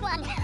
one.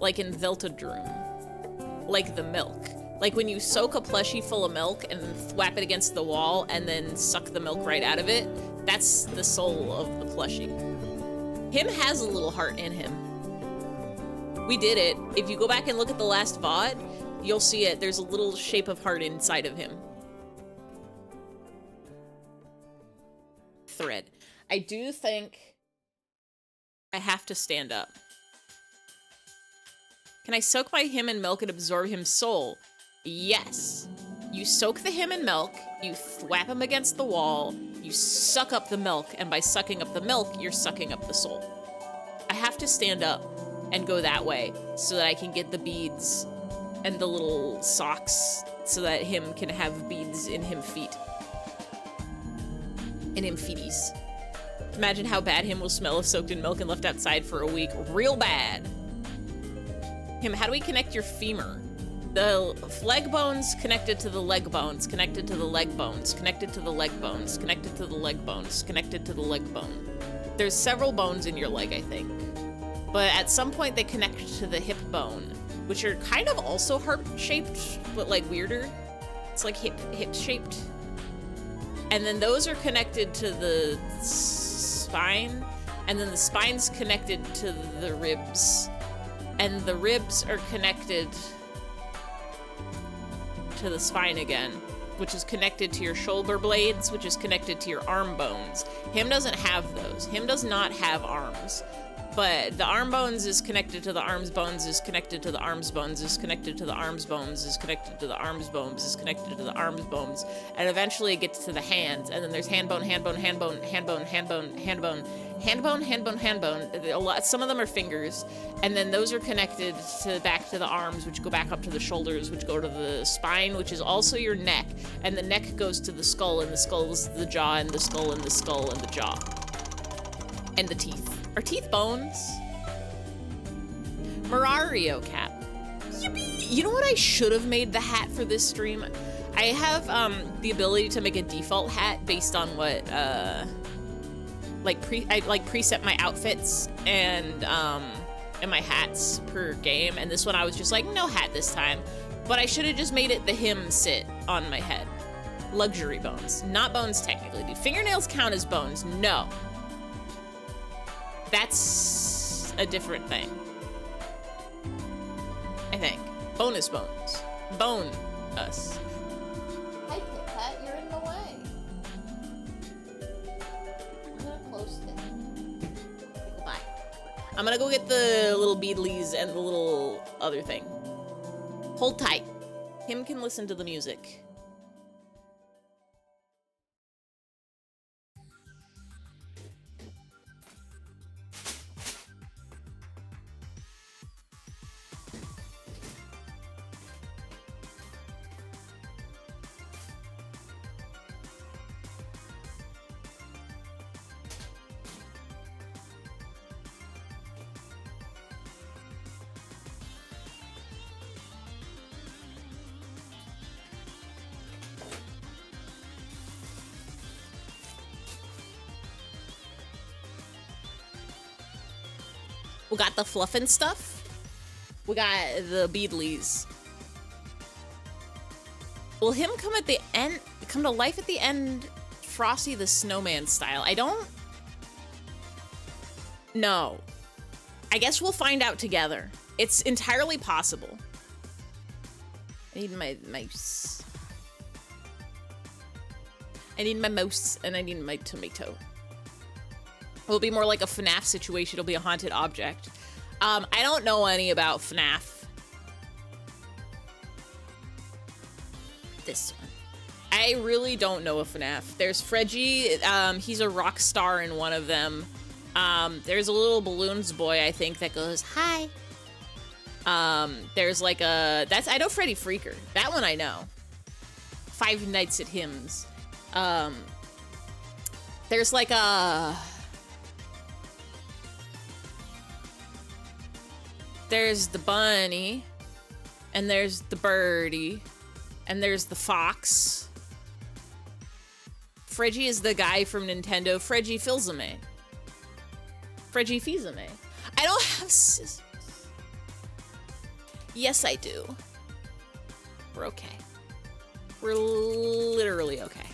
like in Deltadroom, like the milk. Like when you soak a plushie full of milk and thwap it against the wall and then suck the milk right out of it, that's the soul of the plushie. Him has a little heart in him. We did it. If you go back and look at the last VOD, you'll see it. There's a little shape of heart inside of him. Thread. I do think I have to stand up. Can I soak my him in milk and absorb his soul? Yes. You soak the him in milk, you thwap him against the wall, you suck up the milk, and by sucking up the milk, you're sucking up the soul. I have to stand up and go that way so that I can get the beads and the little socks so that him can have beads in him feet. In him feeties. Imagine how bad him will smell if soaked in milk and left outside for a week. Real bad. Him, how do we connect your femur? The leg bones connected to the leg bones, connected to the leg bones, connected to the leg bones, connected to the leg bones, connected to the leg bone. There's several bones in your leg, I think. But at some point they connect to the hip bone, which are kind of also heart-shaped, but like weirder. It's like hip-shaped. And then those are connected to the spine, and then the spine's connected to the ribs. And the ribs are connected to the spine again, which is connected to your shoulder blades, which is connected to your arm bones. Him doesn't have those. Him does not have arms. But the arm bones is connected to the arms bones, is connected to the arms bones, is connected to the arms bones, is connected to the arms bones, is connected to the arms bones, and eventually it gets to the hands, and then there's hand bone, hand bone, hand bone, hand bone, hand bone, hand bone, hand bone, hand bone, hand bone. A lot, some of them are fingers, and then those are connected to back to the arms, which go back up to the shoulders, which go to the spine, which is also your neck, and the neck goes to the skull, and the skull is the jaw, and the skull, and the skull, and the jaw, and the teeth. Are teeth bones? Marario cap. Yippee! You know what I should have made the hat for this stream? I have the ability to make a default hat based on what I preset my outfits and my hats per game, and this one I was just like, no hat this time. But I should have just made it the him sit on my head. Luxury bones. Not bones technically. Do fingernails count as bones? No. That's a different thing. I think. Bonus bones. Bone us. Hi, Pit Pat, you're in the way. I'm gonna close it. Goodbye. I'm gonna go get the little beadlies and the little other thing. Hold tight. Him can listen to the music. We got the fluffin' stuff. We got the beadlies. Will him come at the end, come to life at the end, Frosty the Snowman style? I don't know. I guess we'll find out together. It's entirely possible. I need my mouse. I need my mouse and I need my tomato. It'll be more like a FNAF situation. It'll be a haunted object. I don't know any about FNAF. This one. I really don't know a FNAF. There's Fredgy. He's a rock star in one of them. There's a little balloons boy, I think, that goes, hi. There's like a... I know Freddy Freaker. That one I know. Five Nights at Hymns. There's like a... There's the bunny, and there's the birdie, and there's the fox. Fredgy is the guy from Nintendo. Fredgy Filzame. Fredgy Fizame. I don't have scissors. Yes, I do. We're okay. We're literally okay.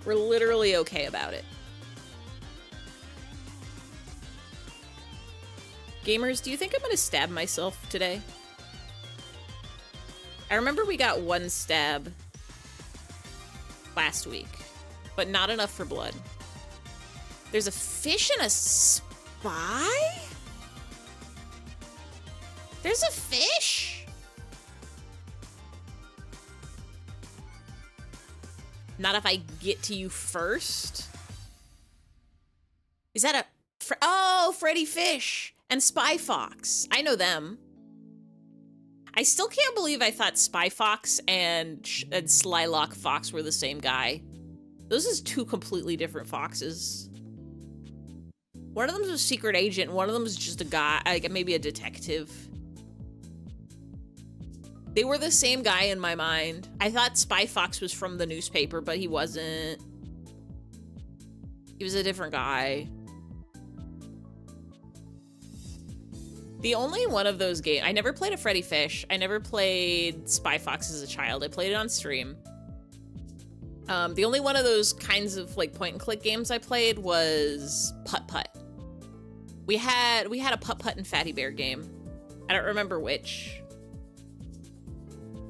We're literally okay about it. Gamers, do you think I'm gonna stab myself today? I remember we got one stab last week, but not enough for blood. There's a fish and a spy? There's a fish? Not if I get to you first? Is that a... Oh, Freddy Fish and Spy Fox. I know them. I still can't believe I thought Spy Fox and Slylock Fox were the same guy. Those is two completely different foxes. One of them's a secret agent, one of them's just a guy, like maybe a detective. They were the same guy in my mind. I thought Spy Fox was from the newspaper, but he wasn't. He was a different guy. The only one of those games, I never played a Freddy Fish. I never played Spy Fox as a child. I played it on stream. The only one of those kinds of like point and click games I played was Putt Putt. We had a Putt Putt and Fatty Bear game. I don't remember which.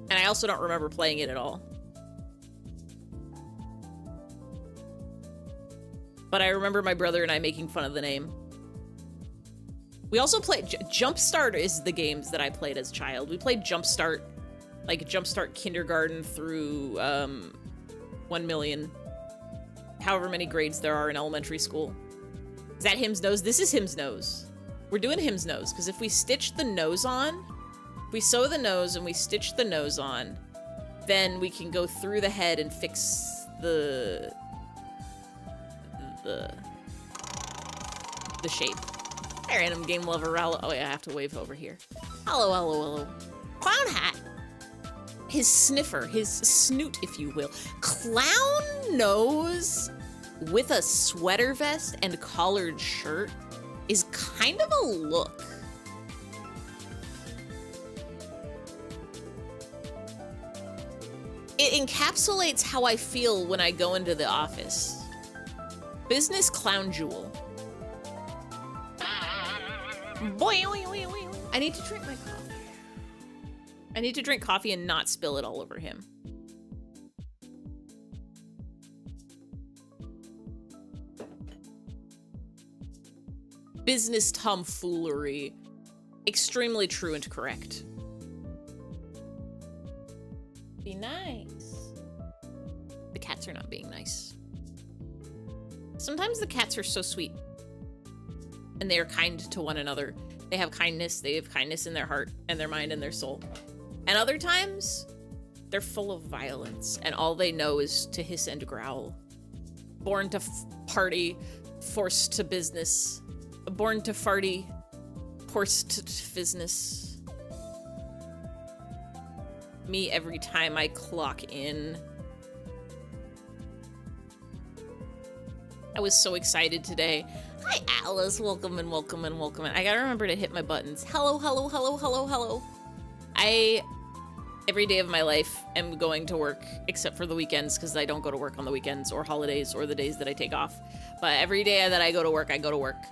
And I also don't remember playing it at all. But I remember my brother and I making fun of the name. We also played Jumpstart is the games that I played as a child. We played Jumpstart, like Jumpstart kindergarten through 1 million, however many grades there are in elementary school. Is that Him's nose? This is Him's nose. We're doing Him's nose because if we stitch the nose on, if we sew the nose and we stitch the nose on, then we can go through the head and fix the shape. Hi, random game lover Rallo. Oh yeah, I have to wave over here. Hello, hello, hello. Clown hat. His sniffer, his snoot, if you will. Clown nose with a sweater vest and collared shirt is kind of a look. It encapsulates how I feel when I go into the office. Business clown jewel. Boy, I need to drink my coffee. I need to drink coffee and not spill it all over him. Business tomfoolery. Extremely true and correct. Be nice. The cats are not being nice. Sometimes the cats are so sweet. And they are kind to one another. They have kindness in their heart and their mind and their soul. And other times, they're full of violence and all they know is to hiss and growl. Born to party, forced to business. Born to farty, forced to business. Me every time I clock in. I was so excited today. Hi, Alice. Welcome and welcome and welcome. I gotta remember to hit my buttons. Hello, hello, hello, hello, hello. Every day of my life, am going to work, except for the weekends, because I don't go to work on the weekends or holidays or the days that I take off. But every day that I go to work, I go to work.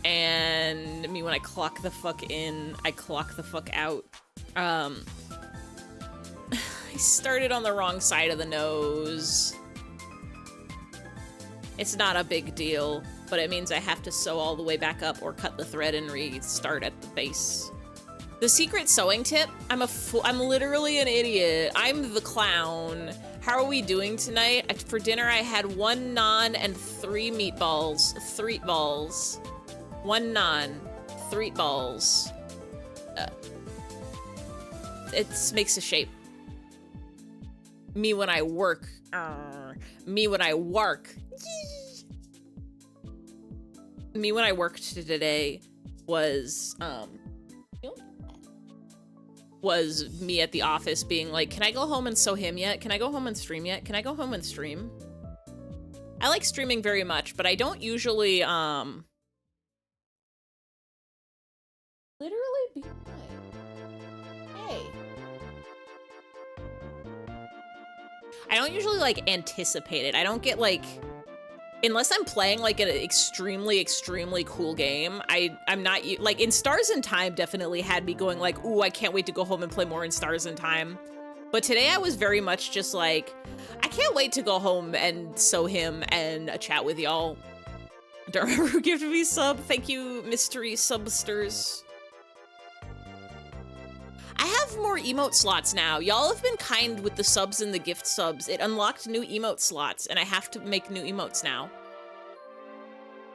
And I mean, when I clock the fuck in, I clock the fuck out. I started on the wrong side of the nose. It's not a big deal, but it means I have to sew all the way back up or cut the thread and restart at the base. The secret sewing tip, I'm literally an idiot. I'm the clown. How are we doing tonight? For dinner, I had 1 naan and 3 meatballs. 3 balls. 1 naan, 3 balls. It makes a shape. Me when I work. Me when I work. Me when I worked today was me at the office being like, can I go home and sew him yet? Can I go home and stream yet? Can I go home and stream? I like streaming very much, but I don't usually Literally be kind. Hey. I don't usually, like, anticipate it. I don't get, like... Unless I'm playing, like, an extremely, extremely cool game, I'm not... Like, in Stars in Time definitely had me going, like, ooh, I can't wait to go home and play more in Stars in Time. But today I was very much just like, I can't wait to go home and sew him and chat with y'all. Don't remember who gifted me sub. Thank you, mystery substers. I have more emote slots now. Y'all have been kind with the subs and the gift subs. It unlocked new emote slots, and I have to make new emotes now.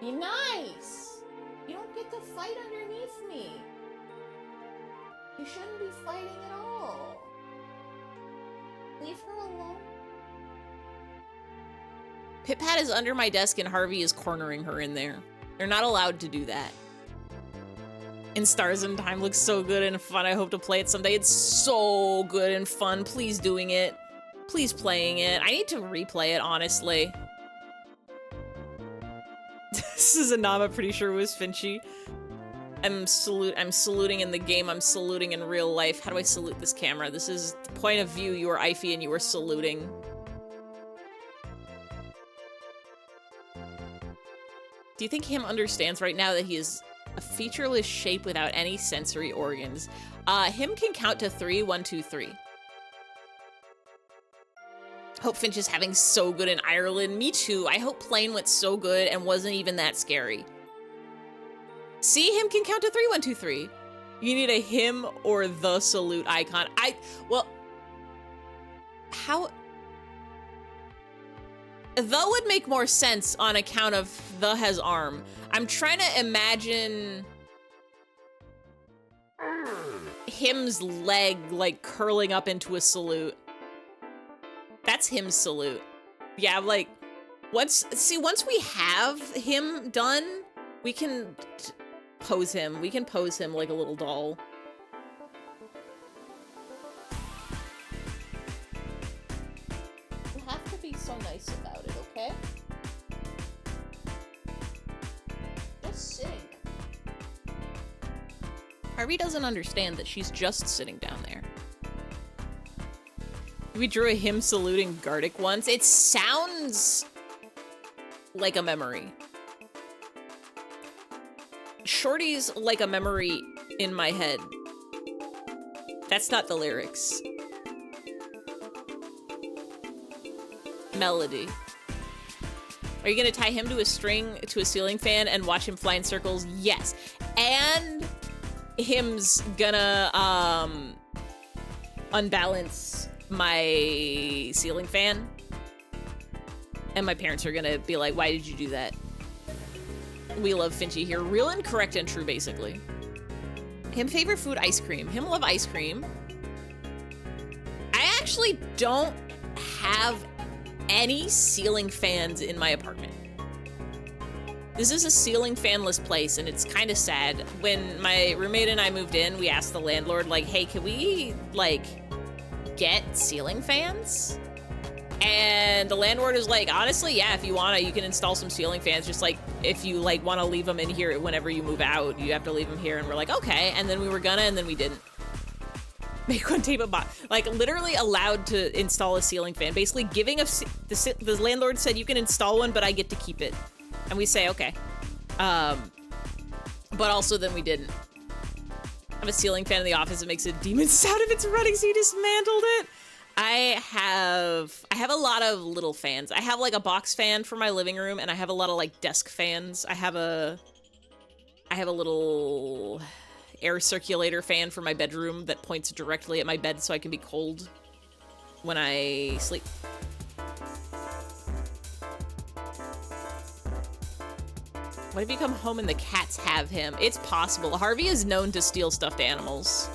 Be nice. You don't get to fight underneath me. You shouldn't be fighting at all. Leave her alone. Pip-Pat is under my desk and Harvey is cornering her in there. They're not allowed to do that. And Stars in Time looks so good and fun. I hope to play it someday. It's so good and fun. Please doing it. Please playing it. I need to replay it, honestly. This is a nom I'm pretty sure it was Finchy. I'm saluting in the game. I'm saluting in real life. How do I salute this camera? This is the point of view. You are Ify and you are saluting. Do you think him understands right now that he is a featureless shape without any sensory organs? Him can count to 3, 1, 2, 3. Hope Finch is having so good in Ireland. Me too. I hope Plane went so good and wasn't even that scary. See, him can count to 3, 1, 2, 3. You need a him or the salute icon. Well, how? The would make more sense on account of the has arm. I'm trying to imagine him's leg like curling up into a salute. That's him's salute. Yeah, like once we have him done, we can pose him. We can pose him like a little doll. You have to be so nice about it, okay? Just sitting. Harvey doesn't understand that she's just sitting down there. We drew a him saluting Gardic once. It sounds like a memory. Shorty's like a memory in my head. That's not the lyrics. Melody. Are you gonna tie him to a string to a ceiling fan and watch him fly in circles? Yes. And him's gonna unbalance my ceiling fan. And my parents are gonna be like, why did you do that? We love Finchy here. Real and correct and true, basically. Him favorite food, ice cream. Him love ice cream. I actually don't have any ceiling fans in my apartment. This is a ceiling fanless place, and it's kind of sad. When my roommate and I moved in, we asked the landlord, like, hey, can we, like, get ceiling fans? And the landlord is like, honestly, yeah, if you want to, you can install some ceiling fans. Just like, if you like want to leave them in here whenever you move out, you have to leave them here. And we're like, okay. And then we were gonna, and then we didn't. Make one tape a box. Like, literally allowed to install a ceiling fan. Basically giving the landlord said, you can install one, but I get to keep it. And we say, okay. But also then we didn't. I have a ceiling fan in the office. It makes a demon sound if it's running, so you dismantled it. I have a lot of little fans. I have like a box fan for my living room, and I have a lot of like desk fans. I have a little air circulator fan for my bedroom that points directly at my bed so I can be cold when I sleep. What if you come home and the cats have him? It's possible. Harvey is known to steal stuffed animals.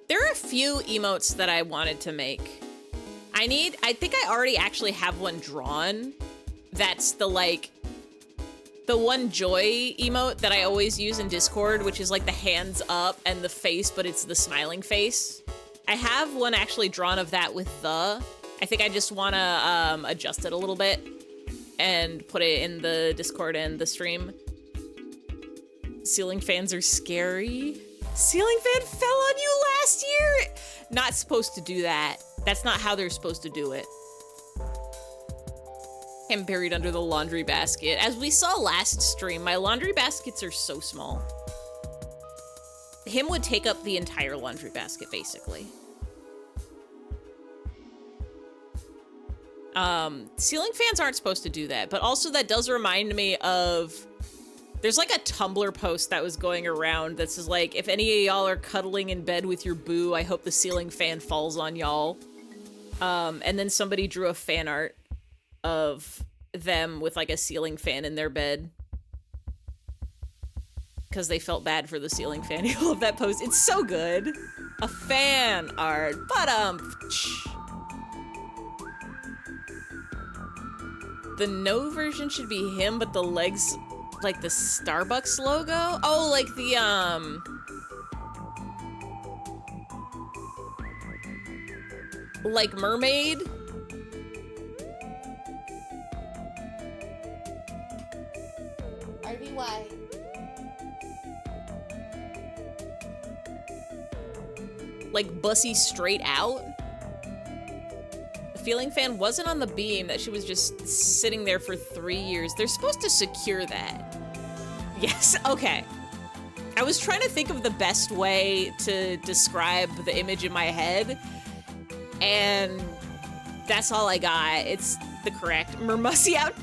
There are a few emotes that I wanted to make. I think I already actually have one drawn. That's the one joy emote that I always use in Discord, which is like the hands up and the face, but it's the smiling face. I have one actually drawn of that with I I think I just want to adjust it a little bit and put it in the Discord and the stream. Ceiling fans are scary. Ceiling fan fell on you last year? Not supposed to do that. That's not how they're supposed to do it. I'm buried under the laundry basket. As we saw last stream, my laundry baskets are so small. Him would take up the entire laundry basket, basically. Ceiling fans aren't supposed to do that, but also that does remind me of... There's like a Tumblr post that was going around that says like, if any of y'all are cuddling in bed with your boo, I hope the ceiling fan falls on y'all. And then somebody drew a fan art of them with like a ceiling fan in their bed. Because they felt bad for the ceiling fan. I love that post. It's so good. A fan art. But, the no version should be him, but the legs, like the Starbucks logo? Oh, like the, like mermaid? RBY. Like bussy straight out? The feeling fan wasn't on the beam, that she was just sitting there for 3 years. They're supposed to secure that. Yes, okay. I was trying to think of the best way to describe the image in my head, and that's all I got. It's the correct Mermussy out.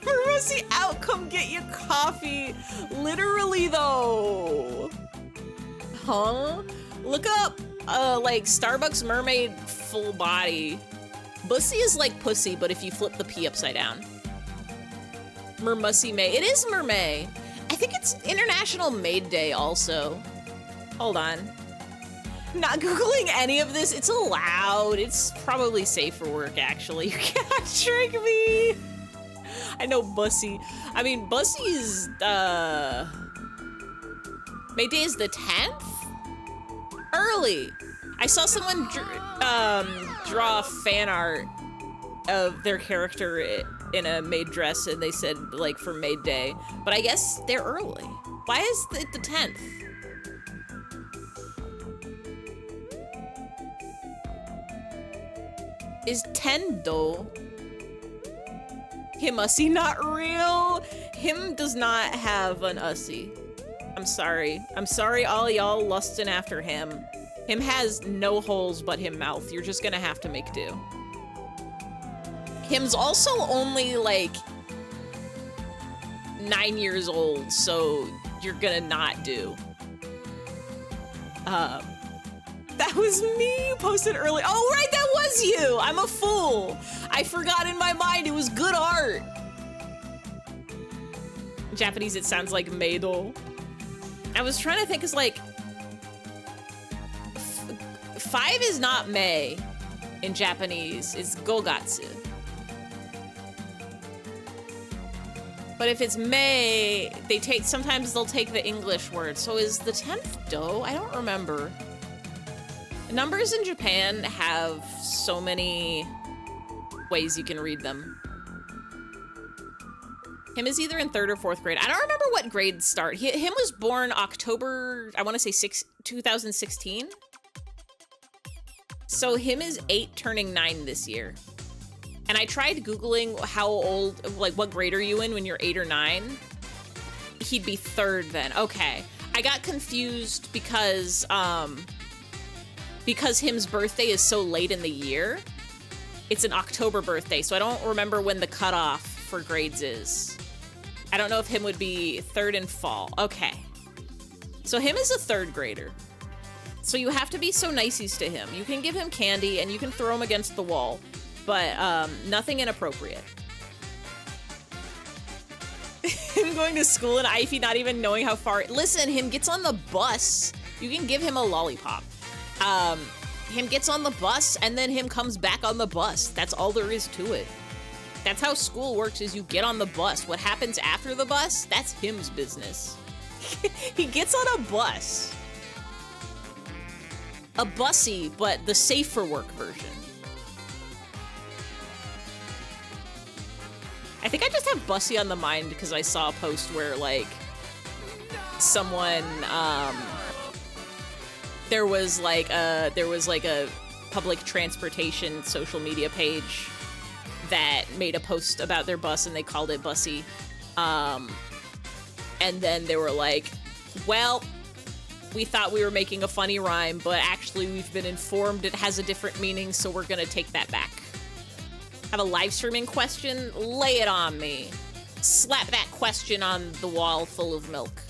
Mermussy out, come get your coffee. Literally though. Huh? Look up like Starbucks mermaid full body. Bussy is like pussy, but if you flip the P upside down. Mermussy May. It is Mermay. I think it's International Maid Day also. Hold on. Not Googling any of this. It's allowed. It's probably safe for work, actually. You cannot trick me. I know Bussy. I mean, Bussy is, May Day is the 10th? Early. I saw someone draw fan art of their character in a maid dress, and they said, like, for Maid Day. But I guess they're early. Why is it the 10th? Is 10 though? Him ussy not real? Him does not have an ussy. I'm sorry. I'm sorry all y'all lusting after him. Him has no holes but him mouth. You're just gonna have to make do. Him's also only like 9 years old, so you're gonna not do. That was me. You posted early. Oh, right, that was you. I'm a fool. I forgot in my mind it was good art. In Japanese, it sounds like Meido. I was trying to think, cause like 5 is not May in Japanese. It's Gogatsu. But if it's May, sometimes they'll take the English word. So is the 10th Do? I don't remember. Numbers in Japan have so many ways you can read them. Him is either in 3rd or 4th grade. I don't remember what grade start. Him was born October, I want to say 2016. So him is 8 turning 9 this year. And I tried Googling how old, like what grade are you in when you're 8 or 9? He'd be 3rd then. Okay. I got confused because him's birthday is so late in the year. It's an October birthday, so I don't remember when the cutoff for grades is. I don't know if him would be 3rd in fall. Okay. So him is a 3rd grader. So you have to be so niceys to him. You can give him candy and you can throw him against the wall, but nothing inappropriate. Him going to school in Ify, not even knowing how far. Listen, him gets on the bus. You can give him a lollipop. Him gets on the bus and then him comes back on the bus. That's all there is to it. That's how school works, is you get on the bus. What happens after the bus, that's him's business. He gets on a bus. A bussy, but the safe for work version. think I just have Bussy on the mind because I saw a post where, like, someone, there was like a public transportation social media page that made a post about their bus and they called it Bussy. And then they were like, well, we thought we were making a funny rhyme, but actually we've been informed it has a different meaning, so we're gonna take that back. Have a live streaming question? Lay it on me. Slap that question on the wall full of milk.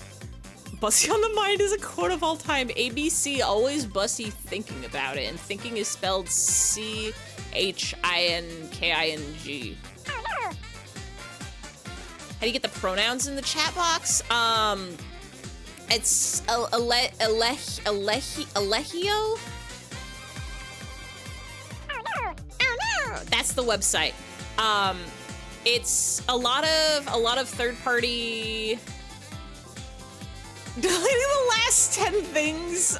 Bussy on the mind is a quote of all time. ABC, always Bussy thinking about it, and thinking is spelled Chinkking. How do you get the pronouns in the chat box? It's Alehio? That's the website. It's a lot of third-party. Deleting the last 10 things.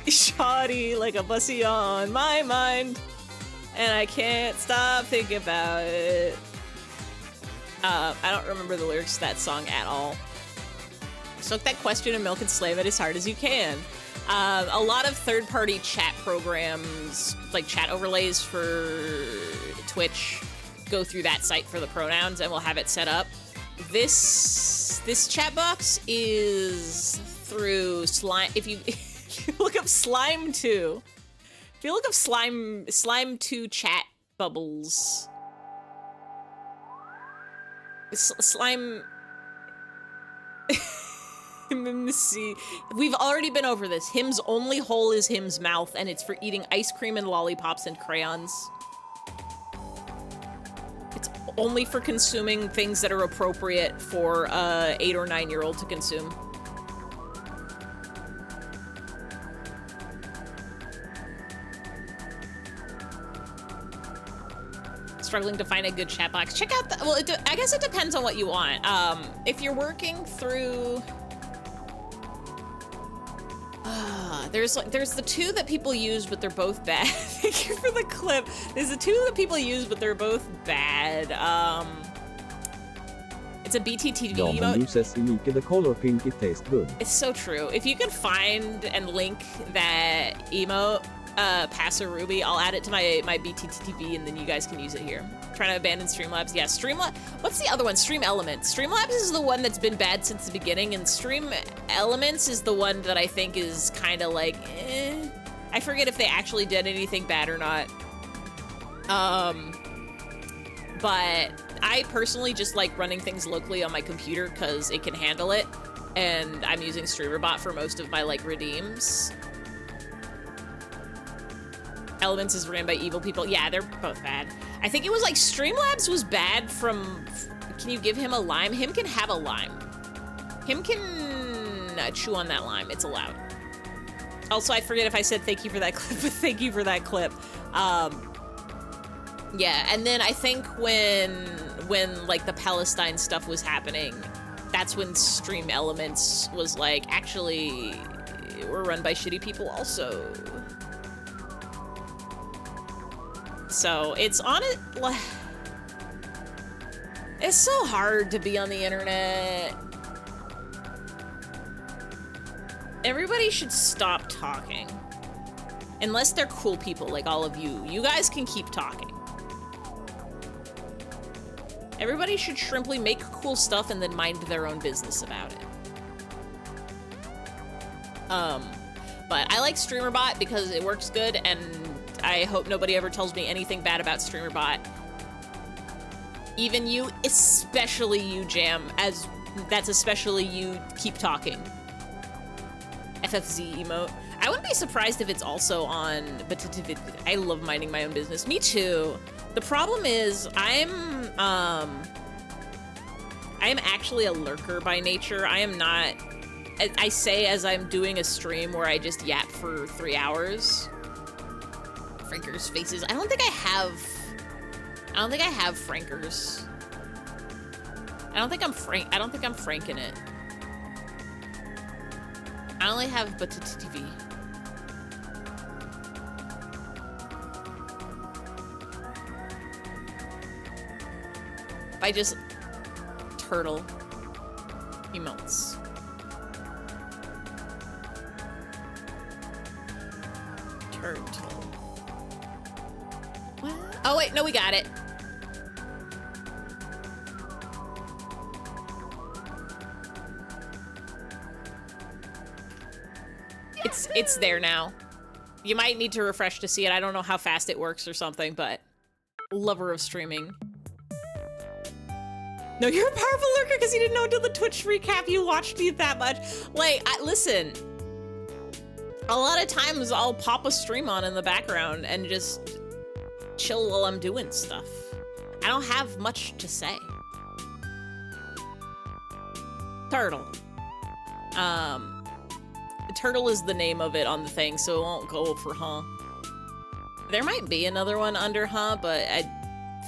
Shoddy like a Bussy on my mind, and I can't stop thinking about it. I don't remember the lyrics to that song at all. Soak that question in milk and slam it as hard as you can. A lot of third-party chat programs, like chat overlays for Twitch, go through that site for the pronouns, and we'll have it set up. This chat box is through Slime. If you look up Slime 2, if you look up Slime 2 chat bubbles, Slime. Let me see. We've already been over this. Him's only hole is Him's mouth, and it's for eating ice cream and lollipops and crayons. It's only for consuming things that are appropriate for a 8 or 9-year-old to consume. Struggling to find a good chat box. Check out the, well, I guess it depends on what you want. If you're working through, there's the two that people use, but they're both bad. Thank you for the clip. There's the two that people use, but they're both bad. It's a BTTV emote. Uses unique the color pink, it tastes good. It's so true. If you can find and link that emote, Pass a Ruby, I'll add it to my BTTV, and then you guys can use it here. Trying to abandon Streamlabs. Yeah, what's the other one? Stream Elements. Streamlabs is the one that's been bad since the beginning, and Stream Elements is the one that I think is kind of like, eh. I forget if they actually did anything bad or not. But I personally just like running things locally on my computer because it can handle it, and I'm using StreamerBot for most of my like redeems. Elements is ran by evil people. Yeah, they're both bad. I think it was like Streamlabs was bad from, can you give him a lime? Him can have a lime. Him can chew on that lime. It's allowed. Also, I forget if I said thank you for that clip, but thank you for that clip. Yeah, and then I think when like the Palestine stuff was happening, that's when Stream Elements was like, actually, we're run by shitty people also. So it's on it. It's so hard to be on the internet. Everybody should stop talking. Unless they're cool people like all of you. You guys can keep talking. Everybody should simply make cool stuff and then mind their own business about it. But I like StreamerBot because it works good, and I hope nobody ever tells me anything bad about StreamerBot. Even you, especially you, Jam, as that's especially you, keep talking. FFZ emote. I wouldn't be surprised if it's also on, but I love minding my own business. Me too. The problem is I'm actually a lurker by nature. I am not, I say as I'm doing a stream where I just yap for 3 hours. Franker's faces. I don't think I have Frankers. I don't think I'm franking it. I only have BTTV. by just turtle emotes. Turtle. What? Oh wait, no, we got it. It's there now. You might need to refresh to see it. I don't know how fast it works or something, but lover of streaming. No, you're a powerful lurker because you didn't know until the Twitch recap you watched me that much. Like, listen, a lot of times I'll pop a stream on in the background and just chill while I'm doing stuff. I don't have much to say. Turtle. Turtle is the name of it on the thing, so it won't go for huh. There might be another one under huh, but I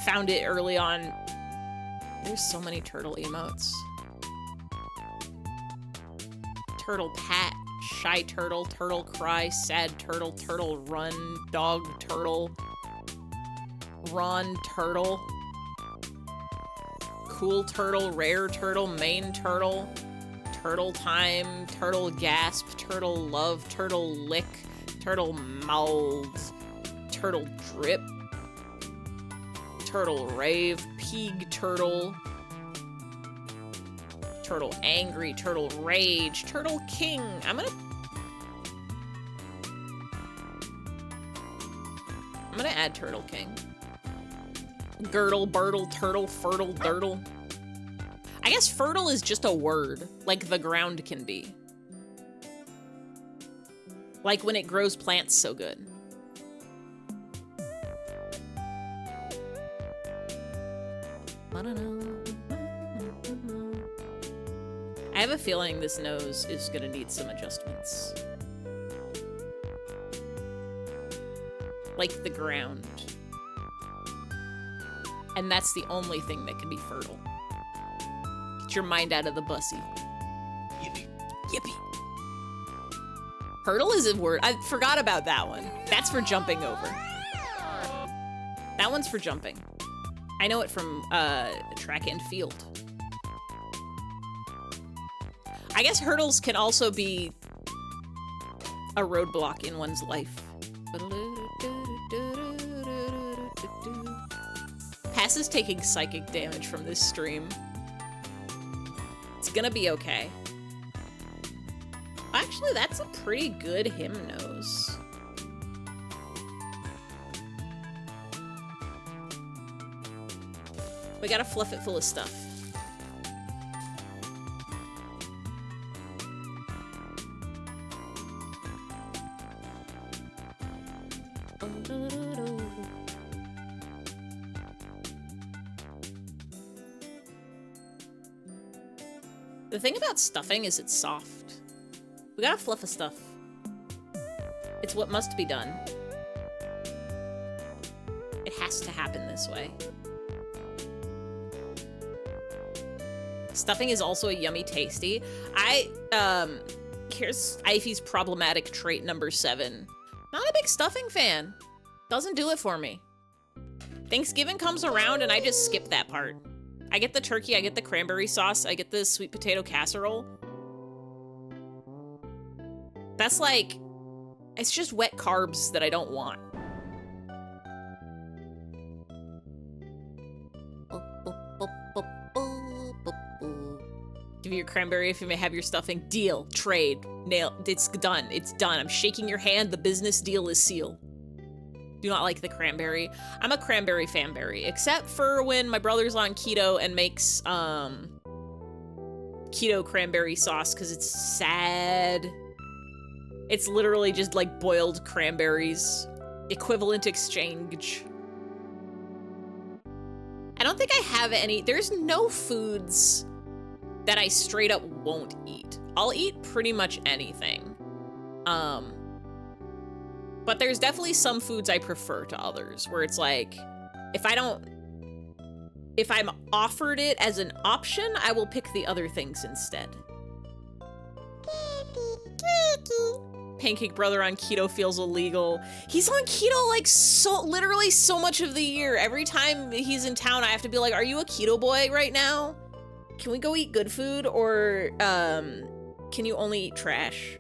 found it early on. There's so many turtle emotes. Turtle pat, shy turtle, turtle cry, sad turtle, turtle run, dog turtle, Ron turtle, cool turtle, rare turtle, main turtle, turtle time, turtle gasp, turtle love, turtle lick, turtle mouths, turtle drip, turtle rave, pig turtle, turtle angry, turtle rage, turtle king. I'm gonna add turtle king. Girdle, burtle, turtle, fertile, dirtle. I guess fertile is just a word, like the ground can be. Like when it grows plants so good. I have a feeling this nose is gonna need some adjustments. Like the ground. And that's the only thing that can be fertile. Get your mind out of the bussy. Yippee. Yippee. Hurdle is a word. I forgot about that one. That's for jumping over. That one's for jumping. I know it from track and field. I guess hurdles can also be a roadblock in one's life. Pass is taking psychic damage from this stream. It's gonna be okay. Actually, that's a pretty good hymn nose. We gotta fluff it full of stuff. The thing about stuffing is it's soft. We gotta fluff the stuff. It's what must be done. It has to happen this way. Stuffing is also a yummy tasty. Here's Ify's problematic trait number 7. Not a big stuffing fan. Doesn't do it for me. Thanksgiving comes around and I just skip that part. I get the turkey, I get the cranberry sauce, I get the sweet potato casserole. That's like, it's just wet carbs that I don't want. Give me your cranberry if you may have your stuffing. Deal. Trade. Nail. It's done. It's done. I'm shaking your hand. The business deal is sealed. Do not like the cranberry. I'm a cranberry fanberry, except for when my brother's on keto and makes keto cranberry sauce because it's sad. It's literally just like boiled cranberries. Equivalent exchange. I don't think I have any. There's no foods that I straight up won't eat. I'll eat pretty much anything. But there's definitely some foods I prefer to others, where it's like, if I'm offered it as an option, I will pick the other things instead. Pancake Brother on keto feels illegal. He's on keto like literally so much of the year. Every time he's in town, I have to be like, are you a keto boy right now? Can we go eat good food, or can you only eat trash?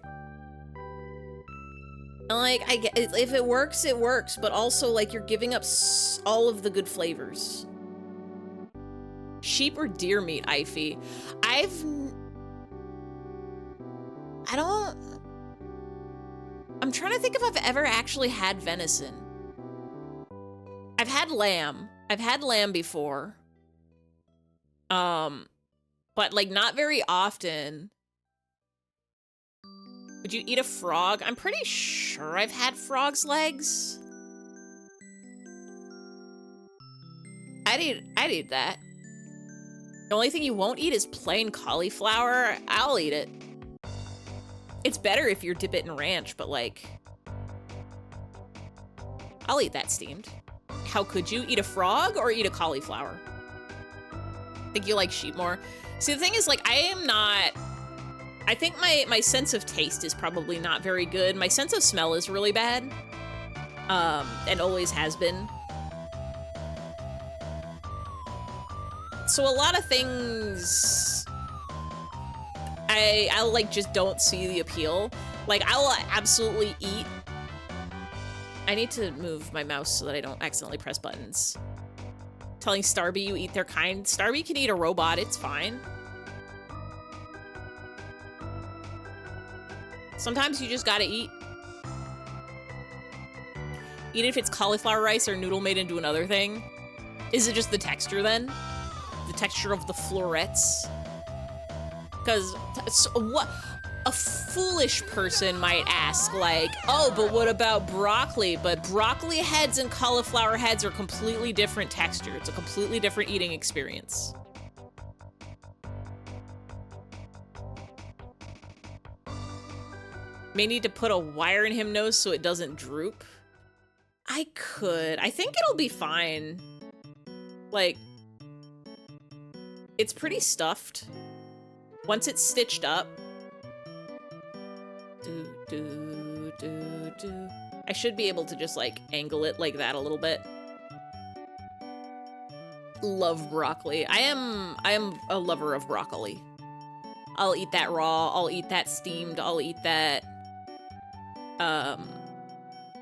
And like, I get, if it works, it works, but also like you're giving up all of the good flavors. Sheep or deer meat, Ify? I'm trying to think if I've ever actually had venison. I've had lamb. I've had lamb before. But like not very often. Would you eat a frog? I'm pretty sure I've had frog's legs. I'd eat that. The only thing you won't eat is plain cauliflower. I'll eat it. It's better if you dip it in ranch, but like, I'll eat that steamed. How could you eat a frog or eat a cauliflower? I think you like sheep more. See, the thing is, like, I think my sense of taste is probably not very good. My sense of smell is really bad, and always has been. So a lot of things, I like just don't see the appeal. Like, I'll absolutely eat. I need to move my mouse so that I don't accidentally press buttons. Telling Starby you eat their kind. Starby can eat a robot, it's fine. Sometimes you just gotta eat. Eat it if it's cauliflower rice or noodle made into another thing. Is it just the texture then? The texture of the florets? Because what a foolish person might ask, like, oh, but what about broccoli? But broccoli heads and cauliflower heads are completely different texture. It's a completely different eating experience. May need to put a wire in him nose so it doesn't droop. I could. I think it'll be fine. Like, it's pretty stuffed. Once it's stitched up. I should be able to just like angle it like that a little bit. Love broccoli. I am a lover of broccoli. I'll eat that raw, I'll eat that steamed, I'll eat that the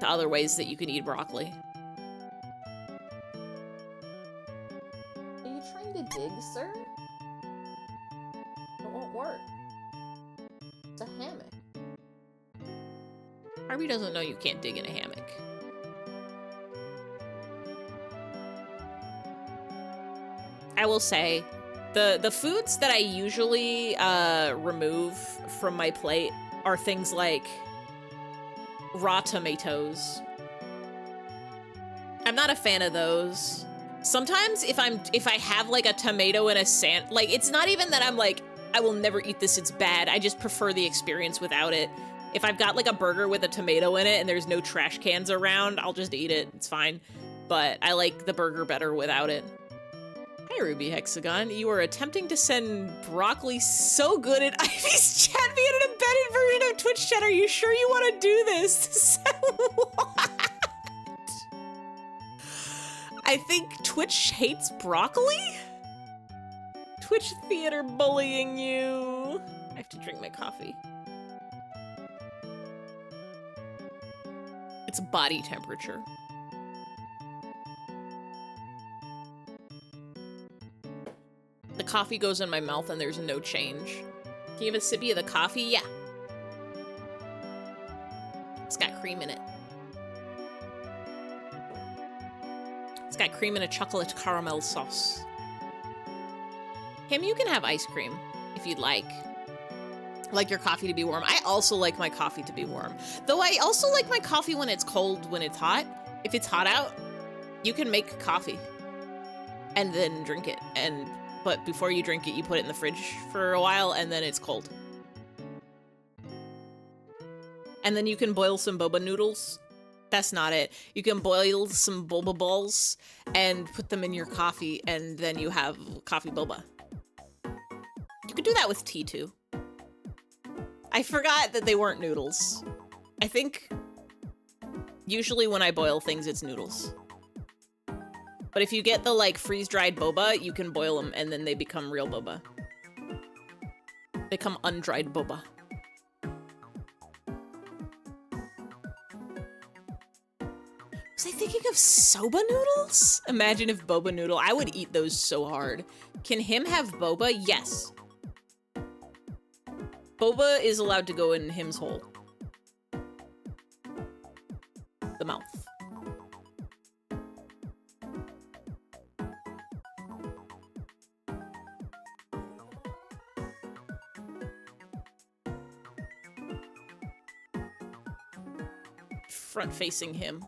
other ways that you can eat broccoli. Are you trying to dig, sir? It won't work. It's a hammock. Harvey doesn't know you can't dig in a hammock. I will say, the foods that I usually remove from my plate are things like raw tomatoes. I'm not a fan of those. Sometimes if I have like a tomato in a like, it's not even that I'm like, I will never eat this, it's bad. I just prefer the experience without it. If I've got like a burger with a tomato in it and there's no trash cans around, I'll just eat it. It's fine. But I like the burger better without it. Hi, Ruby Hexagon. You are attempting to send broccoli so good at Ivy's chat via an embedded version of Twitch chat. Are you sure you want to do this? What? I think Twitch hates broccoli? Twitch theater bullying you. I have to drink my coffee. It's body temperature. The coffee goes in my mouth and there's no change. Can you have a sippy of the coffee? Yeah. It's got cream in it. It's got cream in a chocolate caramel sauce. Kim, you can have ice cream if you'd like. Like your coffee to be warm. I also like my coffee to be warm. Though I also like my coffee when it's cold, when it's hot. If it's hot out, you can make coffee and then drink it. But before you drink it, you put it in the fridge for a while and then it's cold. And then you can boil some boba noodles. That's not it. You can boil some boba balls and put them in your coffee and then you have coffee boba. You could do that with tea too. I forgot that they weren't noodles. I think usually when I boil things, it's noodles. But if you get the, like, freeze-dried boba, you can boil them, and then they become real boba. They become undried boba. Was I thinking of soba noodles? Imagine if boba noodle. I would eat those so hard. Can him have boba? Yes. Boba is allowed to go in him's hole. The mouth. Front-facing him.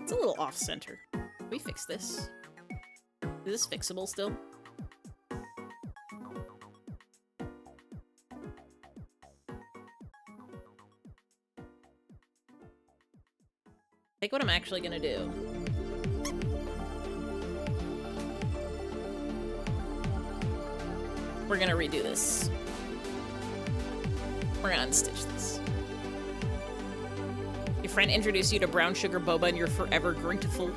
It's a little off-center. Can we fix this? Is this fixable still? I think what I'm actually gonna do. We're gonna redo this. We're gonna unstitch this. Your friend introduced you to brown sugar boba and you're forever grateful.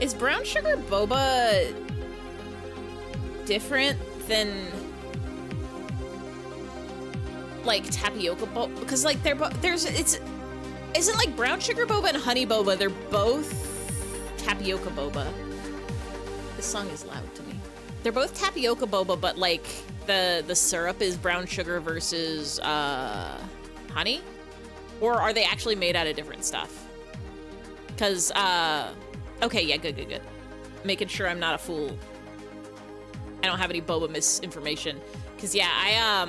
Is brown sugar boba different than like tapioca boba? Because like isn't like brown sugar boba and honey boba, they're both tapioca boba. This song is loud to me. They're both tapioca boba, but like the syrup is brown sugar versus honey? Or are they actually made out of different stuff? Because, okay, yeah, good. Making sure I'm not a fool. I don't have any boba misinformation. Because, yeah, I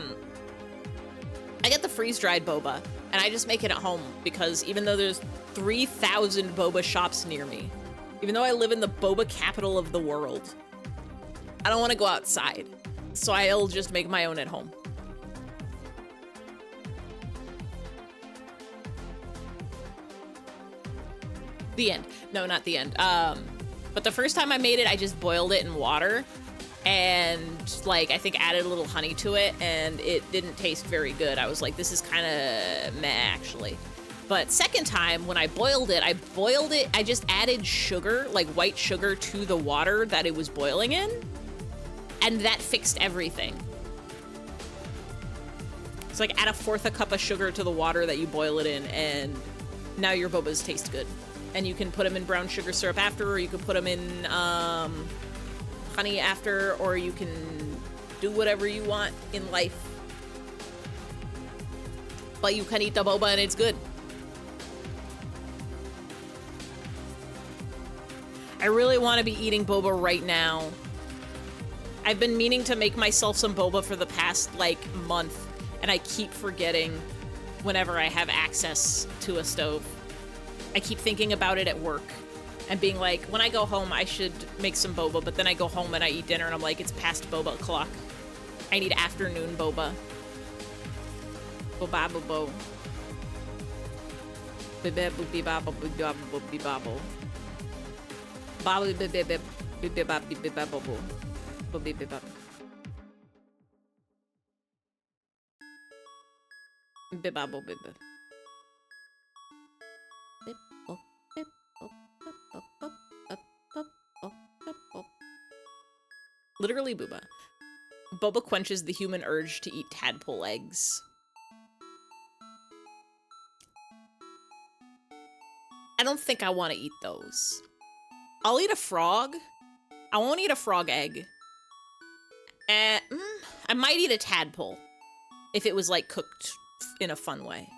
get the freeze-dried boba, and I just make it at home because even though there's 3,000 boba shops near me, even though I live in the boba capital of the world, I don't want to go outside. So I'll just make my own at home. The end. No, not the end. But the first time I made it, I just boiled it in water and like I think added a little honey to it, and it didn't taste very good. I was like, this is kind of meh actually. But second time when I boiled it, I just added sugar, like white sugar, to the water that it was boiling in. And that fixed everything. It's like add a fourth a cup of sugar to the water that you boil it in, and now your bobas taste good. And you can put them in brown sugar syrup after, or you can put them in honey after, or you can do whatever you want in life. But you can eat the boba and it's good. I really want to be eating boba right now. I've been meaning to make myself some boba for the past, like, month, and I keep forgetting whenever I have access to a stove. I keep thinking about it at work and being like, when I go home, I should make some boba, but then I go home and I eat dinner and I'm like, it's past boba o'clock. I need afternoon boba. Boba bobo. Bebe boopy babo boopy boopy babo. Babo bebe bebe bebe bebe babo. Bebe bebe babo. Bibabo bebe. Literally booba. Boba quenches the human urge to eat tadpole eggs. I don't think I want to eat those. I'll eat a frog. I won't eat a frog egg. I might eat a tadpole if it was like cooked in a fun way.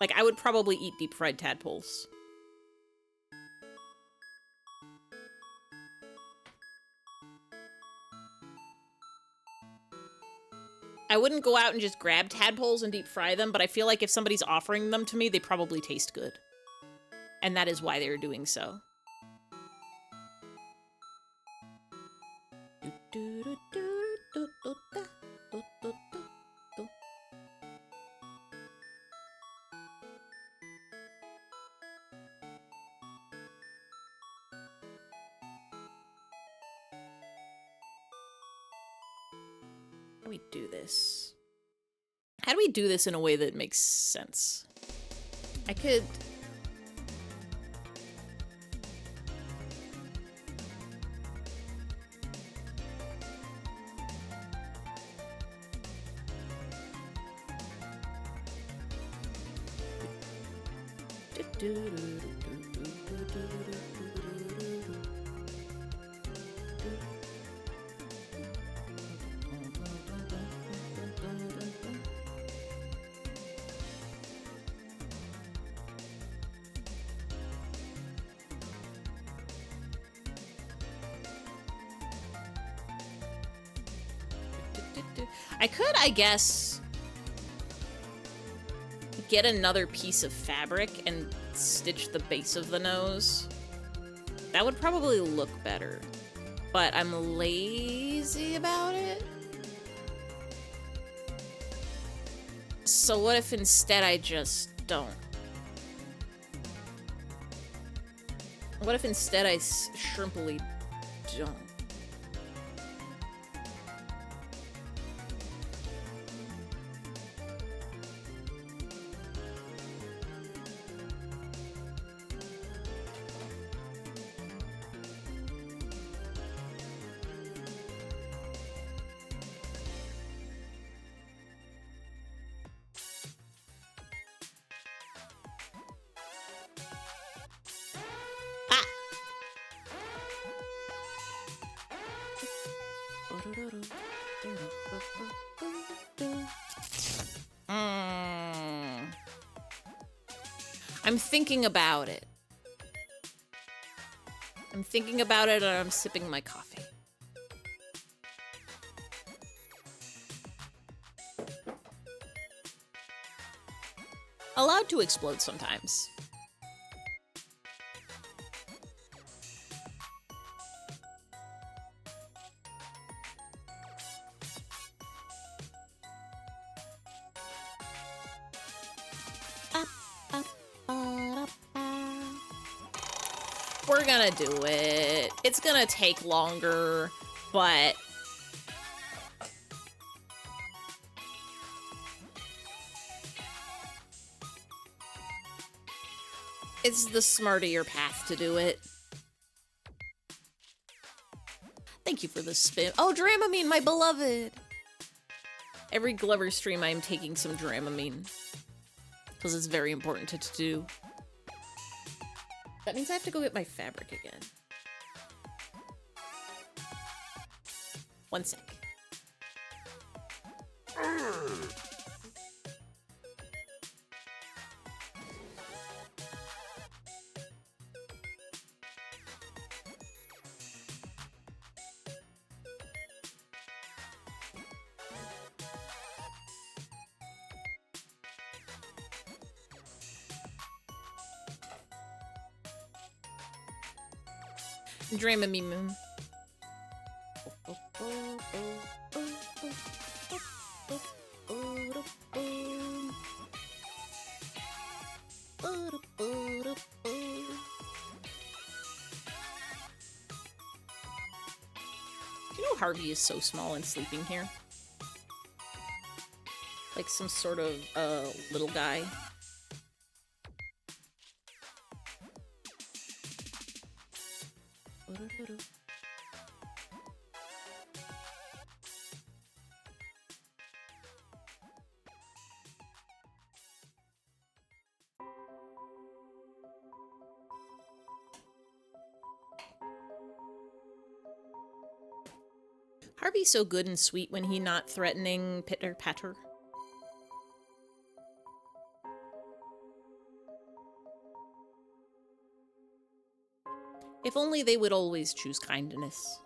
Like, I would probably eat deep fried tadpoles. I wouldn't go out and just grab tadpoles and deep fry them, but I feel like if somebody's offering them to me, they probably taste good. And that is why they're doing so. How do we do this? How do we do this in a way that makes sense? I could... I could, I guess, get another piece of fabric and stitch the base of the nose. That would probably look better, but I'm lazy about it. So what if instead I just don't? What if instead I shrimply don't? I'm thinking about it. I'm thinking about it and I'm sipping my coffee. Allowed to explode sometimes. We're gonna do it. It's gonna take longer, but it's the smarter path to do it. Thank you for the spin. Oh, Dramamine, my beloved. Every Glover stream, I'm taking some Dramamine because it's very important to do. That means I have to go get my fabric again. One sec. Dramamine. You know Harvey is so small and sleeping here? Like some sort of little guy. Harvey's so good and sweet when he not threatening pitter patter. If only they would always choose kindness.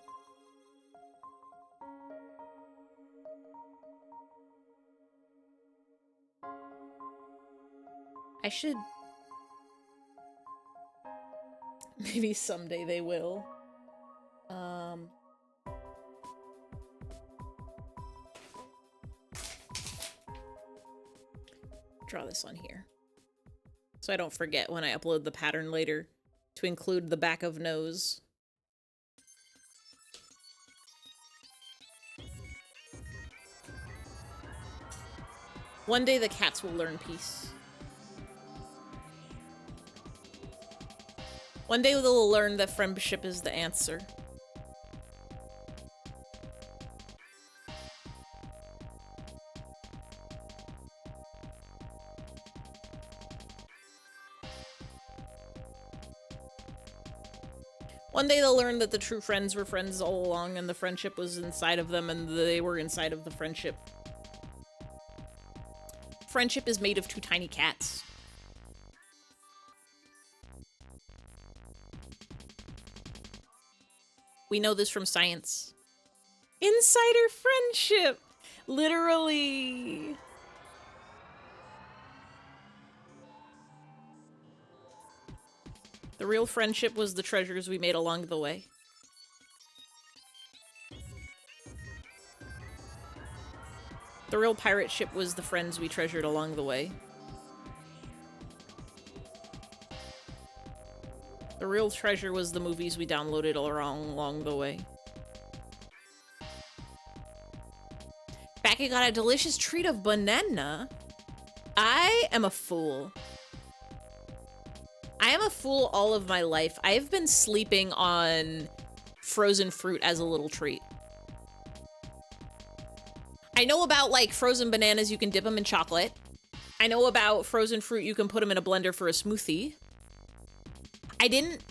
I should... Maybe someday they will. Draw this on here. So I don't forget when I upload the pattern later to include the back of nose. One day the cats will learn peace. One day they'll learn that friendship is the answer. One day they'll learn that the true friends were friends all along and the friendship was inside of them and they were inside of the friendship. Friendship is made of two tiny cats. We know this from science. Insider friendship! Literally. The real friendship was the treasures we made along the way. The real pirate ship was the friends we treasured along the way. The real treasure was the movies we downloaded along the way. Becky got a delicious treat of banana. I am a fool. I am a fool all of my life. I've been sleeping on frozen fruit as a little treat. I know about, like, frozen bananas, you can dip them in chocolate. I know about frozen fruit, you can put them in a blender for a smoothie. I didn't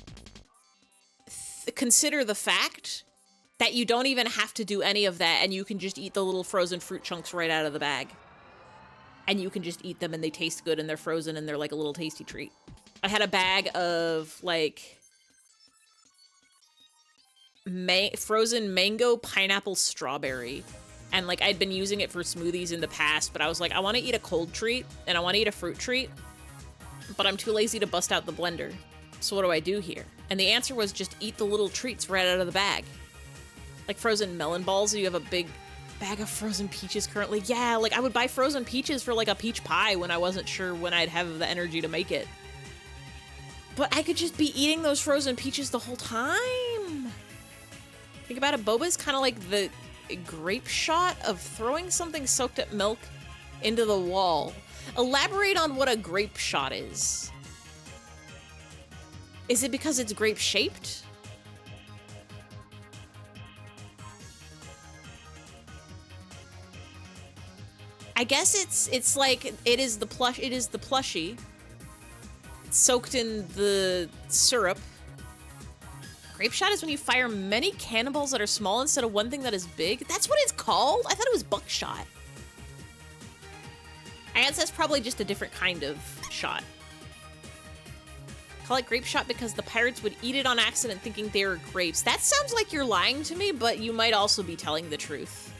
consider the fact that you don't even have to do any of that and you can just eat the little frozen fruit chunks right out of the bag. And you can just eat them and they taste good and they're frozen and they're like a little tasty treat. I had a bag of, like, frozen mango, pineapple, strawberry. And, like, I'd been using it for smoothies in the past, but I was like, I want to eat a cold treat and I want to eat a fruit treat, but I'm too lazy to bust out the blender. So what do I do here? And the answer was just eat the little treats right out of the bag. Like frozen melon balls, you have a big bag of frozen peaches currently. Yeah, like I would buy frozen peaches for like a peach pie when I wasn't sure when I'd have the energy to make it. But I could just be eating those frozen peaches the whole time. Think about it, boba is kind of like the grape shot of throwing something soaked up milk into the wall. Elaborate on what a grape shot is. Is it because it's grape shaped? I guess it's like it is the plushie soaked in the syrup. Grape shot is when you fire many cannonballs that are small instead of one thing that is big. That's what it's called? I thought it was buckshot. I guess that's probably just a different kind of shot. Call it grape shot because the pirates would eat it on accident thinking they were grapes. That sounds like you're lying to me, but you might also be telling the truth.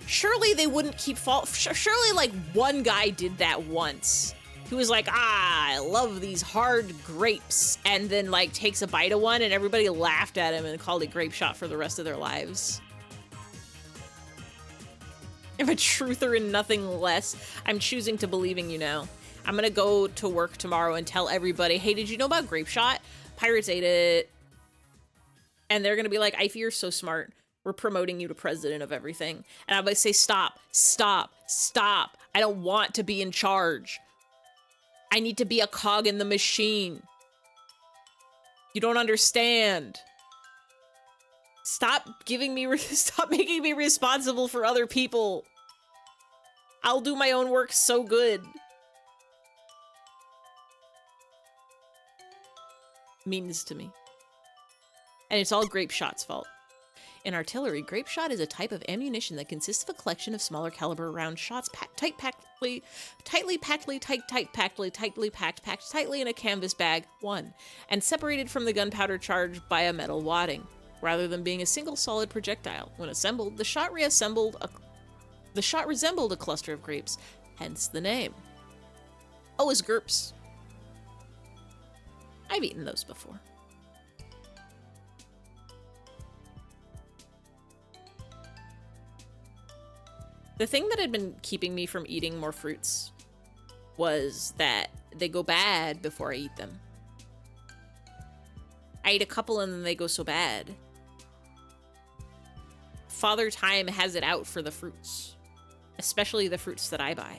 Surely they wouldn't keep surely like one guy did that once. He was like, I love these hard grapes, and then like takes a bite of one and everybody laughed at him and called it grape shot for the rest of their lives. I'm a truther and nothing less. I'm choosing to believing you now. I'm gonna go to work tomorrow and tell everybody, hey, did you know about grape shot? Pirates ate it. And they're gonna be like, Ivy, you're so smart. We're promoting you to president of everything. And I'm gonna say, stop, stop, stop. I don't want to be in charge. I need to be a cog in the machine. You don't understand. Stop stop making me responsible for other people. I'll do my own work so good. Means to me. And it's all grape shot's fault. In artillery, grape shot is a type of ammunition that consists of a collection of smaller caliber round shots tightly packed tightly in a canvas bag, and separated from the gunpowder charge by a metal wadding. Rather than being a single solid projectile, when assembled, the shot resembled a cluster of grapes, hence the name. Oh, as GURPS. I've eaten those before. The thing that had been keeping me from eating more fruits was that they go bad before I eat them. I eat a couple and then they go so bad. Father Time has it out for the fruits, especially the fruits that I buy.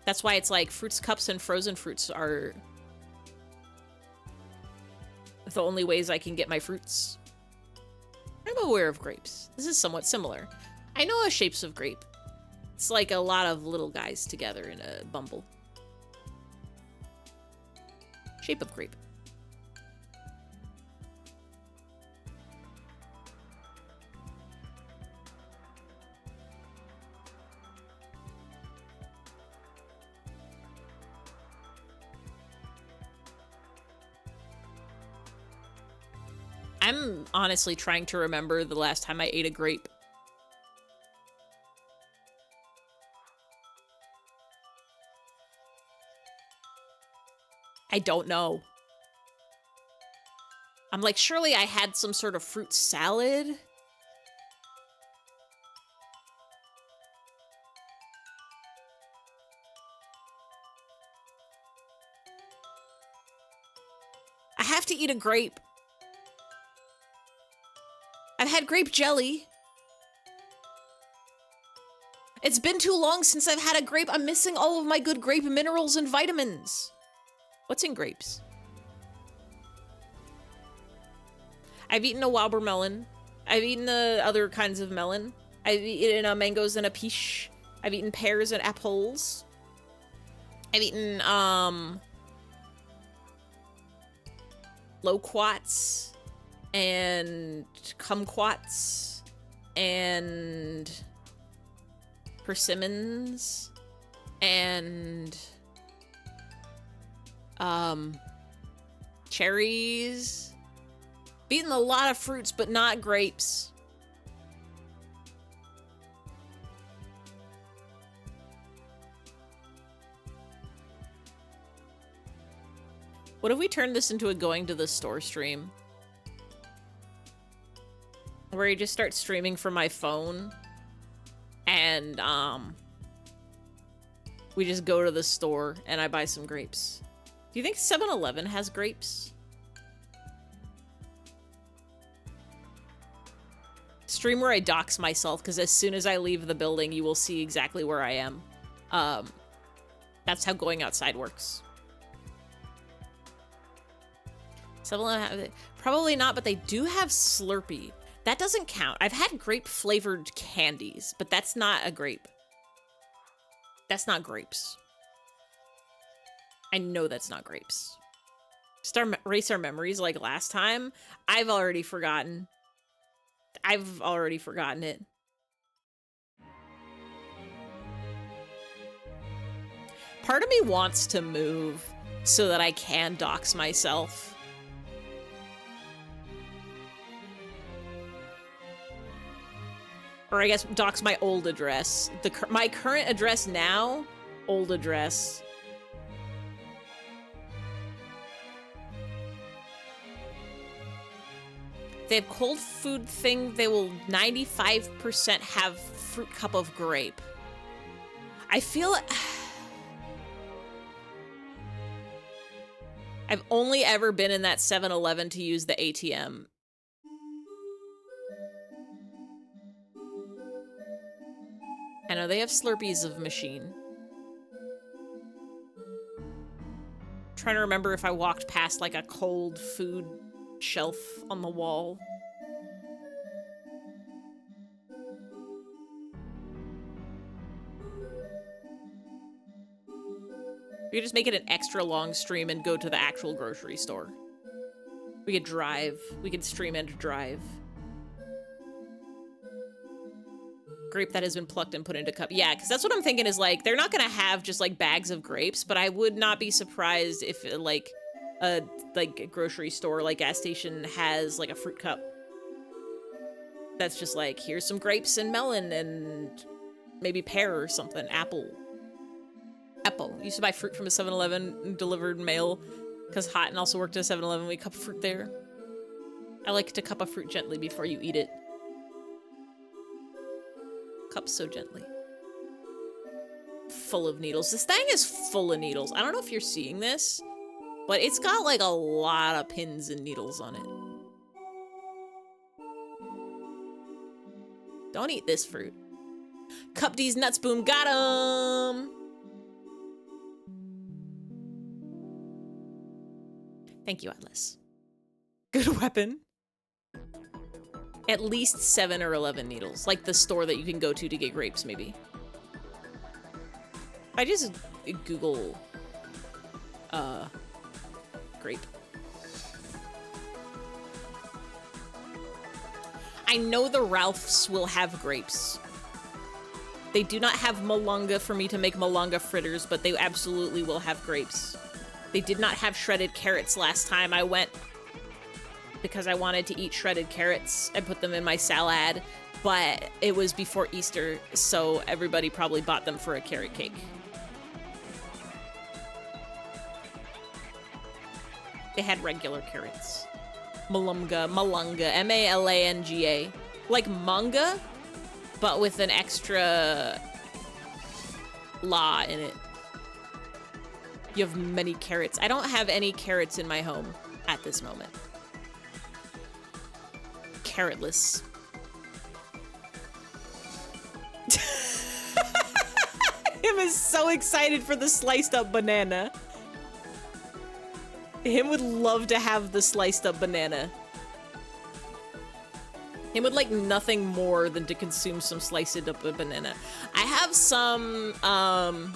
That's why it's like fruits cups and frozen fruits are the only ways I can get my fruits. I'm aware of grapes. This is somewhat similar. I know shapes of grape. It's like a lot of little guys together in a bumble. Shape of grape. I'm honestly trying to remember the last time I ate a grape. I don't know. I'm like, surely I had some sort of fruit salad. I have to eat a grape. I've had grape jelly. It's been too long since I've had a grape. I'm missing all of my good grape minerals and vitamins. What's in grapes? I've eaten a Wilbur melon. I've eaten the other kinds of melon. I've eaten mangoes and a peach. I've eaten pears and apples. I've eaten loquats and kumquats and persimmons and cherries. Eaten a lot of fruits, but not grapes. What if we turned this into a going to the store stream? Where you just start streaming from my phone and we just go to the store and I buy some grapes. Do you think 7-Eleven has grapes? Stream where I dox myself, because as soon as I leave the building, you will see exactly where I am. That's how going outside works. 7-Eleven, probably not, but they do have Slurpee. That doesn't count. I've had grape-flavored candies, but that's not a grape. That's not grapes. I know that's not grapes. Just erase our memories like last time. I've already forgotten. I've already forgotten it. Part of me wants to move so that I can dox myself. Or I guess dox my old address. My current address now, old address. They have cold food thing. They will 95% have fruit cup of grape. I feel... I've only ever been in that 7-Eleven to use the ATM. I know they have Slurpees of machine. Trying to remember if I walked past like a cold food shelf on the wall. We could just make it an extra long stream and go to the actual grocery store. We could drive. We could stream and drive. Grape that has been plucked and put into cup. Yeah, because that's what I'm thinking is like, they're not gonna have just like bags of grapes, but I would not be surprised if like a grocery store, like gas station has like a fruit cup. That's just like, here's some grapes and melon and maybe pear or something. Apple. Apple. Used to buy fruit from a 7-Eleven delivered mail because Houghton also worked at a 7-Eleven. We cup fruit there. I like to cup a fruit gently before you eat it. Cup so gently. Full of needles. This thing is full of needles. I don't know if you're seeing this, but it's got like a lot of pins and needles on it. Don't eat this fruit. Cup D's nuts boom, got him! Thank you, Atlas. Good weapon. At least 7 or 11 needles. Like the store that you can go to get grapes, maybe. I just Google grape. I know the Ralphs will have grapes. They do not have malunga for me to make malunga fritters, but they absolutely will have grapes. They did not have shredded carrots last time I went because I wanted to eat shredded carrots. I put them in my salad, but it was before Easter, so everybody probably bought them for a carrot cake. They had regular carrots. Malunga, M-A-L-A-N-G-A. Like manga, but with an extra la in it. You have many carrots. I don't have any carrots in my home at this moment. Carrotless. Him is so excited for the sliced up banana. Him would love to have the sliced up banana. Him would like nothing more than to consume some sliced up banana. I have some, I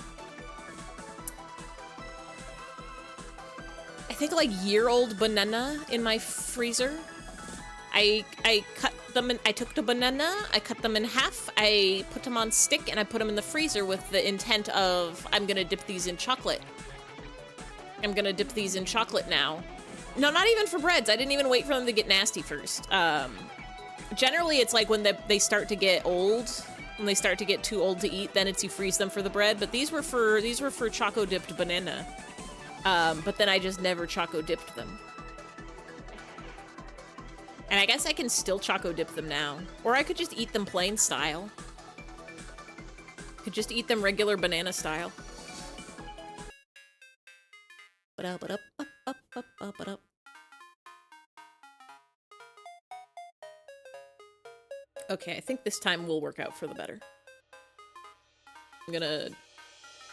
think like year-old banana in my freezer. I cut them in, I took the banana, I cut them in half, I put them on stick, and I put them in the freezer with the intent of, I'm gonna dip these in chocolate. I'm gonna dip these in chocolate now. No, not even for breads. I didn't even wait for them to get nasty first. Generally, it's like when they start to get old, when they start to get too old to eat, then it's you freeze them for the bread. But these were for choco dipped banana. But then I just never choco dipped them. And I guess I can still choco dip them now, or I could just eat them plain style. Could just eat them regular banana style. Okay, I think this time will work out for the better. I'm gonna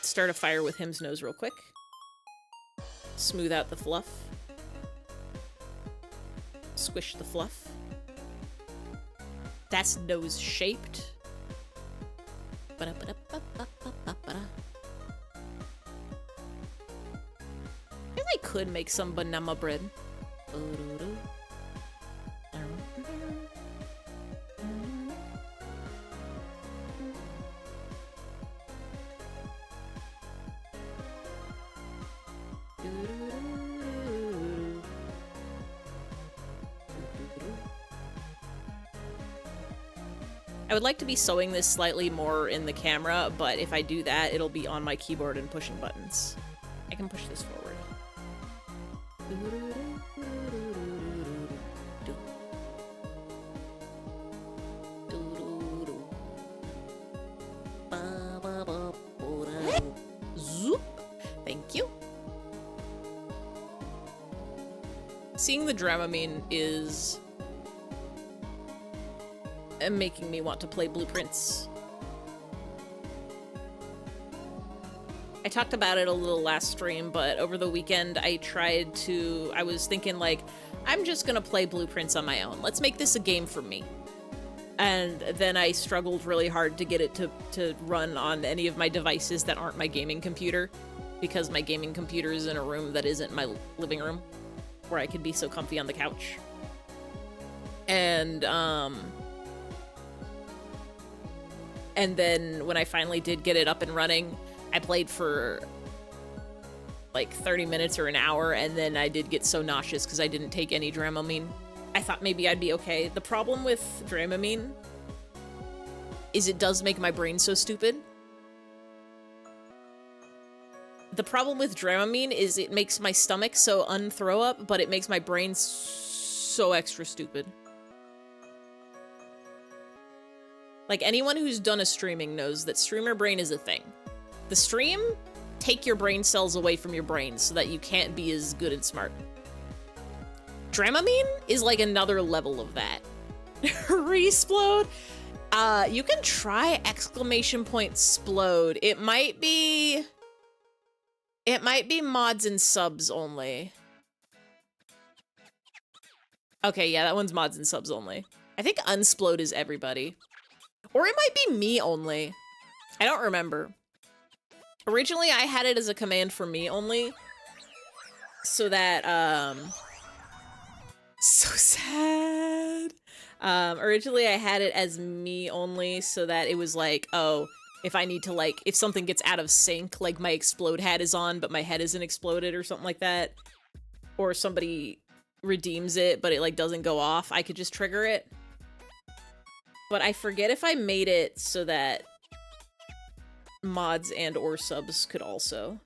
start a fire with Him's nose real quick. Smooth out the fluff. Squish the fluff. That's nose shaped. I could make some banana bread. I would like to be sewing this slightly more in the camera, but if I do that, it'll be on my keyboard and pushing buttons. I can push this forward. Zoop. Thank you. Seeing the Dramamine is making me want to play Blueprints. I talked about it a little last stream, but over the weekend I was thinking like, I'm just gonna play Blueprints on my own. Let's make this a game for me. And then I struggled really hard to get it to run on any of my devices that aren't my gaming computer, because my gaming computer is in a room that isn't my living room, where I could be so comfy on the couch. And then when I finally did get it up and running, I played for like 30 minutes or an hour, and then I did get so nauseous because I didn't take any Dramamine. I thought maybe I'd be okay. The problem with Dramamine is it does make my brain so stupid. The problem with Dramamine is it makes my stomach so unthrow up, but it makes my brain so extra stupid. Like, anyone who's done a streaming knows that streamer brain is a thing. The stream, take your brain cells away from your brain so that you can't be as good and smart. Dramamine is like another level of that. Resplode? You can try exclamation point explode. It might be mods and subs only. Okay, yeah, that one's mods and subs only. I think unsplode is everybody. Or it might be me only. I don't remember. Originally, I had it as a command for me only. So that, so sad. Originally, I had it as me only so that it was like, oh, if I need to, like, if something gets out of sync, like my explode hat is on, but my head isn't exploded or something like that, or somebody redeems it, but it, like, doesn't go off, I could just trigger it. But I forget if I made it so that mods and or subs could also.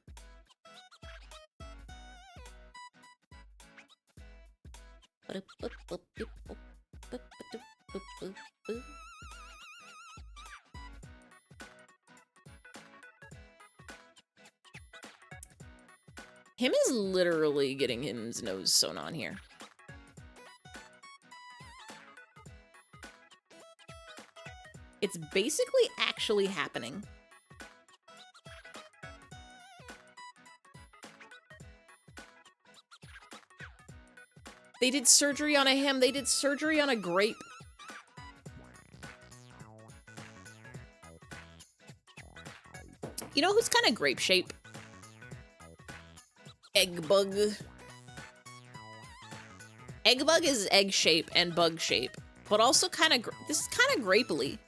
Him is literally getting his nose sewn on here. It's basically actually happening. They did surgery on a him. They did surgery on a grape. You know who's kind of grape shape? Egg bug. Egg bug is egg shape and bug shape, but also kind of, this is kind of grapely.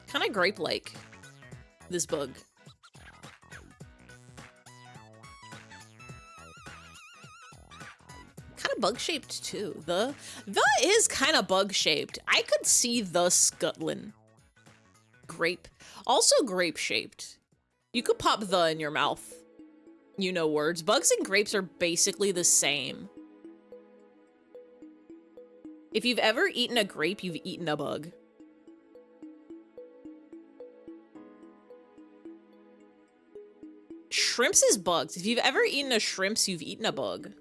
Kind of grape-like, this bug. Kind of bug-shaped, too. The is kind of bug-shaped. I could see the Scutlin. Grape. Also grape-shaped. You could pop the in your mouth. You know words. Bugs and grapes are basically the same. If you've ever eaten a grape, you've eaten a bug. Shrimps is bugs. If you've ever eaten a shrimps, you've eaten a bug.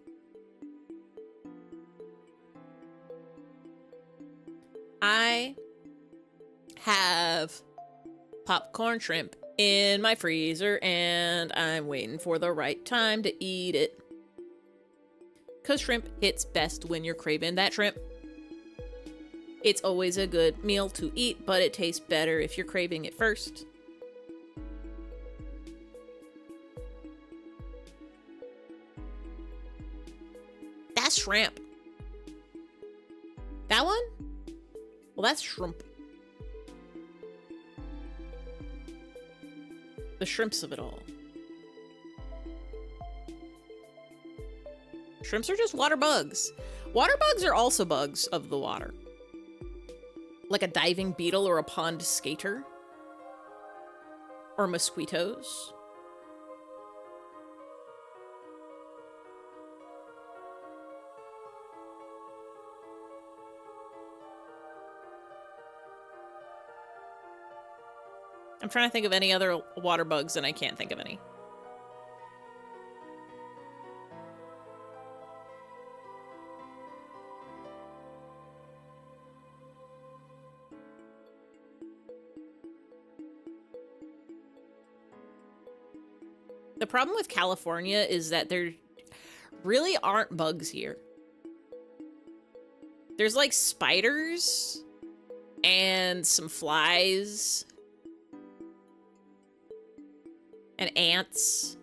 I have popcorn shrimp in my freezer, and I'm waiting for the right time to eat it. 'Cause shrimp hits best when you're craving that shrimp. It's always a good meal to eat, but it tastes better if you're craving it first. That's shrimp. That one? Well, that's shrimp. The shrimps of it all. Shrimps are just water bugs. Water bugs are also bugs of the water. Like a diving beetle or a pond skater. Or mosquitoes. I'm trying to think of any other water bugs, and I can't think of any. The problem with California is that there really aren't bugs here. There's like spiders and some flies and ants.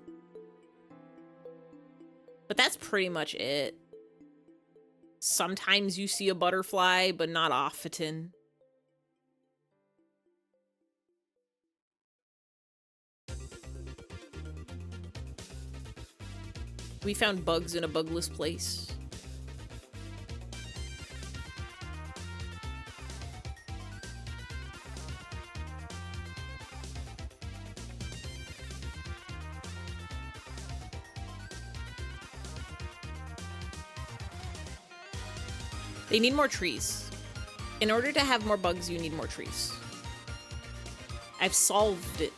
But that's pretty much it. Sometimes you see a butterfly, but not often. We found bugs in a bugless place. They need more trees. In order to have more bugs, you need more trees. I've solved it.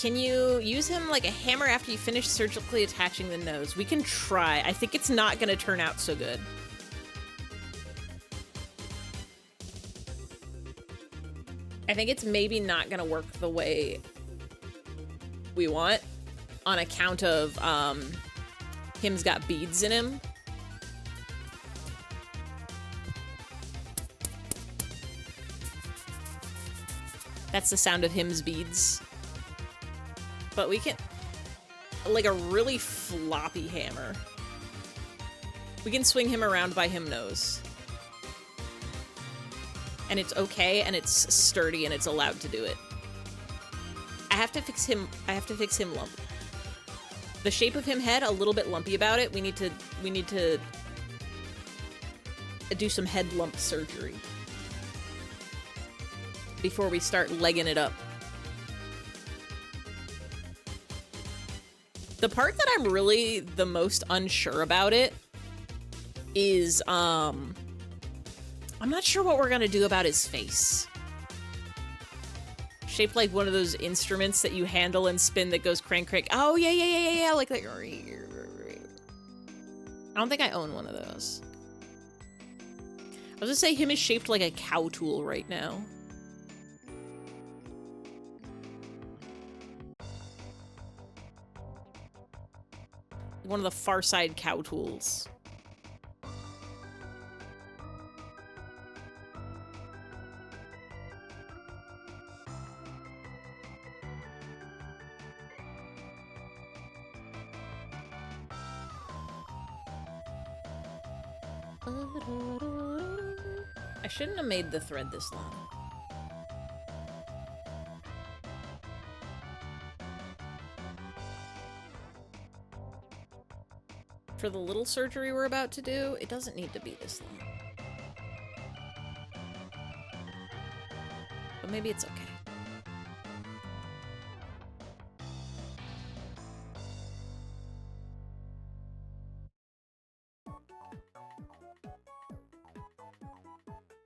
Can you use him like a hammer after you finish surgically attaching the nose? We can try. I think it's not going to turn out so good. I think it's maybe not going to work the way we want on account of him's got beads in him. That's the sound of him's beads. But we can, like a really floppy hammer. We can swing him around by him nose. And it's okay, and it's sturdy, and it's allowed to do it. I have to fix him lump. The shape of him head, a little bit lumpy about it. We need to do some head lump surgery before we start legging it up. The part that I'm really the most unsure about it is, I'm not sure what we're gonna do about his face. Shaped like one of those instruments that you handle and spin that goes crank crank. Oh, yeah, like that. I don't think I own one of those. I was gonna say him is shaped like a cow tool right now. One of the Far Side cow tools. I shouldn't have made the thread this long. For the little surgery we're about to do, it doesn't need to be this long. But maybe it's okay.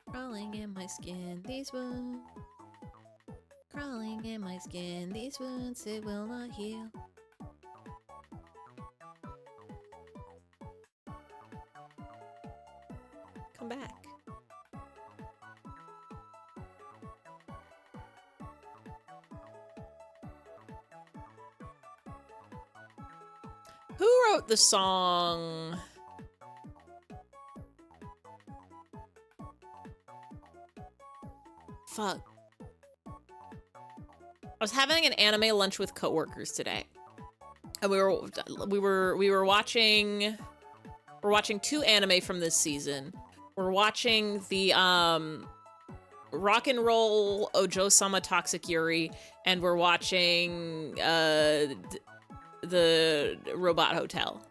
Crawling in my skin, these wounds. Crawling in my skin, these wounds, it will not heal. Come back. Who wrote the song? Fuck. I was having an anime lunch with coworkers today. And we were watching two anime from this season. We're watching the Rock and Roll Ojo-sama Toxic Yuri, and we're watching the Robot Hotel.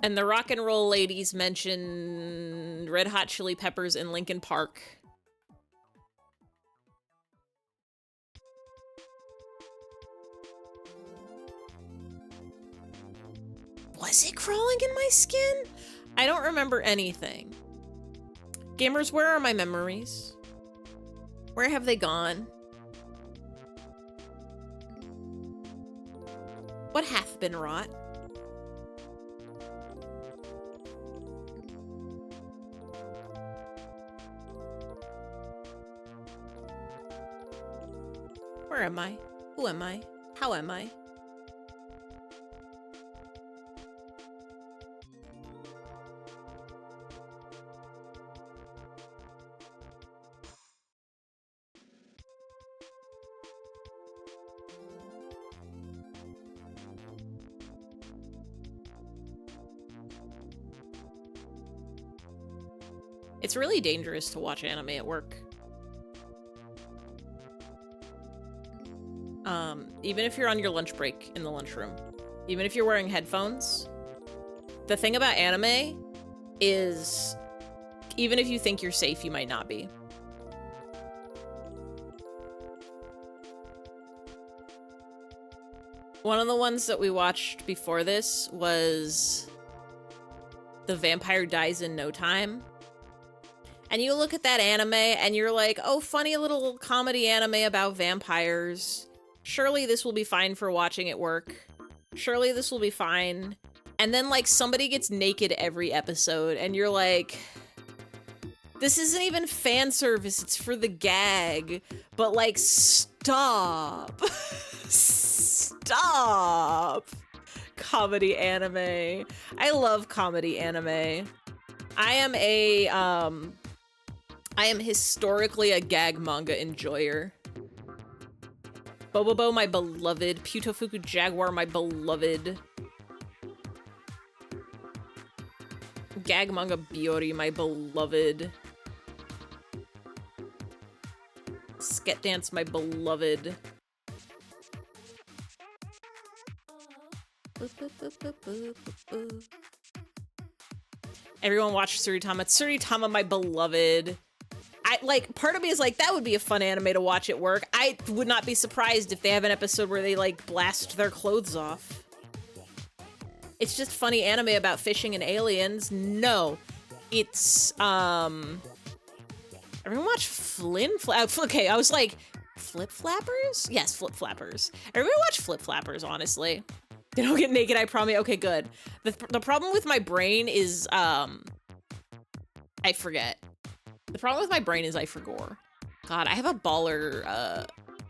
And the Rock and Roll ladies mention Red Hot Chili Peppers and Linkin Park. Was it crawling in my skin? I don't remember anything. Gamers, where are my memories? Where have they gone? What hath been wrought? Where am I? Who am I? How am I? It's really dangerous to watch anime at work. Even if you're on your lunch break in the lunchroom, even if you're wearing headphones, the thing about anime is even if you think you're safe, you might not be. One of the ones that we watched before this was The Vampire Dies in No Time. And you look at that anime and you're like, oh, funny little comedy anime about vampires. Surely this will be fine for watching at work. Surely this will be fine. And then like somebody gets naked every episode and you're like, this isn't even fan service, it's for the gag. But like, stop. Stop. Comedy anime. I love comedy anime. I am historically a gag manga enjoyer. Bobobo, my beloved. Putofuku Jaguar, my beloved. Gag manga Biori, my beloved. Sket Dance, my beloved. Everyone watch Tsurutama. Tsurutama, my beloved. Part of me is like, that would be a fun anime to watch at work. I would not be surprised if they have an episode where they, like, blast their clothes off. It's just funny anime about fishing and aliens. No. It's, everyone watch okay, I was like, Flip Flappers? Yes, Flip Flappers. Everyone watch Flip Flappers, honestly. They don't get naked, I promise. Okay, good. The problem with my brain is, I forget. The problem with my brain is I forgot. God, I have a baller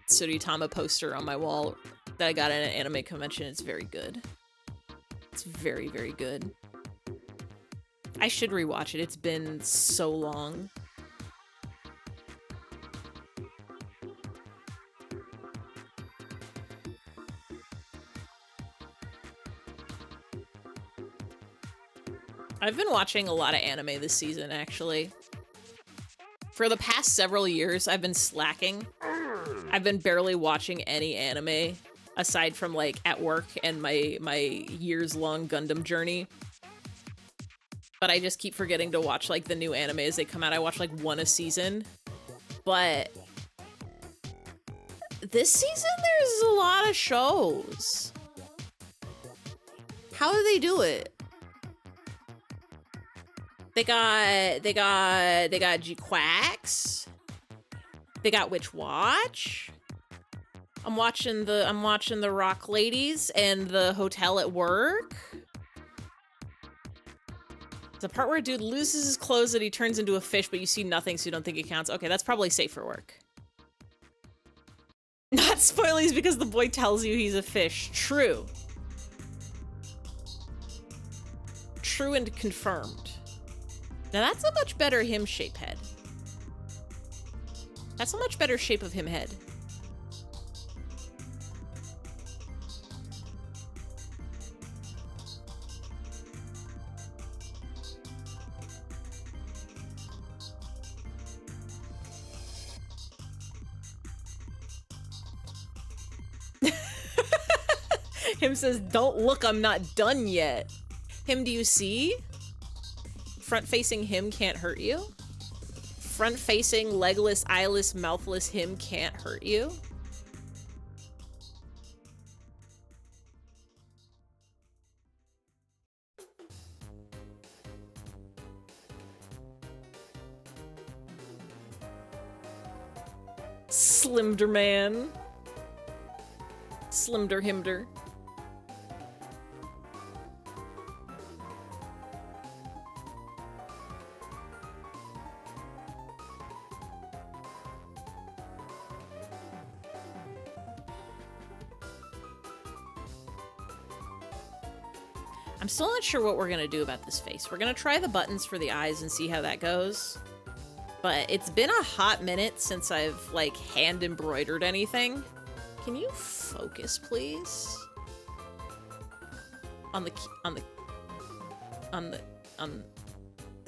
Tsurutama poster on my wall that I got at an anime convention. It's very good. It's very, very good. I should rewatch it. It's been so long. I've been watching a lot of anime this season, actually. For the past several years, I've been slacking. I've been barely watching any anime aside from like at work and my years-long Gundam journey. But I just keep forgetting to watch like the new anime as they come out. I watch like one a season. But this season there's a lot of shows. How do they do it? They got G-Quacks. They got Witch Watch. I'm watching the Rock Ladies and the Hotel at Work. The part where a dude loses his clothes and he turns into a fish, but you see nothing, so you don't think it counts. Okay, that's probably safe for work. Not spoilies because the boy tells you he's a fish. True. True and confirmed. Now that's a much better him shape head. That's a much better shape of him head. Him says, don't look, I'm not done yet. Him, do you see? Front-facing him can't hurt you. Front-facing, legless, eyeless, mouthless him can't hurt you. Slimder man. Slimder himder. I'm still not sure what we're gonna do about this face. We're gonna try the buttons for the eyes and see how that goes. But it's been a hot minute since I've, like, hand embroidered anything. Can you focus, please? On the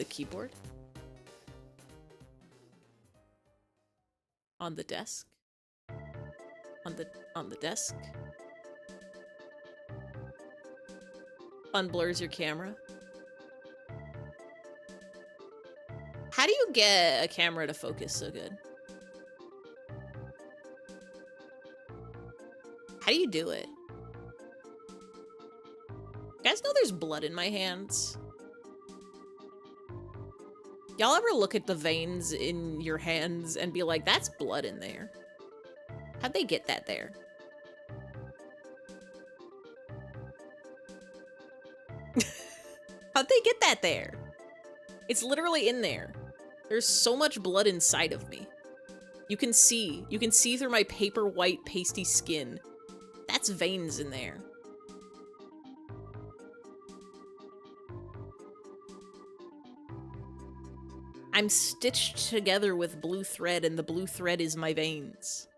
keyboard? On the desk? On the desk? Unblurs your camera. How do you get a camera to focus so good? How do you do it? You guys know there's blood in my hands? Y'all ever look at the veins in your hands and be like, that's blood in there? How'd they get that there? How'd they get that there? It's literally in there. There's so much blood inside of me. You can see through my paper white pasty skin. That's veins in there. I'm stitched together with blue thread, and the blue thread is my veins.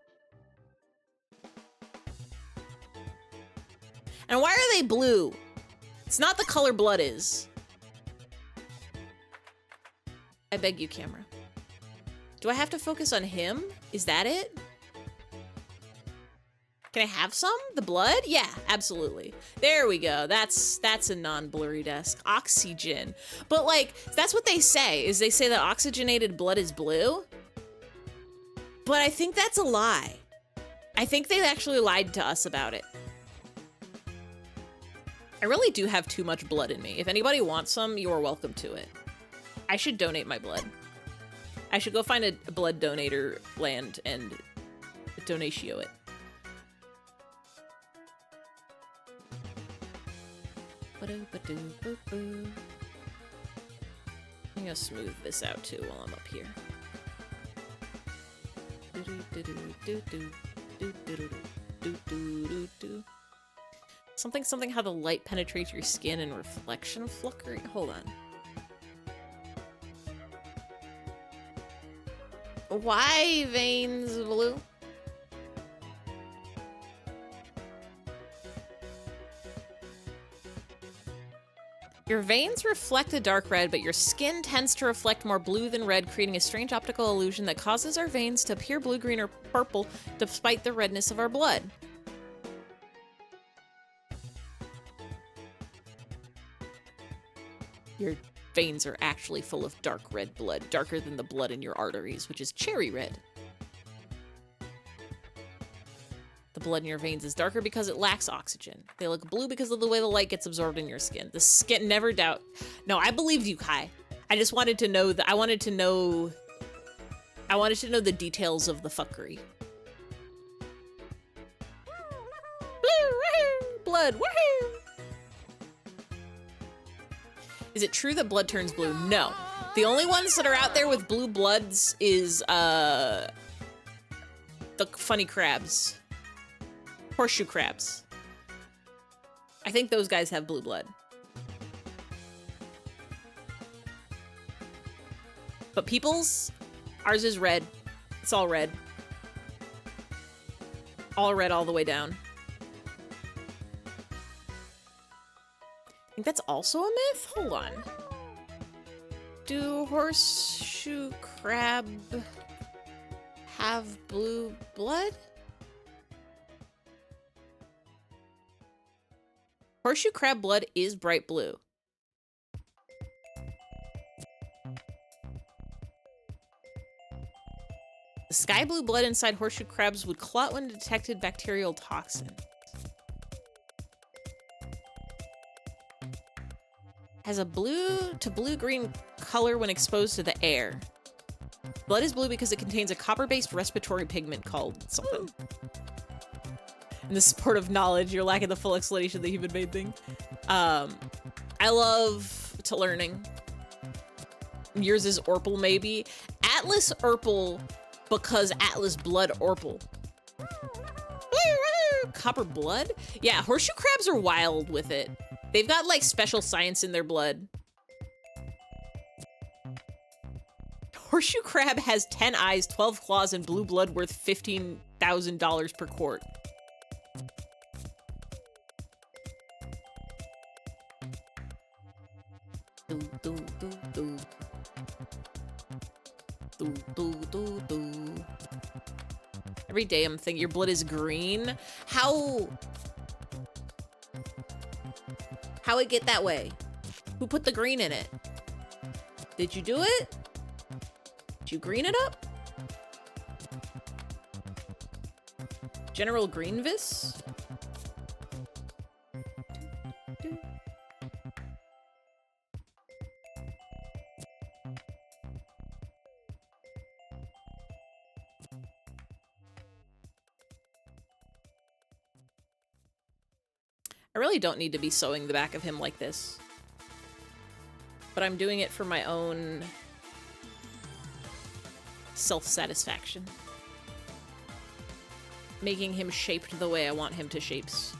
And why are they blue? It's not the color blood is. I beg you, camera. Do I have to focus on him? Is that it? Can I have some? The blood? Yeah, absolutely. There we go. That's a non-blurry desk. Oxygen. But like, that's what they say, is they say that oxygenated blood is blue. But I think that's a lie. I think they actually lied to us about it. I really do have too much blood in me. If anybody wants some, you are welcome to it. I should donate my blood. I should go find a blood donator land and donatio it. I'm gonna smooth this out too while I'm up here. Something how the light penetrates your skin and reflection flickering. Hold on. Why veins blue? Your veins reflect a dark red, but your skin tends to reflect more blue than red, creating a strange optical illusion that causes our veins to appear blue, green, or purple despite the redness of our blood. Your veins are actually full of dark red blood, darker than the blood in your arteries, which is cherry red. The blood in your veins is darker because it lacks oxygen. They look blue because of the way the light gets absorbed in your skin. The skin, never doubt. No, I believed you, Kai. I just wanted to know that I wanted to know the details of the fuckery. Blood, woohoo! Is it true that blood turns blue? No. The only ones that are out there with blue bloods is the funny crabs. Horseshoe crabs. I think those guys have blue blood. But people's, ours is red. It's all red. All red all the way down. I think that's also a myth? Hold on. Do horseshoe crab have blue blood? Horseshoe crab blood is bright blue. The sky blue blood inside horseshoe crabs would clot when detected bacterial toxins. Has a blue to blue-green color when exposed to the air. Blood is blue because it contains a copper-based respiratory pigment called something. In the sport of knowledge, you're lacking the full explanation of the human-made thing. I love to learning. Yours is Orpal, maybe. Atlas Orpal because Atlas Blood Orpal. Copper blood? Yeah, horseshoe crabs are wild with it. They've got, like, special science in their blood. Horseshoe crab has 10 eyes, 12 claws, and blue blood worth $15,000 per quart. Do, do, do, do. Do, do, do, do. Every day I'm thinking your blood is green. How it get that way? Who put the green in it? Did you do it? Did you green it up? General Greenvis? I really don't need to be sewing the back of him like this. But I'm doing it for my own self-satisfaction. Making him shaped the way I want him to shapes.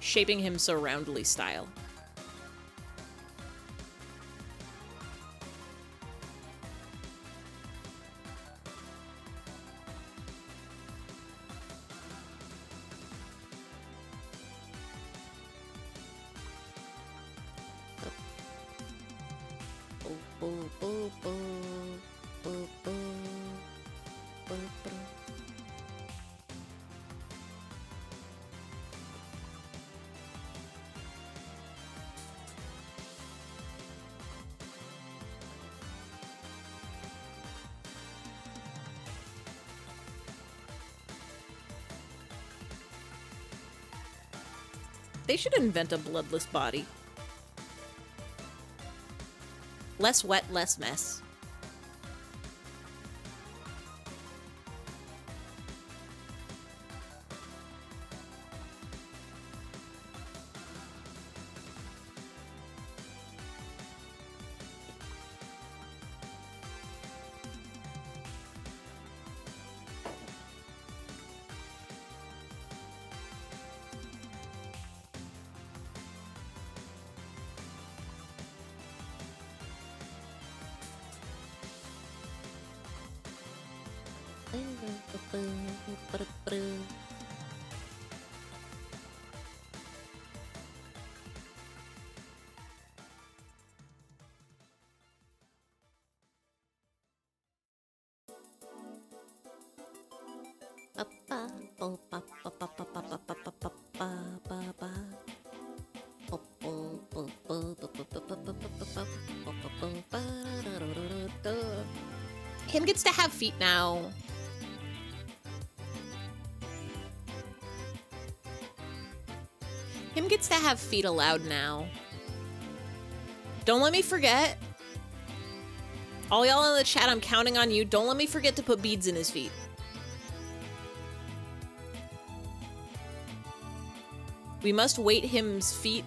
Shaping him so roundly style. They should invent a bloodless body. Less wet, less mess. Him gets to have feet now. Him gets to have feet allowed now. Don't let me forget. All y'all in the chat, I'm counting on you. Don't let me forget to put beads in his feet. We must weight him's feet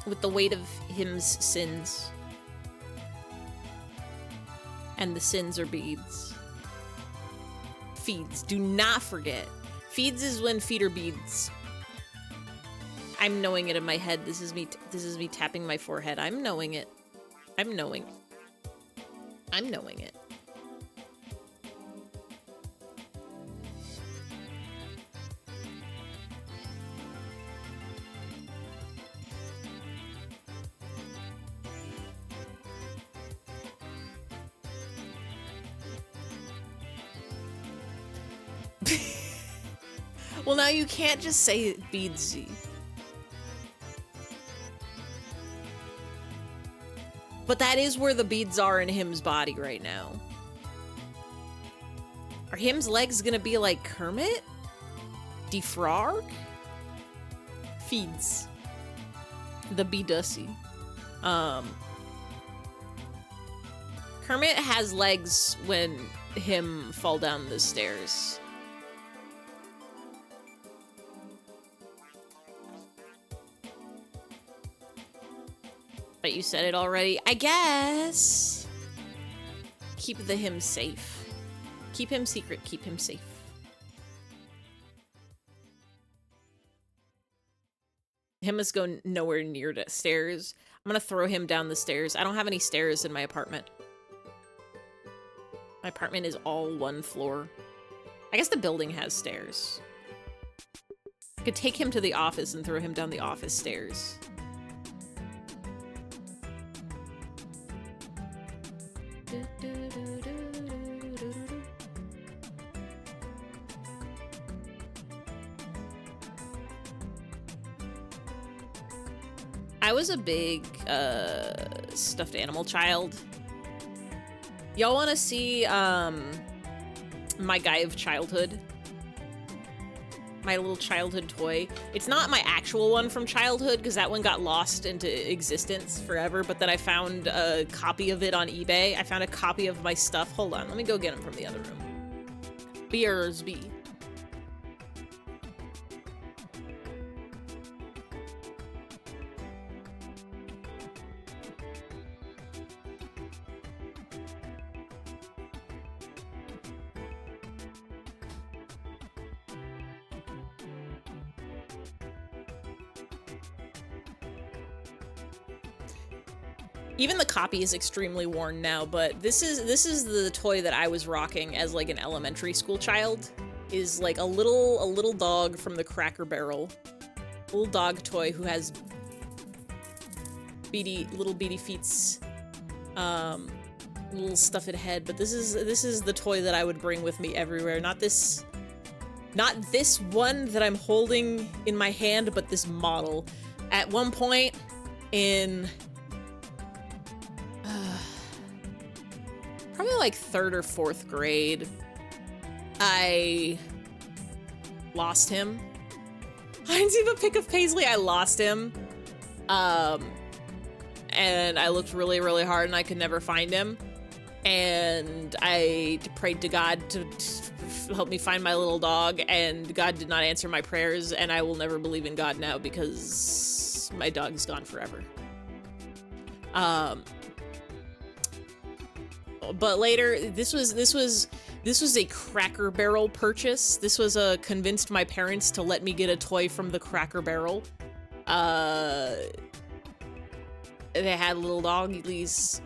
with the weight of him's sins. And the sins are beads. Feeds. Do not forget. Feeds is when feet are beads. I'm knowing it in my head. This is me tapping my forehead. I'm knowing it. I'm knowing. I'm knowing it. Well, now you can't just say beadsy. But that is where the beads are in him's body right now. Are him's legs gonna be like Kermit? Defrog? Feeds. The Bedussy. Kermit has legs when him fall down the stairs. But you said it already. I guess. Keep the him safe. Keep him secret, keep him safe. Him must go nowhere near the stairs. I'm gonna throw him down the stairs. I don't have any stairs in my apartment. My apartment is all one floor. I guess the building has stairs. I could take him to the office and throw him down the office stairs. I was a big stuffed animal child. Y'all want to see my guy of childhood? My little childhood toy. It's not my actual one from childhood because that one got lost into existence forever, but then I found a copy of it on eBay. I found a copy of my stuff. Hold on, let me go get him from the other room. Beersby. Even the copy is extremely worn now, but this is the toy that I was rocking as like an elementary school child. Is like a little dog from the Cracker Barrel. Little dog toy who has little beady feets. Little stuffed head, but this is the toy that I would bring with me everywhere. Not this one that I'm holding in my hand, but this model. At one point in probably like 3rd or 4th grade, I lost him. I didn't see the pic of Paisley. I lost him. And I looked really, really hard and I could never find him. And I prayed to God to help me find my little dog, and God did not answer my prayers, and I will never believe in God now because my dog is gone forever. But later, this was a Cracker Barrel purchase. This was convinced my parents to let me get a toy from the Cracker Barrel. They had little doggies.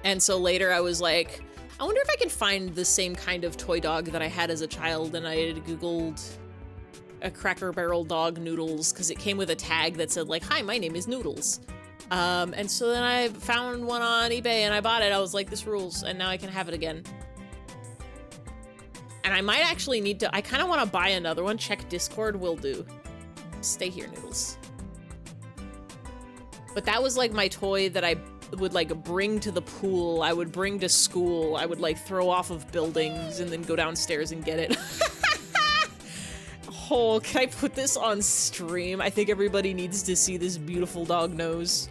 And so later I was like, I wonder if I can find the same kind of toy dog that I had as a child, and I Googled a Cracker Barrel dog Noodles, because it came with a tag that said like, hi, my name is Noodles. And so then I found one on eBay and I bought it. I was like, this rules, and now I can have it again. And I might actually need to, I kind of want to buy another one. Check Discord, will do. Stay here, Noodles. But that was like my toy that I would like bring to the pool. I would bring to school. I would like throw off of buildings and then go downstairs and get it. Oh, can I put this on stream? I think everybody needs to see this beautiful dog nose.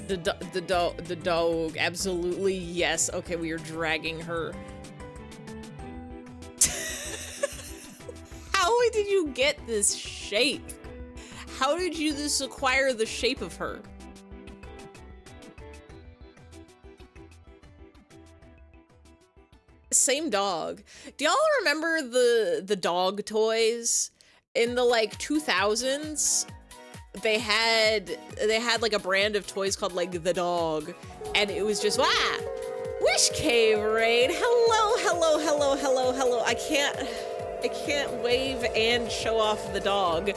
The dog, absolutely, yes. Okay, we are dragging her. How did you get this shape? How did you acquire the shape of her? Same dog. Do y'all remember the dog toys in the like 2000s? They had like a brand of toys called like the dog, and it was just Wish Cave Raid. Hello. I can't wave and show off the dog.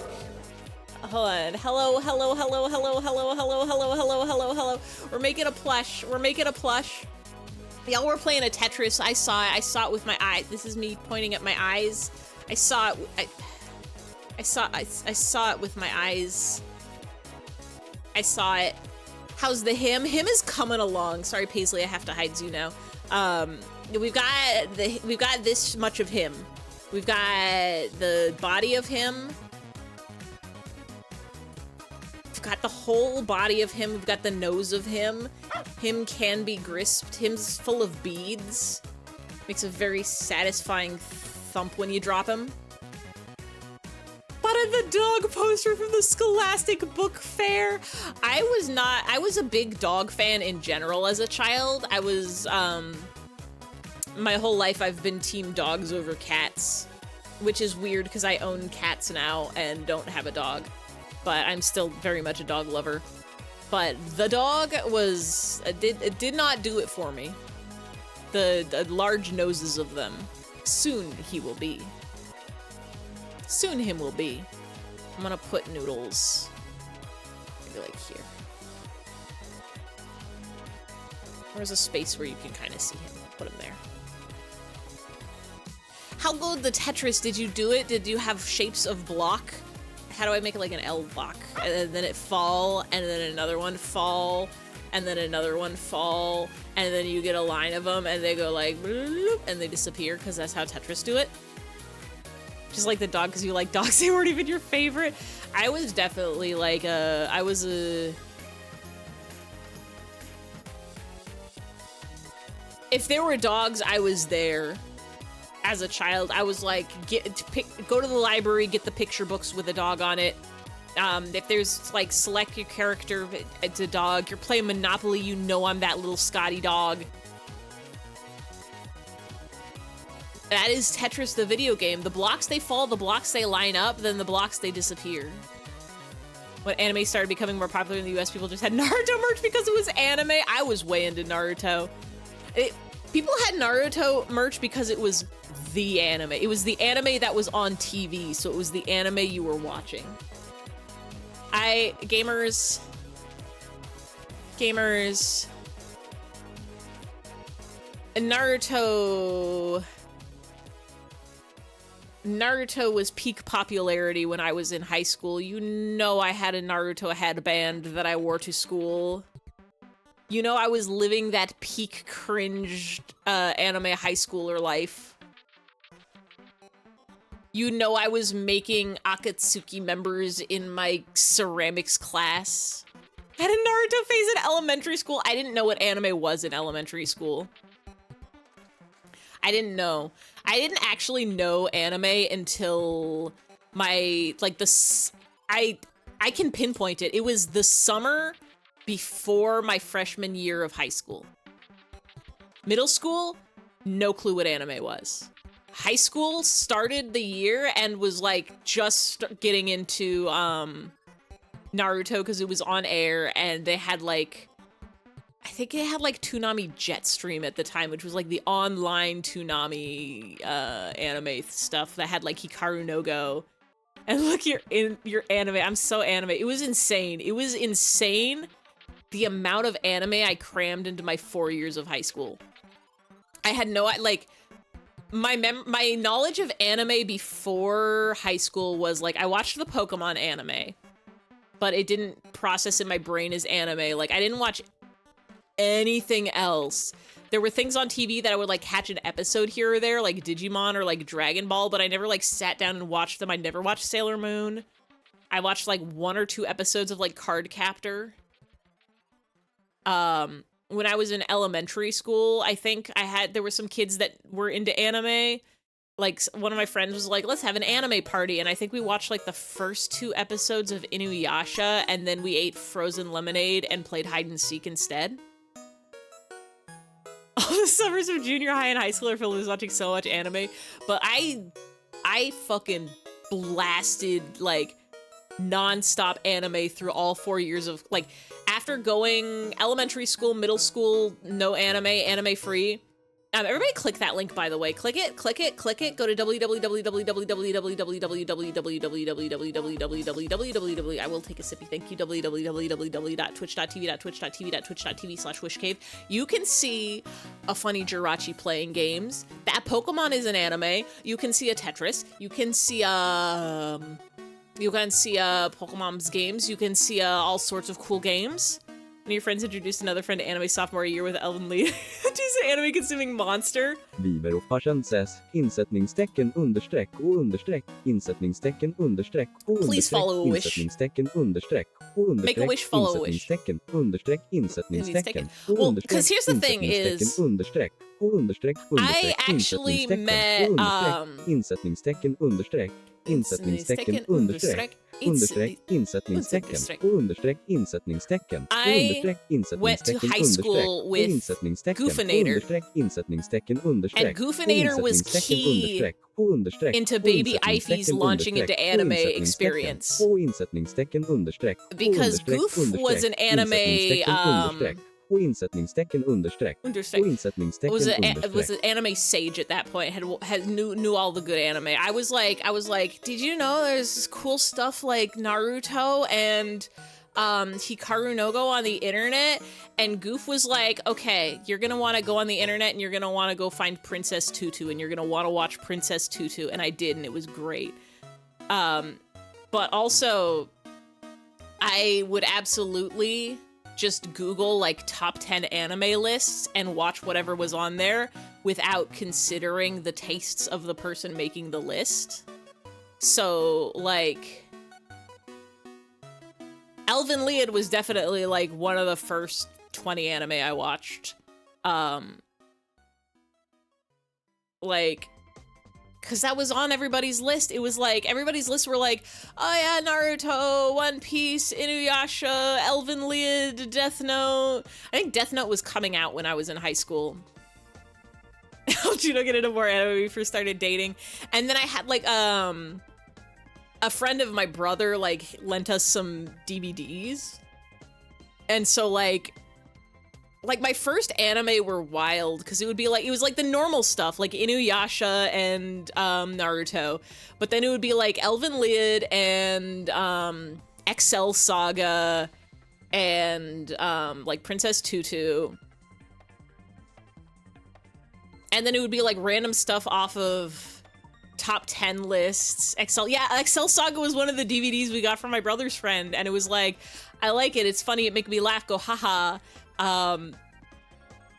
Hold on. Hello. We're making a plush. Y'all were playing a Tetris. I saw it with my eyes. This is me pointing at my eyes. I saw it. I saw it with my eyes. I saw it. How's the him? Him is coming along. Sorry, Paisley, I have to hide you now. We've got this much of him. We've got the body of him. We've got the whole body of him. We've got the nose of him. Him can be grisped. Him's full of beads. Makes a very satisfying thump when you drop him. Spotted the dog poster from the Scholastic Book Fair. I was a big dog fan in general as a child. I was, my whole life I've been team dogs over cats, which is weird because I own cats now and don't have a dog, but I'm still very much a dog lover. But the dog was, it did not do it for me. The large noses of them. Soon he will be. Soon him will be. I'm gonna put Noodles maybe like here. There's a space where you can kind of see him. Put him there. How good the Tetris, did you do it? Did you have shapes of block? How do I make it like an L block? And then it fall, and then another one fall, and then another one fall, and then you get a line of them, and they go like, bloop, and they disappear, because that's how Tetris do it. Just like the dog, because you like dogs, they weren't even your favorite. I was definitely like if there were dogs, I was there. As a child, I was like, go to the library, get the picture books with a dog on it. If there's like select your character, it's a dog. You're playing Monopoly, you know I'm that little Scotty dog. That is Tetris, the video game. The blocks they fall, the blocks they line up, then the blocks they disappear. When anime started becoming more popular in the US, people just had Naruto merch because it was anime. I was way into Naruto. People had Naruto merch because it was the anime. It was the anime that was on TV, so it was the anime you were watching. Gamers. Naruto was peak popularity when I was in high school. You know I had a Naruto headband that I wore to school. You know I was living that peak cringe anime high schooler life. You know I was making Akatsuki members in my ceramics class. I had a Naruto phase in elementary school. I didn't know what anime was in elementary school. I didn't know. I didn't actually know anime until my, like, I can pinpoint it. It was the summer before my freshman year of high school. Middle school, no clue what anime was. High school started the year and was like just getting into Naruto because it was on air, and they had like, I think it had like Toonami Jetstream at the time, which was like the online Toonami anime stuff that had like Hikaru no Go. And look, you're in your anime. I'm so anime. It was insane. It was insane the amount of anime I crammed into my 4 years of high school. I had no, like, my knowledge of anime before high school was like, I watched the Pokemon anime, but it didn't process in my brain as anime. Like, I didn't watch anything else. There were things on TV that I would like catch an episode here or there, like Digimon or like Dragon Ball, but I never like sat down and watched them. I never watched Sailor Moon. I watched like 1 or 2 episodes of like Card Captor. When I was in elementary school, I think there were some kids that were into anime. Like, one of my friends was like, let's have an anime party. And I think we watched like the first 2 episodes of Inuyasha, and then we ate frozen lemonade and played hide and seek instead. All the summers of junior high and high school are filled with watching so much anime. But I fucking blasted like non-stop anime through all 4 years of, like, after going elementary school, middle school, no anime free. Everybody click that link, by the way. Click it. Go to www. I will take a sippy. Thank you. www.twitch.tv/twitch.tv/wishcave. You can see a funny Jirachi playing games. That Pokemon is an anime. You can see a Tetris. You can see Pokemon's games. You can see all sorts of cool games. One of your friends introduced another friend to anime sophomore year with Elven Lee. She's an anime-consuming monster. Viver och farsan says, insättningstecken understreck och understreck, insättningstecken understreck och understreck, Please follow a wish. insättningstecken understreck och understreck, Make a wish, follow a wish. insättningstecken understreck, insättningstecken och Well, understreck, because here's the thing is, understreck och understreck, I actually met, insättningstecken understreck, insättningstecken understreck, understreck, insättningstecken och understreck, insättningstecken och understreck, went to high school with Goofinator, and Goofinator was key into Baby Ify's launching into anime experience. Because Goof was an anime, was an anime sage at that point. Knew all the good anime. I was like, did you know there's this cool stuff like Naruto and Hikaru no Go on the internet? And Goof was like, okay, you're gonna want to go on the internet and you're gonna want to go find Princess Tutu and you're gonna want to watch Princess Tutu, and I did, and it was great. But also, I would absolutely just Google like top 10 anime lists and watch whatever was on there without considering the tastes of the person making the list. So, like, Elven Lied was definitely like one of the first 20 anime I watched. like, because that was on everybody's list. It was like, everybody's lists were like, oh yeah, Naruto, One Piece, Inuyasha, Elven Lied, Death Note. I think Death Note was coming out when I was in high school. Helped you to get into more anime when we first started dating. And then I had like, a friend of my brother like lent us some DVDs. And so like my first anime were wild because it would be like, it was like the normal stuff like Inuyasha and Naruto, but then it would be like Elven Lied and XL Saga and like Princess Tutu. And then it would be like random stuff off of top 10 lists. XL Saga was one of the DVDs we got from my brother's friend, and it was like, I like it, it's funny, it make me laugh, go haha. And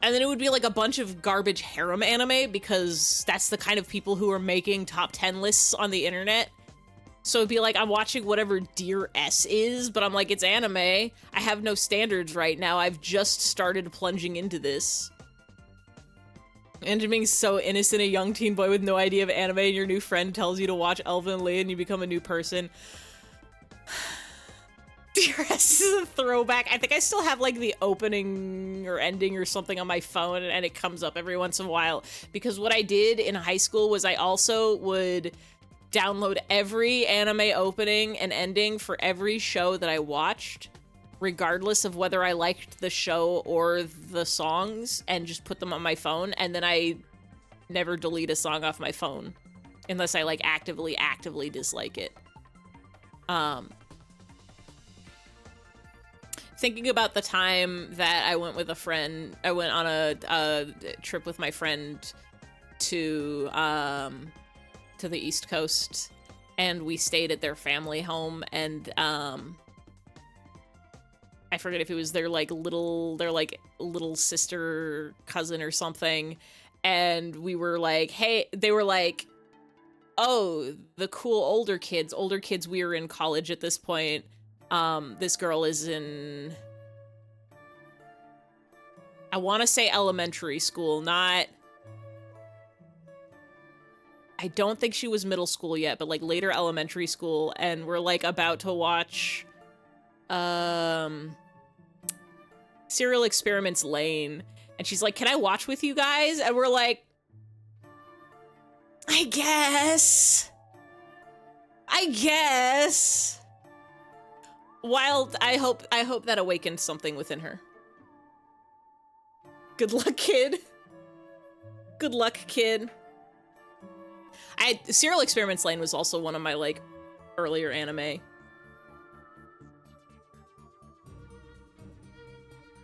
then it would be like a bunch of garbage harem anime because that's the kind of people who are making top 10 lists on the internet. So it'd be like, I'm watching whatever Dear S is, but I'm like, it's anime. I have no standards right now. I've just started plunging into this. And being so innocent, a young teen boy with no idea of anime, and your new friend tells you to watch Elven Lied and you become a new person. Dear S is a throwback. I think I still have like the opening or ending or something on my phone, and it comes up every once in a while. Because what I did in high school was I also would download every anime opening and ending for every show that I watched, regardless of whether I liked the show or the songs, and just put them on my phone. And then I never delete a song off my phone unless I like actively dislike it. Thinking about the time that I went with a friend, I went on a trip with my friend to the East Coast, and we stayed at their family home, and I forget if it was their little sister, cousin or something. And we were like, hey, they were like, oh, the cool older kids, we were in college at this point. This girl is in, I want to say elementary school, not, I don't think she was middle school yet, but like later elementary school. And we're like about to watch, Serial Experiments Lane, and she's like, can I watch with you guys? And we're like, I guess. Wild. I hope that awakened something within her. Good luck, kid. Serial Experiments Lane was also one of my like earlier anime.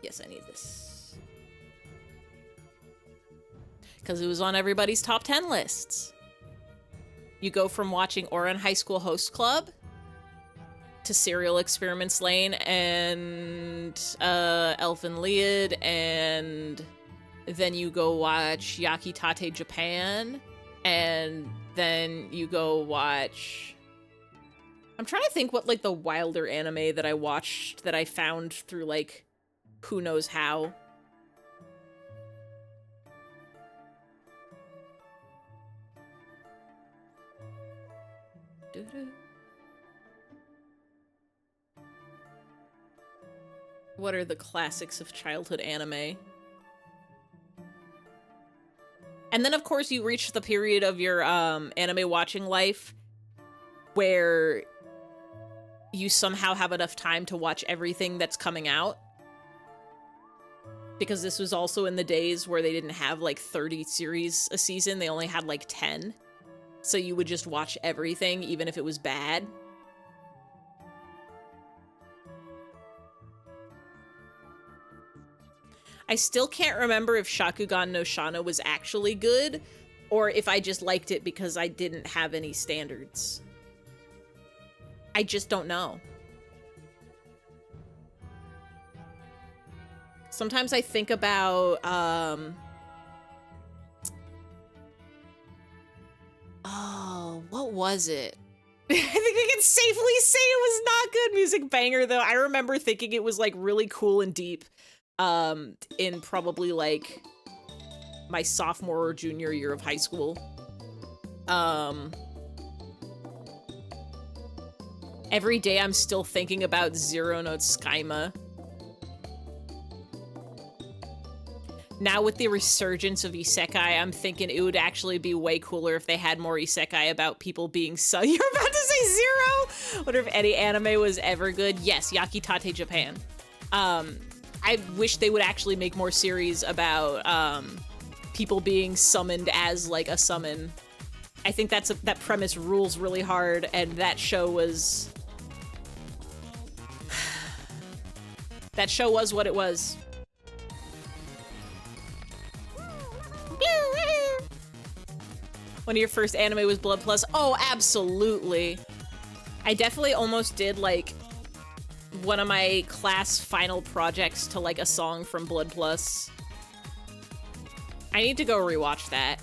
Yes, I need this. Because it was on everybody's top 10 lists. You go from watching Ouran High School Host Club to Serial Experiments Lane and Elfen Lied, and then you go watch Yakitate Japan, and then you go watch... I'm trying to think what like the wilder anime that I watched that I found through like who knows how. What are the classics of childhood anime? And then, of course, you reach the period of your anime watching life where you somehow have enough time to watch everything that's coming out. Because this was also in the days where they didn't have like 30 series a season, they only had like 10. So you would just watch everything, even if it was bad. I still can't remember if Shakugan no Shana was actually good, or if I just liked it because I didn't have any standards. I just don't know. Sometimes I think about, oh, what was it? I think we can safely say it was not good. Music Banger, though. I remember thinking it was, like, really cool and deep, in probably, like, my sophomore or junior year of high school. Every day I'm still thinking about Zero Note Skyma. Now with the resurgence of isekai, I'm thinking it would actually be way cooler if they had more isekai about people being so- You're about to say Zero? Wonder if any anime was ever good. Yes, Yakitate Japan. I wish they would actually make more series about people being summoned as like a summon. I think that premise rules really hard, and that show was... that show was what it was. One of your first anime was Blood Plus. Oh, absolutely. I definitely almost did like one of my class final projects to like a song from Blood Plus. I need to go rewatch that.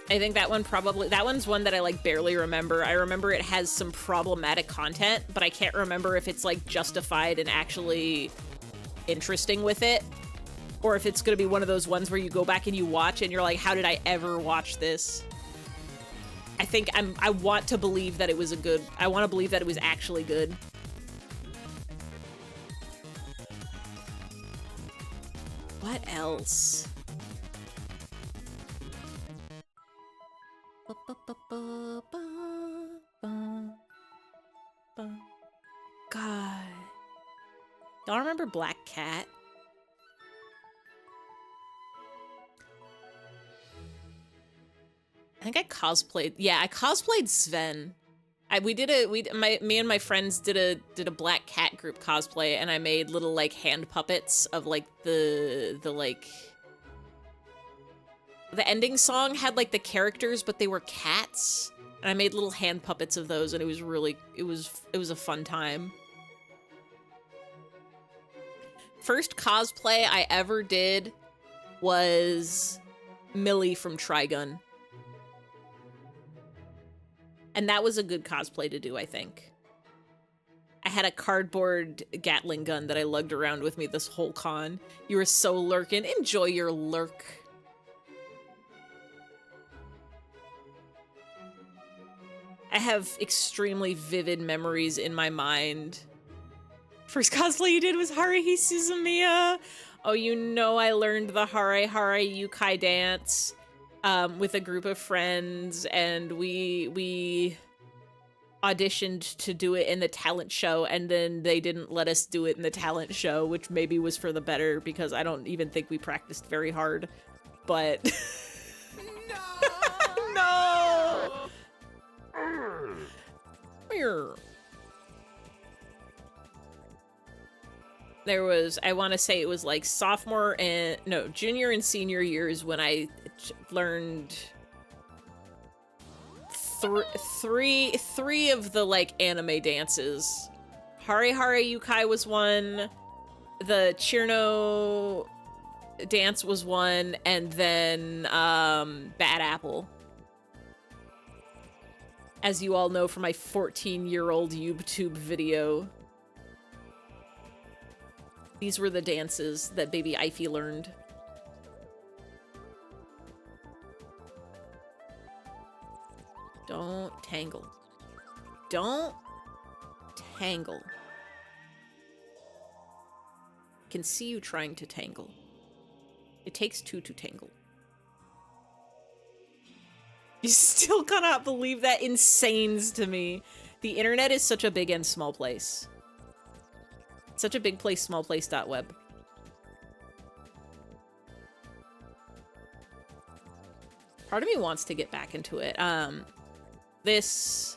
I think that one's one that I like barely remember. I remember it has some problematic content, but I can't remember if it's like justified and actually interesting with it, or if it's gonna be one of those ones where you go back and you watch and you're like, how did I ever watch this? I want to believe that it was I want to believe that it was actually good. What else? God. Y'all remember Black Cat? I think I cosplayed. Yeah, I cosplayed Sven. Me and my friends did a Black Cat group cosplay, and I made little like hand puppets of like the ending song had like the characters, but they were cats, and I made little hand puppets of those, and it was a fun time. First cosplay I ever did was Millie from Trigun. And that was a good cosplay to do, I think. I had a cardboard Gatling gun that I lugged around with me this whole con. You were so lurkin'. Enjoy your lurk. I have extremely vivid memories in my mind. First cosplay you did was Haruhi Suzumiya. Oh, you know I learned the Hare Hare Yukai dance with a group of friends, and we auditioned to do it in the talent show, and then they didn't let us do it in the talent show, which maybe was for the better, because I don't even think we practiced very hard. But no. No. There was, I want to say it was like junior and senior years when I learned three of the like anime dances. Hare Hare Yukai was one, the Chirno dance was one, and then Bad Apple. As you all know from my 14-year-old YouTube video. These were the dances that baby Ify learned. Don't tangle. Don't tangle. I can see you trying to tangle. It takes two to tangle. You still cannot believe that? Insanes to me. The internet is such a big and small place. Such a big place, small place.web. Part of me wants to get back into it. This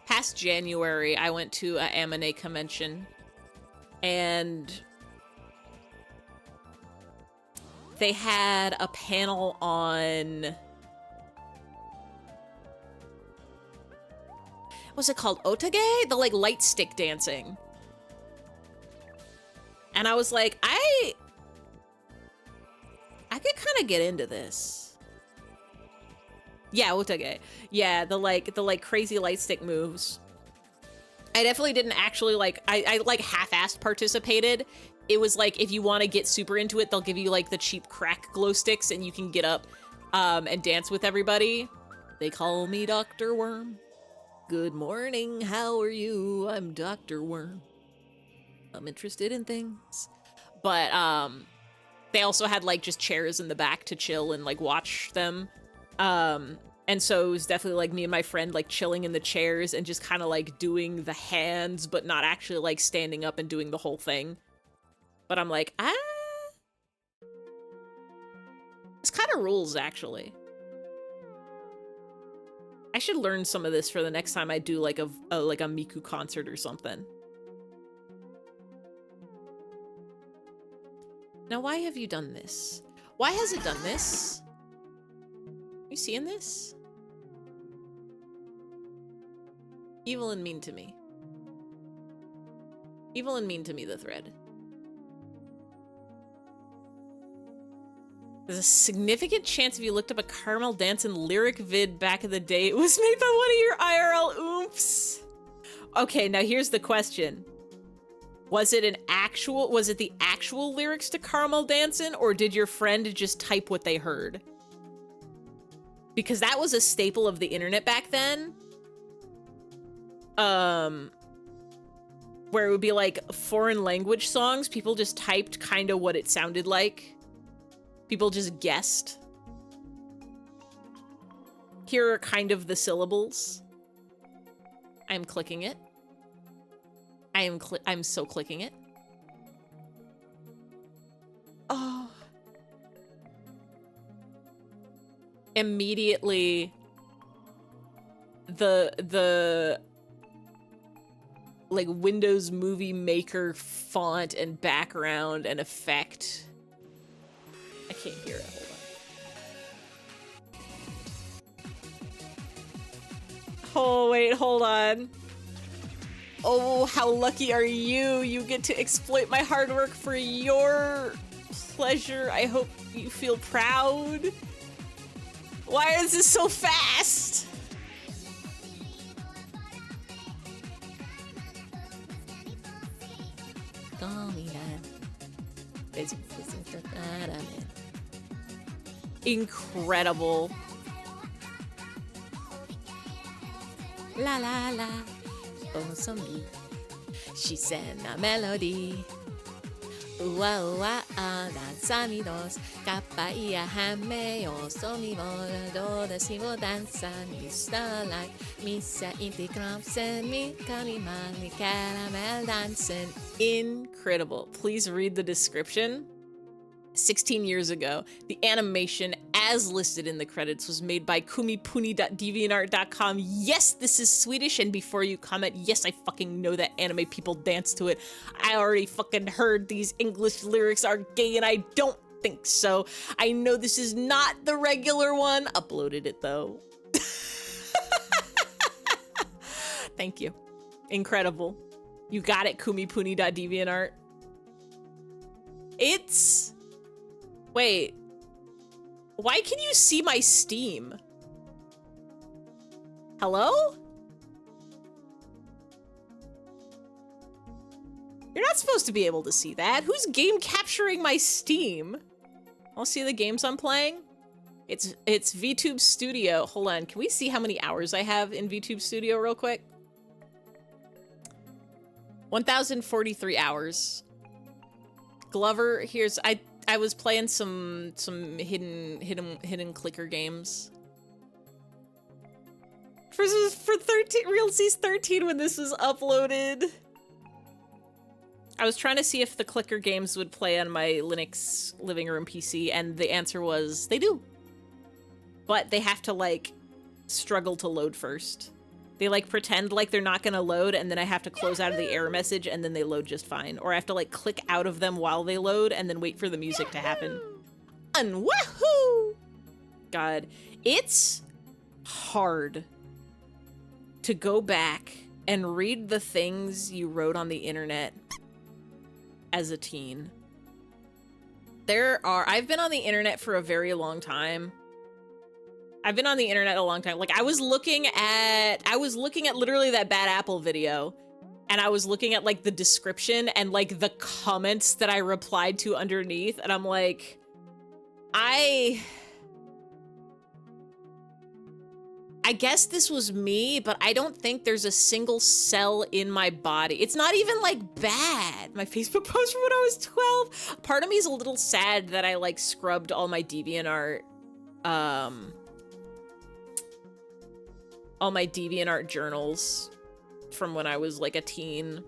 past January, I went to an anime convention, and they had a panel on... what's it called? Otage? The, like, light stick dancing. And I was like, I could kind of get into this. Yeah, otage. Yeah, the like crazy light stick moves. I definitely didn't actually like, I like half-assed participated. it was like, if you want to get super into it, they'll give you like the cheap crack glow sticks and you can get up and dance with everybody. They call me Dr. Worm. Good morning, how are you? I'm Dr. Worm. I'm interested in things. But they also had like just chairs in the back to chill and like watch them. And so it was definitely like me and my friend like chilling in the chairs and just kind of like doing the hands, but not actually like standing up and doing the whole thing. But I'm like, this kind of rules actually. I should learn some of this for the next time I do like a Miku concert or something. Now, why have you done this? Why has it done this? You seeing this? Evil and mean to me. Evil and mean to me, the thread. There's a significant chance if you looked up a Caramel Dancin' lyric vid back in the day, it was made by one of your IRL oomps. Okay, now here's the question. Was it the actual lyrics to Caramel Dancin', or did your friend just type what they heard? Because that was a staple of the internet back then. Where it would be like foreign language songs, people just typed kind of what it sounded like. People just guessed. Here are kind of the syllables. I'm clicking it. I'm so clicking it. Oh. Immediately the like Windows Movie Maker font and background and effect. I can't hear it, hold on. Oh, wait, hold on. Oh, how lucky are you? You get to exploit my hard work for your pleasure. I hope you feel proud. Why is this so fast? Incredible. La la la. Oh, zombie. She sang a melody. Ua ua danzaminos. Kappa ia hameo. Somimo do decimo danza. Mi starlight. Misa intikramsen. Mi kalimani caramel dancing. Incredible. Please read the description. 16 years ago, the animation, as listed in the credits, was made by kumipuni.deviantart.com. Yes, this is Swedish, and before you comment, yes, I fucking know that anime people dance to it. I already fucking heard these English lyrics are gay, and I don't think so. I know this is not the regular one. Uploaded it, though. Thank you. Incredible. You got it, kumipuni.deviantart. It's... Wait, why can you see my Steam? Hello? You're not supposed to be able to see that. Who's game capturing my Steam? I'll see the games I'm playing. It's VTube Studio. Hold on, can we see how many hours I have in VTube Studio real quick? 1,043 hours. Glover, here's I was playing some hidden clicker games. For 13 Realsies 13 when this was uploaded. I was trying to see if the clicker games would play on my Linux living room PC, and the answer was they do. But they have to like struggle to load first. They like pretend like they're not gonna load, and then I have to close out of the error message, and then they load just fine. Or I have to like click out of them while they load, and then wait for the music to happen. And woohoo! God, it's hard to go back and read the things you wrote on the internet as a teen. I've been on the internet for a very long time. I've been on the internet a long time. Like I was looking at literally that Bad Apple video, and I was looking at like the description and like the comments that I replied to underneath, and I'm like, I guess this was me, but I don't think there's a single cell in my body. It's not even like bad. My Facebook post from when I was 12. Part of me is a little sad that I like scrubbed all my DeviantArt, all my DeviantArt journals from when I was like a teen.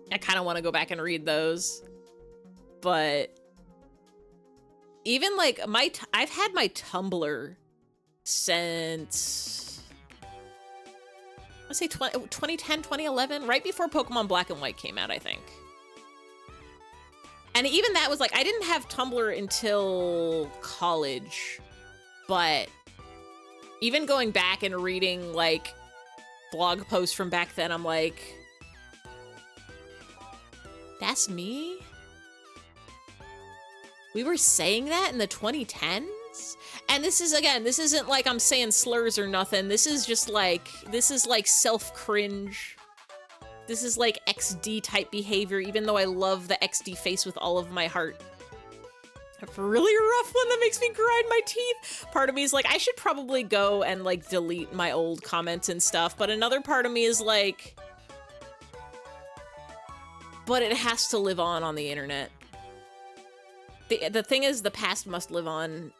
I kind of want to go back and read those, but even like I've had my Tumblr since, let's say 2010, 2011, right before Pokemon Black and White came out, I think. And even that was like, I didn't have Tumblr until college, but even going back and reading like blog posts from back then, I'm like, that's me? We were saying that in the 2010s? And this is, again, this isn't like I'm saying slurs or nothing. This is just like, this is like self-cringe. This is like XD type behavior, even though I love the XD face with all of my heart. A really rough one that makes me grind my teeth. Part of me is like, I should probably go and like delete my old comments and stuff. But another part of me is like, but it has to live on the internet. The thing is, the past must live on.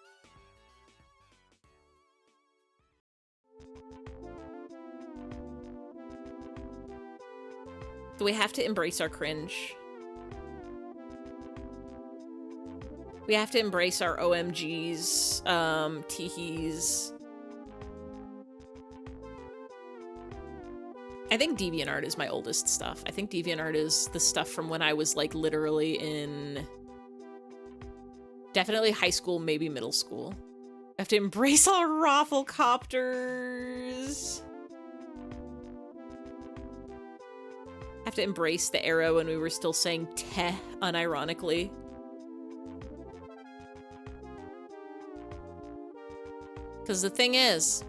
So we have to embrace our cringe. We have to embrace our OMGs, teehees. I think DeviantArt is my oldest stuff. I think DeviantArt is the stuff from when I was like literally in definitely high school, maybe middle school. I have to embrace all rafflecopters. I have to embrace the era when we were still saying teh unironically. Because the thing is,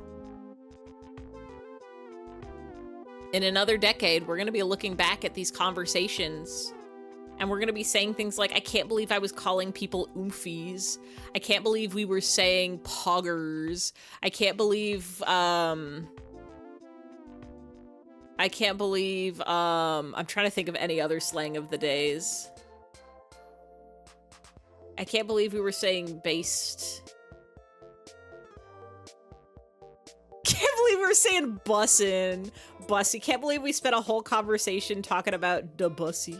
in another decade, we're going to be looking back at these conversations and we're going to be saying things like, I can't believe I was calling people oomfies. I can't believe we were saying poggers. I can't believe, I'm trying to think of any other slang of the days. I can't believe we were saying based. Can't believe we were saying bussin'. Bussy. Can't believe we spent a whole conversation talking about da bussy.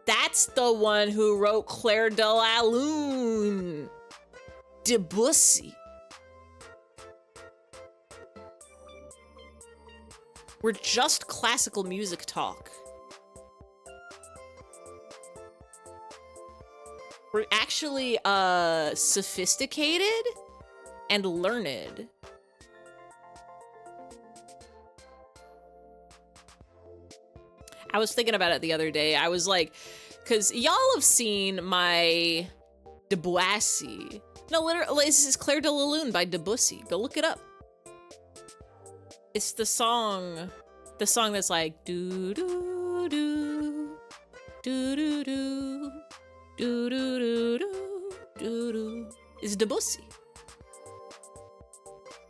That's the one who wrote Claire de la Lune. Debussy. We're just classical music talk. We're actually sophisticated and learned. I was thinking about it the other day. I was like, because y'all have seen my Debussy. No, literally, this is Claire de la Lune by Debussy. Go look it up. It's the song that's like do do do do do do do do do do do. It's Debussy.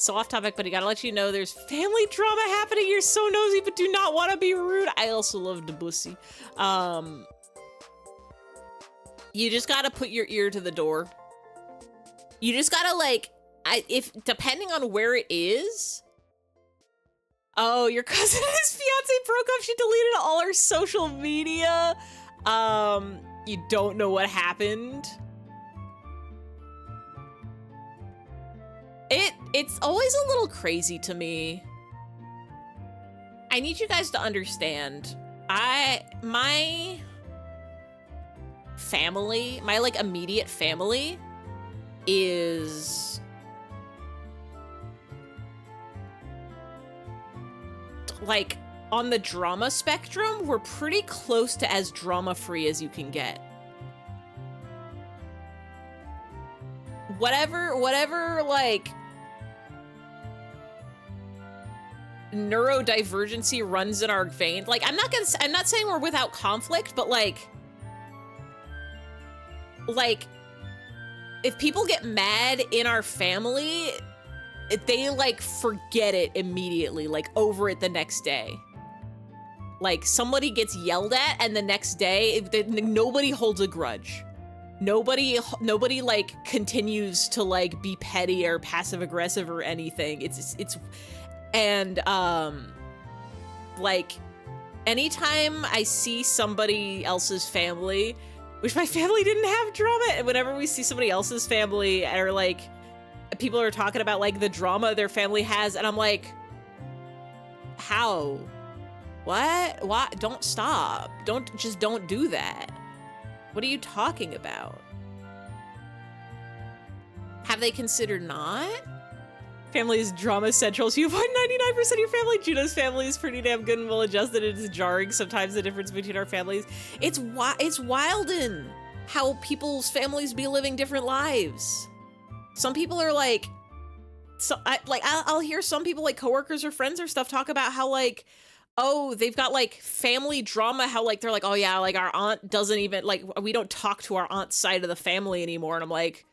So off topic, but I gotta let you know there's family drama happening. You're so nosy, but do not want to be rude. I also love Debussy. You just gotta put your ear to the door. You just gotta like, if depending on where it is. Oh, your cousin and his fiance broke up. She deleted all her social media. You don't know what happened. It's always a little crazy to me. I need you guys to understand. My family, my like immediate family is like on the drama spectrum. We're pretty close to as drama-free as you can get. Whatever, like, neurodivergency runs in our veins. Like, I'm not saying we're without conflict, but like, if people get mad in our family, they like forget it immediately, like over it the next day. Like somebody gets yelled at and the next day, nobody holds a grudge. Nobody like continues to like be petty or passive aggressive or anything. And like anytime I see somebody else's family, which my family didn't have drama, and whenever we see somebody else's family or like people are talking about like the drama their family has, and I'm like, how? What? Why? Don't stop. Don't do that. What are you talking about? Have they considered not? Family is drama central. So you find 99% of your family. Juno's family is pretty damn good and well adjusted. It is jarring sometimes the difference between our families. It's wildin' how people's families be living different lives. Some people are like, I'll hear some people like coworkers or friends or stuff talk about how like, oh, they've got like family drama, how like they're like, oh yeah, like our aunt doesn't even like, we don't talk to our aunt's side of the family anymore. And I'm like,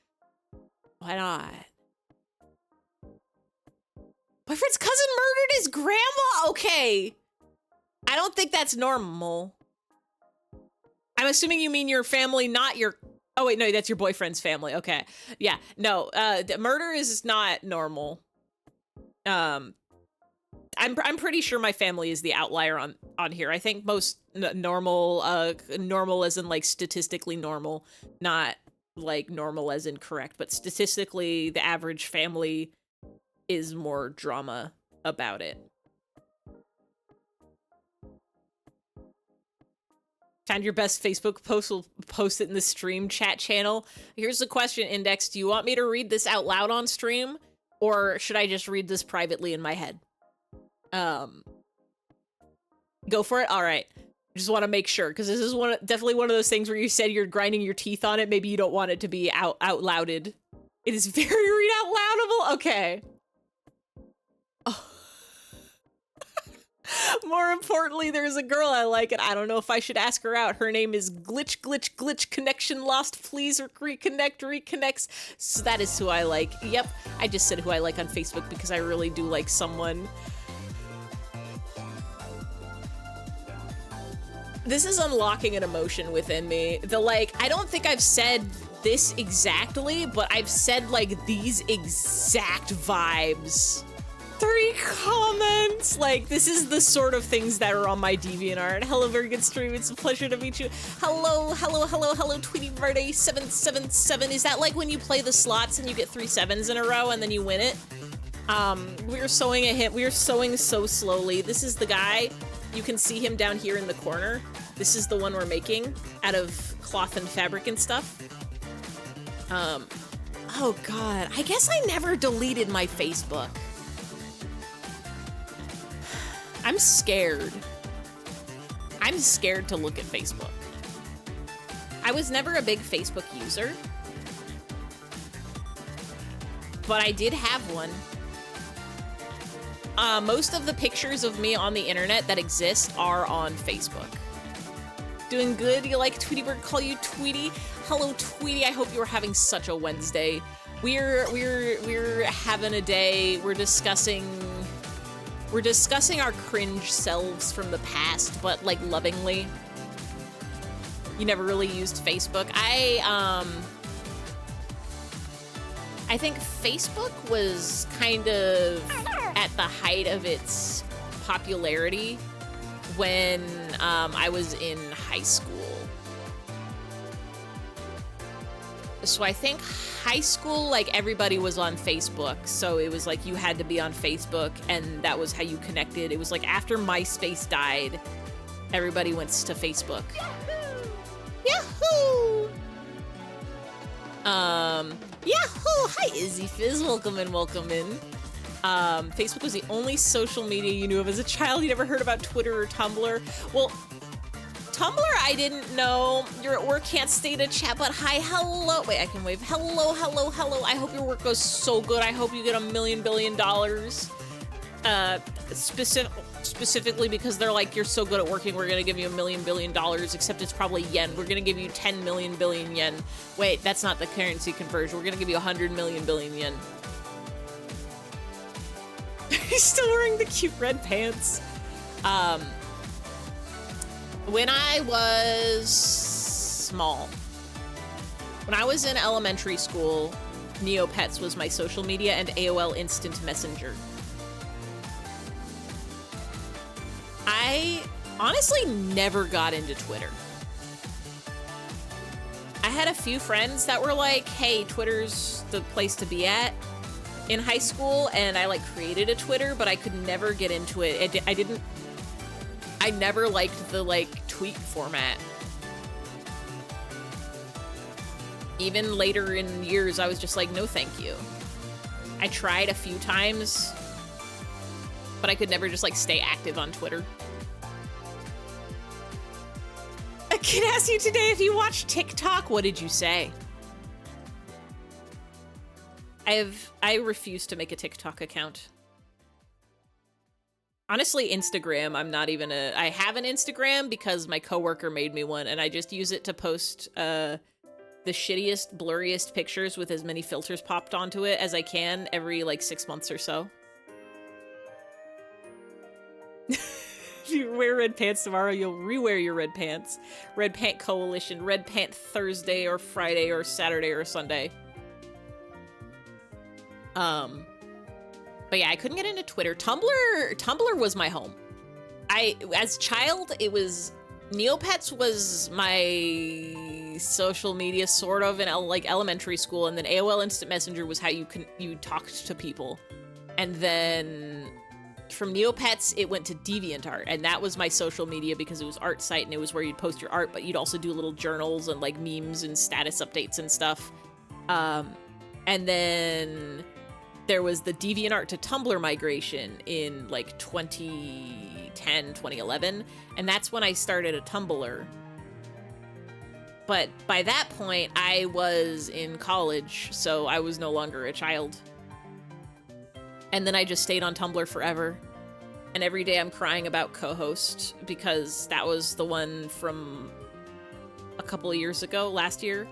why not? Boyfriend's cousin murdered his grandma? Okay. I don't think that's normal. I'm assuming you mean your family, not your, oh wait, no, that's your boyfriend's family. Okay. Yeah, no, murder is not normal. I'm pretty sure my family is the outlier on here. I think most normal as in like statistically normal, not like normal as in correct, but statistically the average family is more drama about it. Found your best Facebook post, will post it in the stream chat channel. Here's the question, Index. Do you want me to read this out loud on stream? Or should I just read this privately in my head? Go for it? All right. Just want to make sure, because this is definitely one of those things where you said you're grinding your teeth on it. Maybe you don't want it to be out louded. It is very read out loudable. Okay. Oh. More importantly, there's a girl I like, and I don't know if I should ask her out. Her name is Glitch, connection lost, please reconnects. So that is who I like. Yep, I just said who I like on Facebook because I really do like someone. This is unlocking an emotion within me. I don't think I've said this exactly, but I've said like these exact vibes. 3 comments! Like, this is the sort of things that are on my DeviantArt. Hello, very good stream. It's a pleasure to meet you. Hello, Tweety Verde 777. Is that like when you play the slots and you get 3 7s in a row and then you win it? We're sewing at him. We are sewing so slowly. This is the guy. You can see him down here in the corner. This is the one we're making out of cloth and fabric and stuff. Oh god. I guess I never deleted my Facebook. I'm scared. I'm scared to look at Facebook. I was never a big Facebook user, but I did have one. Most of the pictures of me on the internet that exist are on Facebook. Doing good? You like Tweety Bird call you Tweety? Hello, Tweety. I hope you are having such a Wednesday. We're having a day. We're discussing our cringe selves from the past, but like lovingly. You never really used Facebook. I think Facebook was kind of at the height of its popularity when I was in high school. So I think high school, like everybody was on Facebook. So it was like you had to be on Facebook and that was how you connected. It was like after MySpace died, everybody went to Facebook. Yahoo! Yahoo! Hi, Izzy Fizz. Welcome in. Facebook was the only social media you knew of as a child. You never heard about Twitter or Tumblr. Well, Tumblr, I didn't know. You're at work, can't stay to chat, but hi, hello. Wait, I can wave. Hello. I hope your work goes so good. I hope you get $1 million billion. Specifically because they're like, you're so good at working, we're gonna give you $1 million billion, except it's probably yen. We're gonna give you 10 million billion yen. Wait, that's not the currency conversion. We're gonna give you 100 million billion yen. He's still wearing the cute red pants. When I was small, when I was in elementary school, Neopets was my social media and AOL Instant Messenger. I honestly never got into Twitter. I had a few friends that were like, hey, Twitter's the place to be at in high school, and I like created a Twitter, but I could never get into it. I never liked the like tweet format. Even later in years, I was just like, no thank you. I tried a few times, but I could never just like stay active on Twitter. A kid asked you today if you watch TikTok. What did you say? I refuse to make a TikTok account. Honestly, Instagram, I have an Instagram because my coworker made me one, and I just use it to post the shittiest, blurriest pictures with as many filters popped onto it as I can every like 6 months or so. If you wear red pants tomorrow, you'll rewear your red pants. Red Pant Coalition, Red Pant Thursday or Friday or Saturday or Sunday. But yeah, I couldn't get into Twitter. Tumblr was my home. As a child, it was, Neopets was my social media sort of in like elementary school, and then AOL Instant Messenger was how you talked to people. And then from Neopets, it went to DeviantArt, and that was my social media because it was art site and it was where you'd post your art, but you'd also do little journals and like memes and status updates and stuff. And then there was the DeviantArt to Tumblr migration in like 2010, 2011, and that's when I started a Tumblr. But by that point, I was in college, so I was no longer a child. And then I just stayed on Tumblr forever. And every day I'm crying about co-host because that was the one from a couple of years ago, last year,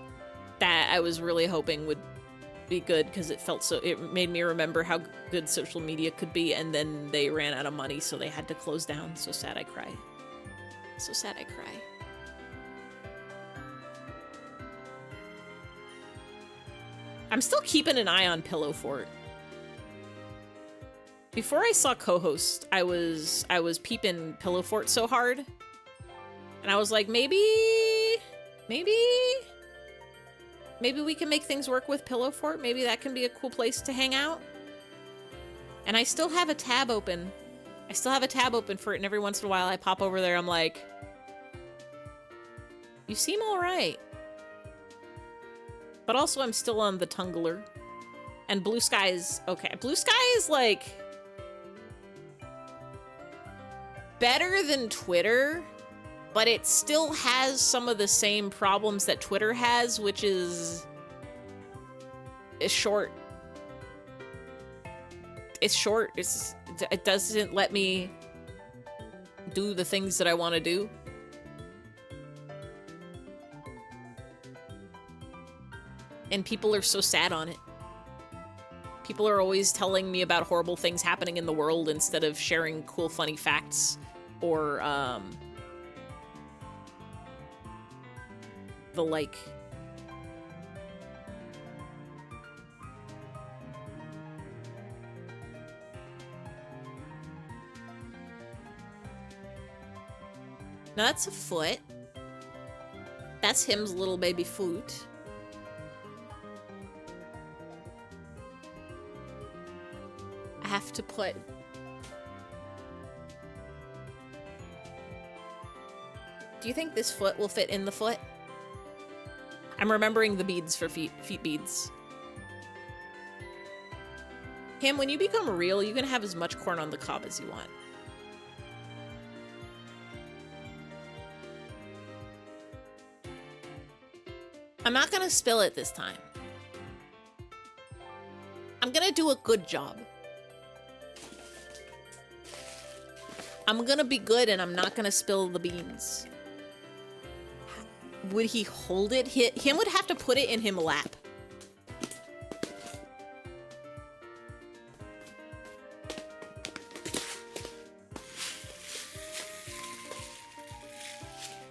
that I was really hoping would be good because it made me remember how good social media could be, and then they ran out of money, so they had to close down. So sad I cry. So sad I cry. I'm still keeping an eye on Pillow Fort. Before I saw co-host, I was peeping Pillow Fort so hard, and I was like, maybe we can make things work with Pillow Fort. Maybe that can be a cool place to hang out. And I still have a tab open. For it, and every once in a while I pop over there. I'm like, you seem all right. But also I'm still on the Tungler. And Blue Sky's okay. Blue Sky is like better than Twitter, but it still has some of the same problems that Twitter has, which is short. It's short. It doesn't let me do the things that I want to do. And people are so sad on it. People are always telling me about horrible things happening in the world instead of sharing cool, funny facts or, the like. Now that's a foot. That's him's little baby foot. I have to put... Do you think this foot will fit in the foot? I'm remembering the beads for feet beads. Him, when you become real, you can have as much corn on the cob as you want. I'm not gonna spill it this time. I'm gonna do a good job. I'm gonna be good and I'm not gonna spill the beans. Would he hold it? Him would have to put it in him lap.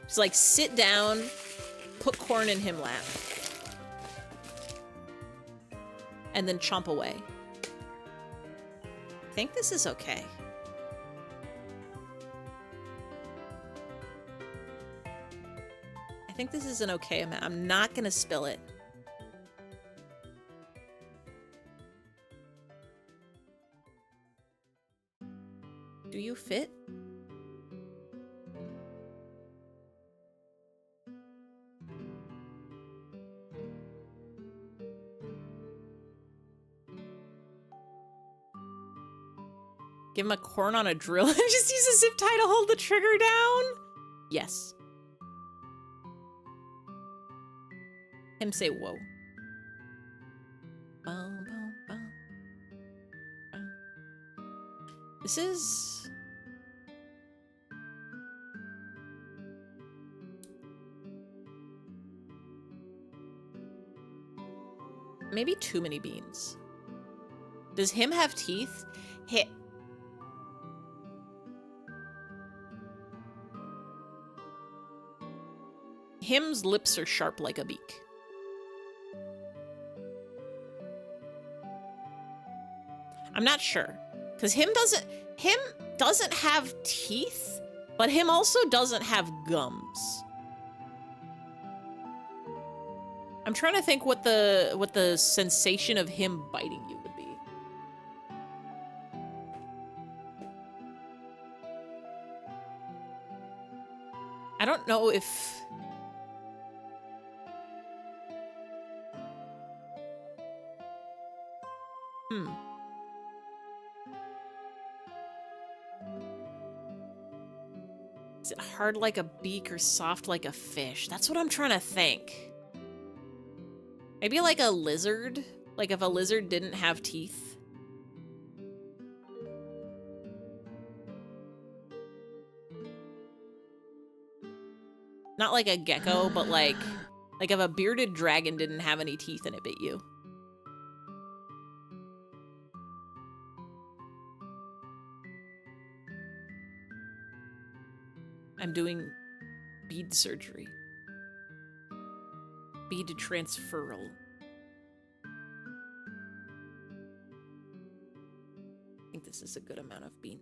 Just like sit down, put corn in him lap. And then chomp away. I think this is okay. I think this is an okay amount. I'm not gonna spill it. Do you fit? Give him a corn on a drill and just use a zip tie to hold the trigger down? Yes. Him say whoa. This is... maybe too many beans. Does him have teeth? Him's lips are sharp like a beak. I'm not sure. Because him doesn't have teeth, but him also doesn't have gums. I'm trying to think what the sensation of him biting you would be. I don't know if... Is it hard like a beak or soft like a fish? That's what I'm trying to think. Maybe like a lizard? Like if a lizard didn't have teeth? Not like a gecko, but like if a bearded dragon didn't have any teeth and it bit you. I'm doing bead surgery. Bead transferal. I think this is a good amount of bean.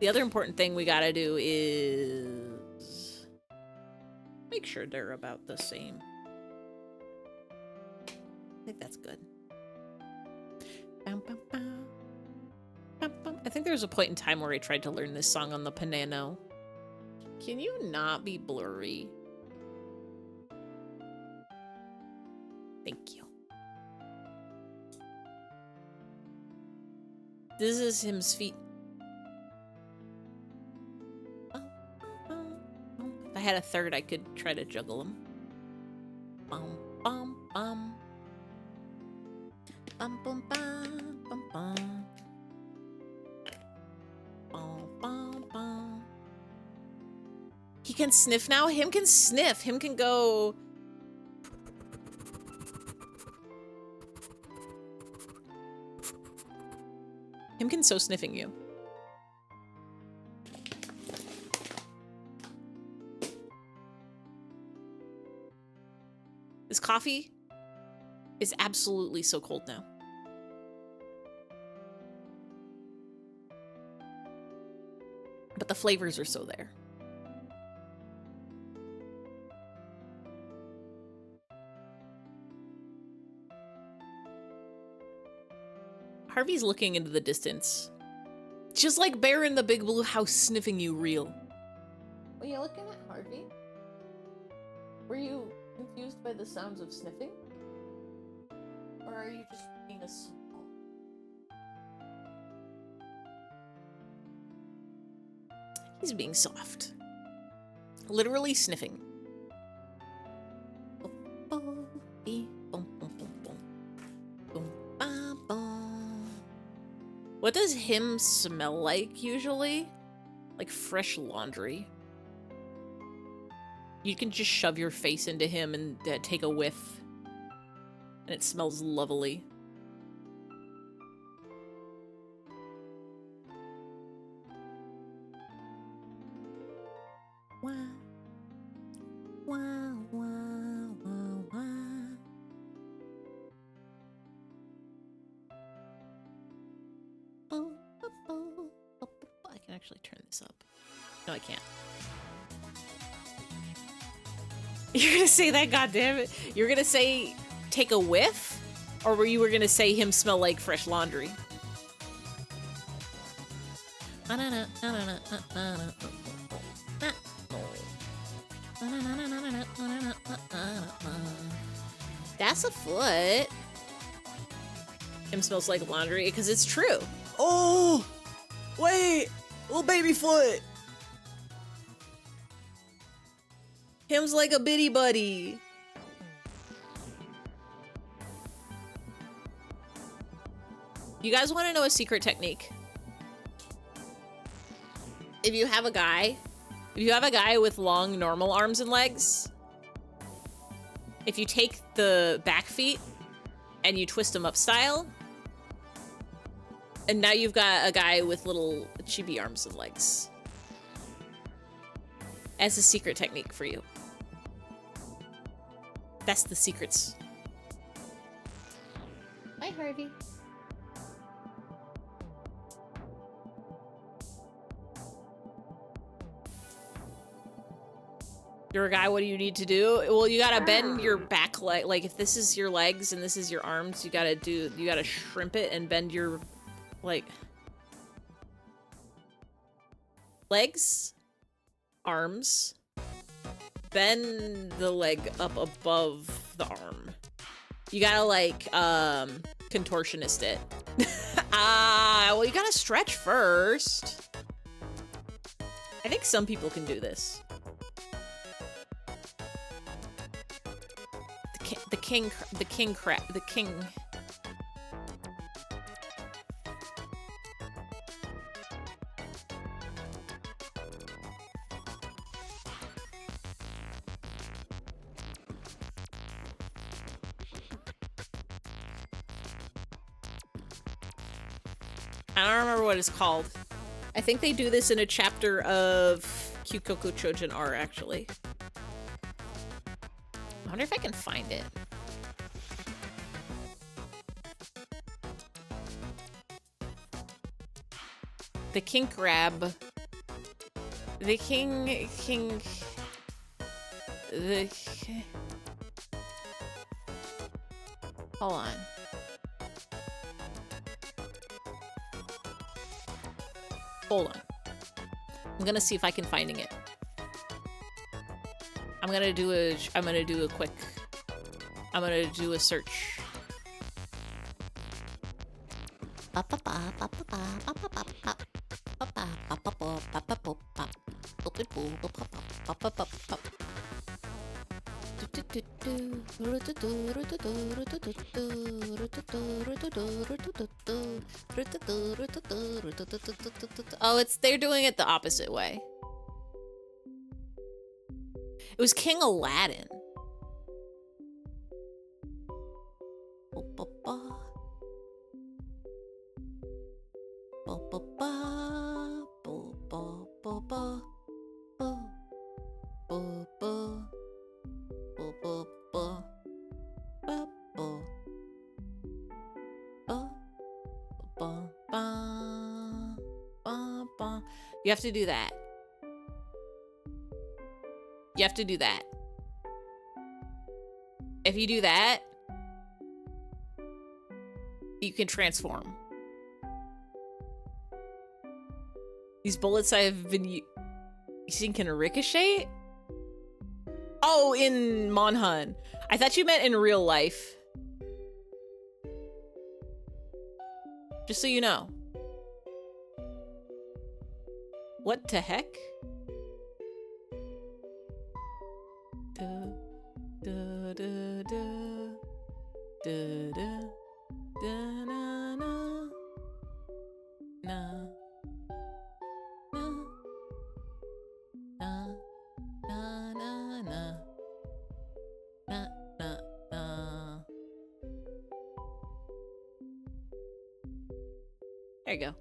The other important thing we gotta do is make sure they're about the same. I think that's good. I think there was a point in time where I tried to learn this song on the piano. Can you not be blurry? Thank you. This is him's feet. If I had a third, I could try to juggle them. Bum, bum, bum. Bum, bum, bum, bum, bum. Bum, bum, bum. He can sniff now? Him can sniff. Him can go... Him can so sniffing you. This coffee is absolutely so cold now. But the flavors are so there. Harvey's looking into the distance. Just like Bear in the Big Blue House sniffing you real. Were you looking at Harvey? Were you confused by the sounds of sniffing? Or are you just being a small? He's being soft. Literally sniffing. What does him smell like usually? Like fresh laundry. You can just shove your face into him and take a whiff. And it smells lovely. Wow. Wow, wow, wow, wow. I can actually turn this up. No, I can't. You're gonna say that, goddammit. You're gonna say take a whiff? Or were you gonna say him smell like fresh laundry? That's a foot. Him smells like laundry, because it's true. Oh! Wait! Little baby foot! Him's like a bitty buddy. You guys want to know a secret technique? If you have a guy with long normal arms and legs, if you take the back feet and you twist them up style, and now you've got a guy with little chibi arms and legs. As a secret technique for you. That's the secrets. Bye, Harvey. You're a guy, what do you need to do? Well, you gotta bend your back leg. Like, if this is your legs and this is your arms, you gotta shrimp it and bend your, like, legs, arms, bend the leg up above the arm. You gotta, like, contortionist it. Well, you gotta stretch first. I think some people can do this. The king. I don't remember what it's called. I think they do this in a chapter of Kyukoku Chojin R, actually. I wonder if I can find it. The king grab. The king. Hold on. Hold on. I'm gonna see if I can finding it. I'm gonna do a search. Oh, they're doing it the opposite way. It was King Aladdin. You have to do that. You have to do that. If you do that, you can transform. These bullets I've been using can ricochet? Oh, in Monhun. I thought you meant in real life. Just so you know. What the heck? you go.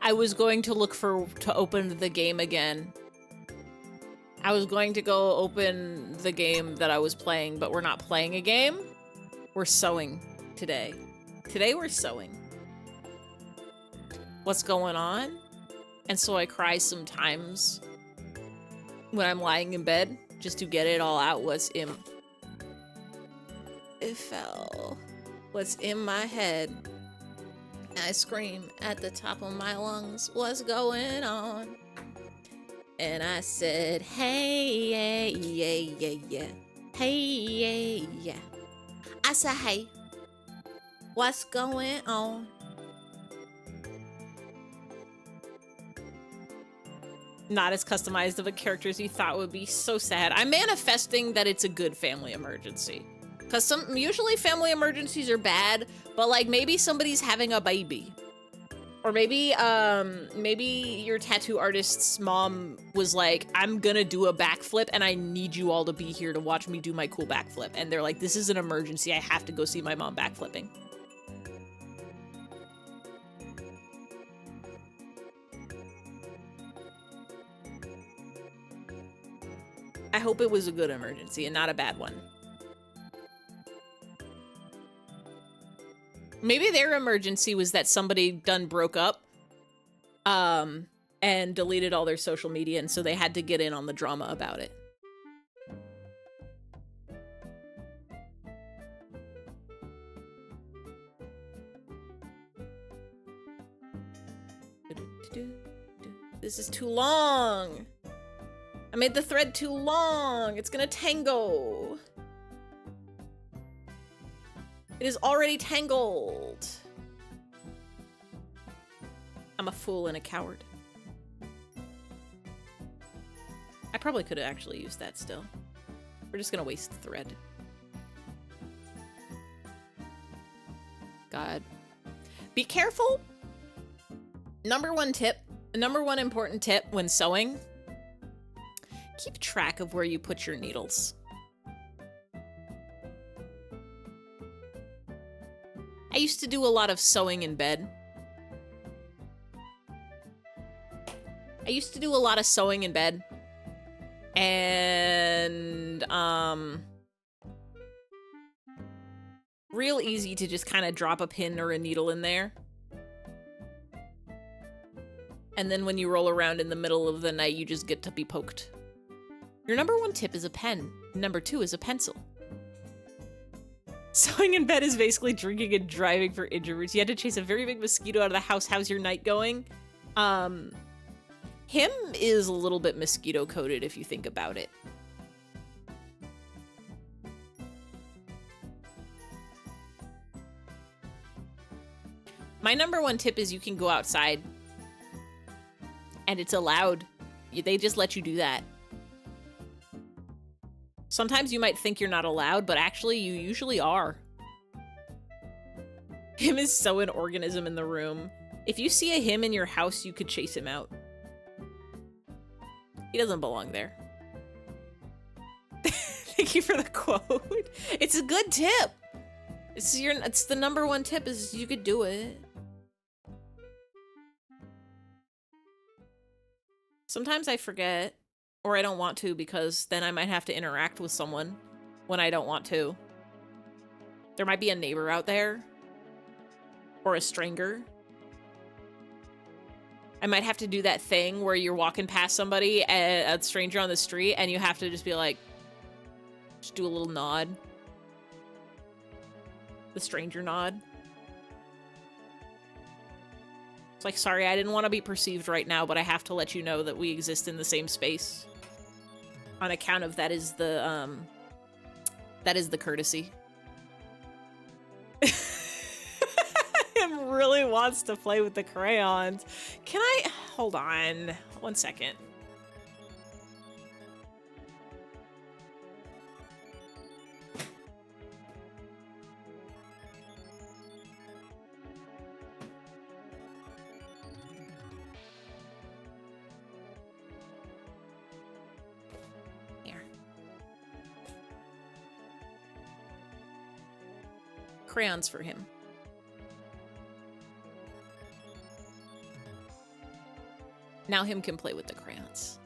I was going to look to open the game again. I was going to go open the game that I was playing, but we're not playing a game. We're sewing today. Today we're sewing. What's going on? And so I cry sometimes when I'm lying in bed just to get it all out. It fell. What's in my head? I scream at the top of my lungs, what's going on? And I said, hey, yeah, yeah, yeah, yeah. Hey, yeah, yeah. I said, hey, what's going on? Not as customized of a character as you thought would be. So sad. I'm manifesting that it's a good family emergency. Because usually family emergencies are bad, but like maybe somebody's having a baby. Or maybe maybe your tattoo artist's mom was like, I'm gonna do a backflip and I need you all to be here to watch me do my cool backflip. And they're like, this is an emergency. I have to go see my mom backflipping. I hope it was a good emergency and not a bad one. Maybe their emergency was that somebody done broke up and deleted all their social media, and so they had to get in on the drama about it. This is too long. I made the thread too long. It's gonna tangle. It is already tangled. I'm a fool and a coward. I probably could have actually used that still. We're just gonna waste the thread. God. Be careful. Number one important tip when sewing. Keep track of where you put your needles. I used to do a lot of sewing in bed. And real easy to just kind of drop a pin or a needle in there. And then when you roll around in the middle of the night, you just get to be poked. Your number one tip is a pen. Number two is a pencil. Sewing in bed is basically drinking and driving for introverts. You had to chase a very big mosquito out of the house. How's your night going? Him is a little bit mosquito coated if you think about it. My number one tip is you can go outside. And it's allowed. They just let you do that. Sometimes you might think you're not allowed, but actually you usually are. Him is so an organism in the room. If you see a him in your house, you could chase him out. He doesn't belong there. Thank you for the quote. It's a good tip. It's the number one tip is you could do it. Sometimes I forget, or I don't want to, because then I might have to interact with someone when I don't want to. There might be a neighbor out there, or a stranger. I might have to do that thing where you're walking past somebody, a stranger on the street, and you have to just be like, just do a little nod. The stranger nod. It's like, sorry, I didn't want to be perceived right now, but I have to let you know that we exist in the same space. On account of that is the courtesy. Him really wants to play with the crayons. Can I, hold on, 1 second. crayons for him. Now him can play with the crayons.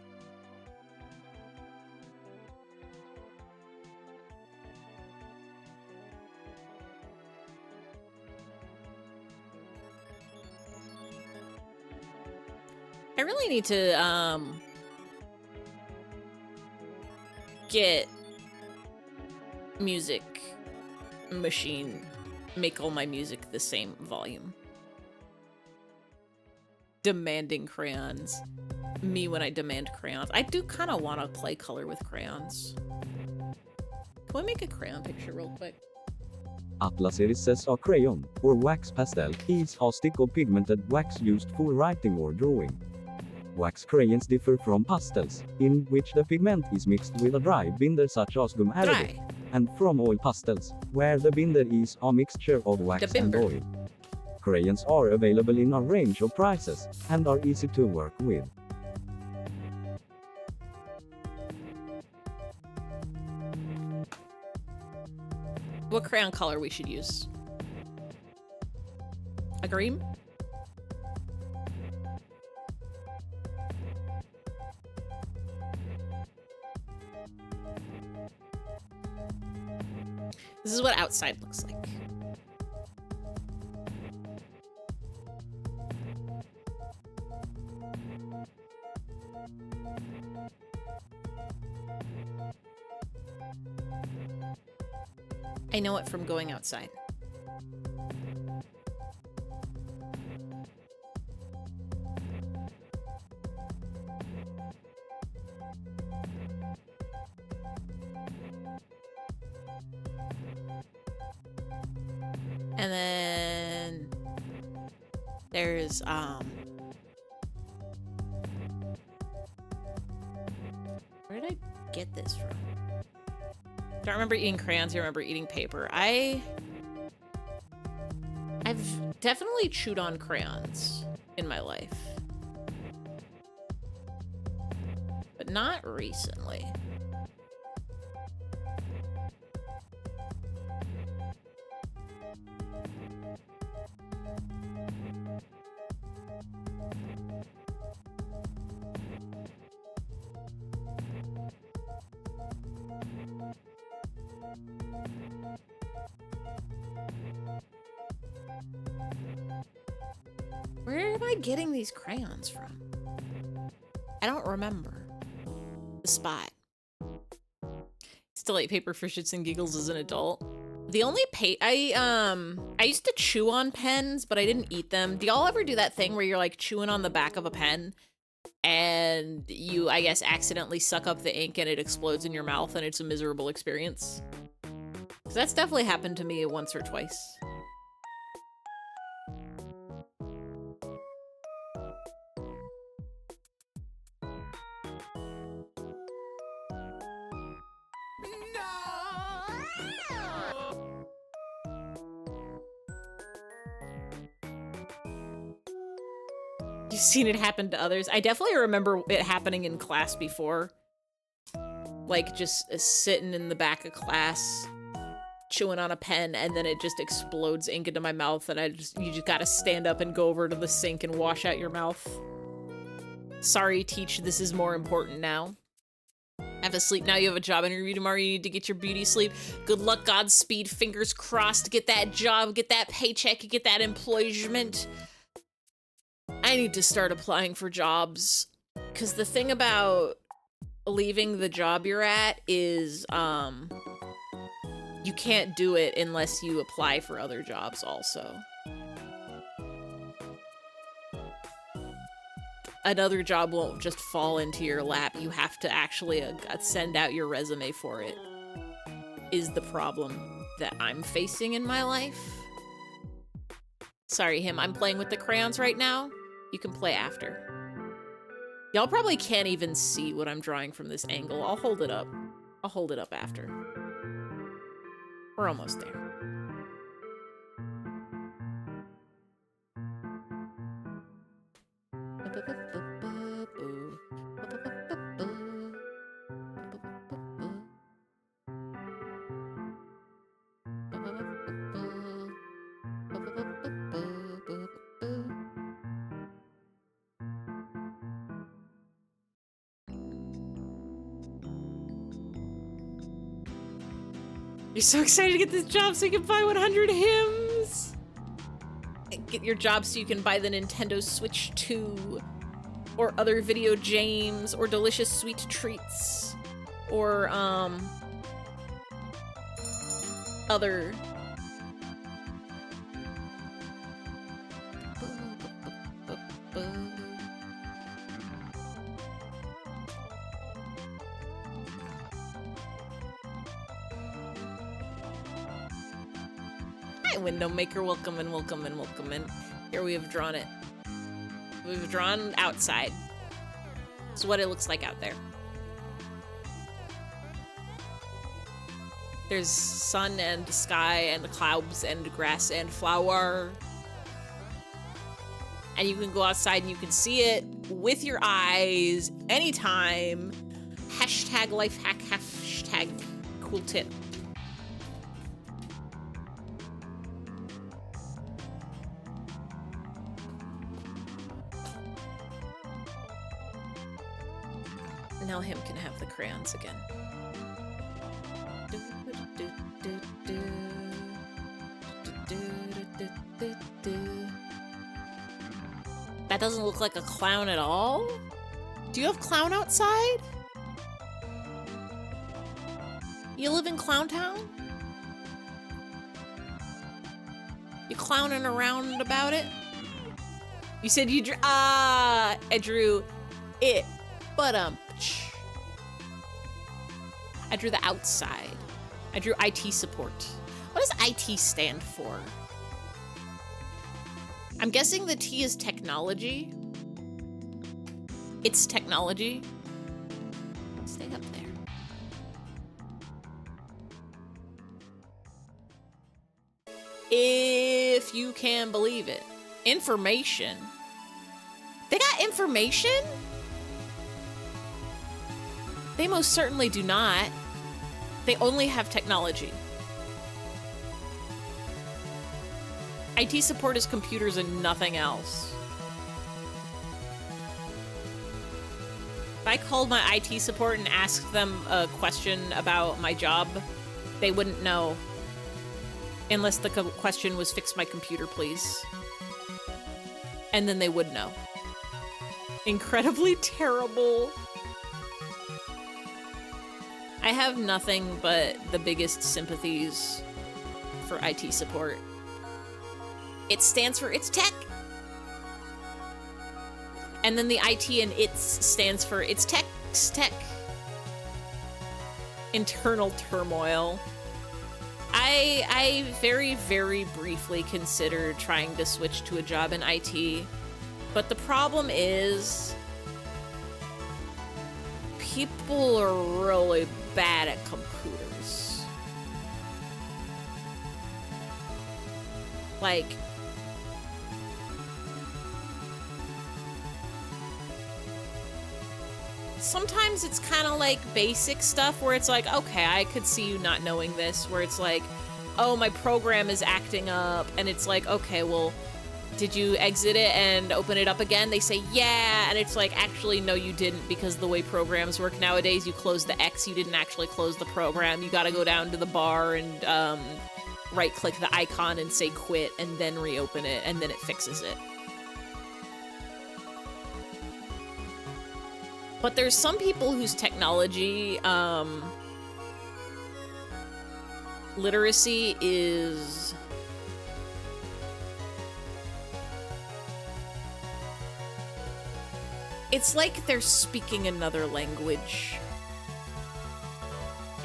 I really need to get music machine, make all my music the same volume. Demanding crayons. Me when I demand crayons. I do kind of want to play color with crayons. Can we make a crayon picture real quick? Atlas irises are crayon, or wax pastel, is a stick of pigmented wax used for writing or drawing. Wax crayons differ from pastels, in which the pigment is mixed with a dry binder such as gum arabic, Dry. and from oil pastels, where the binder is a mixture of wax and binder. oil. Crayons are available in a range of prices, and are easy to work with. What crayon color we should use? A green? This is what outside looks like. I know it from going outside. And then there's where did I get this from? Don't remember eating crayons, I remember eating paper. I've definitely chewed on crayons in my life. But not recently. Where am I getting these crayons from? I don't remember. The spot. Still ate paper for shits and giggles as an adult. The only I used to chew on pens, but I didn't eat them. Do y'all ever do that thing where you're like chewing on the back of a pen and you, I guess, accidentally suck up the ink and it explodes in your mouth and it's a miserable experience? 'Cause that's definitely happened to me once or twice. You've seen it happen to others. I definitely remember it happening in class before. Like, just sitting in the back of class, chewing on a pen, and then it just explodes ink into my mouth, and you just gotta stand up and go over to the sink and wash out your mouth. Sorry, teach, this is more important now. Have to sleep now, you have a job interview tomorrow, you need to get your beauty sleep. Good luck, Godspeed, fingers crossed, get that job, get that paycheck, get that employment. I need to start applying for jobs, because the thing about leaving the job you're at is, you can't do it unless you apply for other jobs also. Another job won't just fall into your lap. You have to actually send out your resume for it, is the problem that I'm facing in my life. Sorry, him. I'm playing with the crayons right now. You can play after. Y'all probably can't even see what I'm drawing from this angle. I'll hold it up. I'll hold it up after. We're almost there. You're so excited to get this job so you can buy 100 hymns. Get your job so you can buy the Nintendo Switch 2 or other video games or delicious sweet treats or other Hi, window maker. Welcome in, welcome in, welcome in. Here we have drawn it. We've drawn outside. This is what it looks like out there. There's sun and sky and clouds and grass and flower. And you can go outside and you can see it with your eyes anytime. Hashtag life hack, hashtag cool tip. Now him can have the crayons again. That doesn't look like a clown at all? Do you have clown outside? You live in Clown Town? You clowning around about it? You said you drew, I drew it, but I drew the outside. I drew IT support. What does IT stand for? I'm guessing the T is technology. It's technology. Stay up there. If you can believe it. Information. They got information? They most certainly do not. They only have technology. IT support is computers and nothing else. If I called my IT support and asked them a question about my job, they wouldn't know. Unless the question was, fix my computer, please. And then they would know. Incredibly terrible. I have nothing but the biggest sympathies for IT support. It stands for it's tech. And then the IT and it's stands for it's tech. Internal turmoil. I very, very briefly considered trying to switch to a job in IT, but the problem is people are really bad at computers. Like, sometimes it's kind of like basic stuff where it's like, okay, I could see you not knowing this, where it's like, oh, my program is acting up, and it's like, okay, well, did you exit it and open it up again? They say, yeah, and it's like, actually, no, you didn't, because the way programs work nowadays, you close the X, you didn't actually close the program. You gotta go down to the bar and right-click the icon and say quit, and then reopen it, and then it fixes it. But there's some people whose technology literacy is it's like they're speaking another language.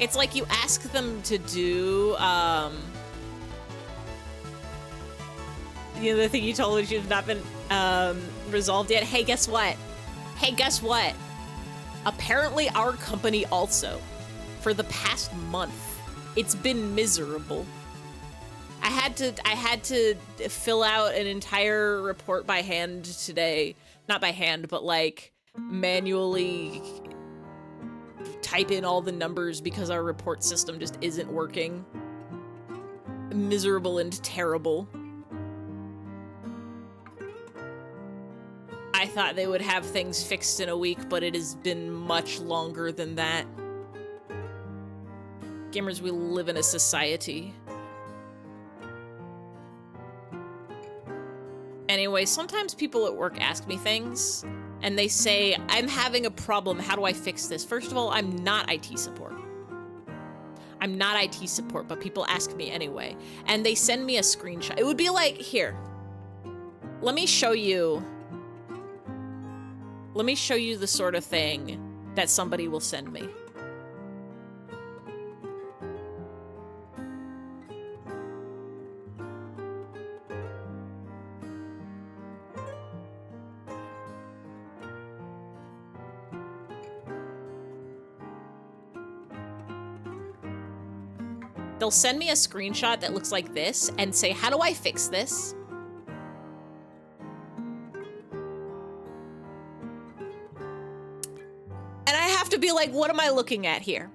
It's like you ask them to do the thing you told me she's not been resolved yet. Hey, guess what? Apparently our company also, for the past month, it's been miserable. I had to fill out an entire report by hand today. Not by hand, but like manually type in all the numbers because our report system just isn't working. Miserable and terrible. I thought they would have things fixed in a week, but it has been much longer than that. Gamers, we live in a society. Anyway, sometimes people at work ask me things, and they say, I'm having a problem, how do I fix this? First of all, I'm not IT support. I'm not IT support, but people ask me anyway. And they send me a screenshot. It would be like, here, let me show you the sort of thing that somebody will send me. They'll send me a screenshot that looks like this and say, how do I fix this? And I have to be like, what am I looking at here?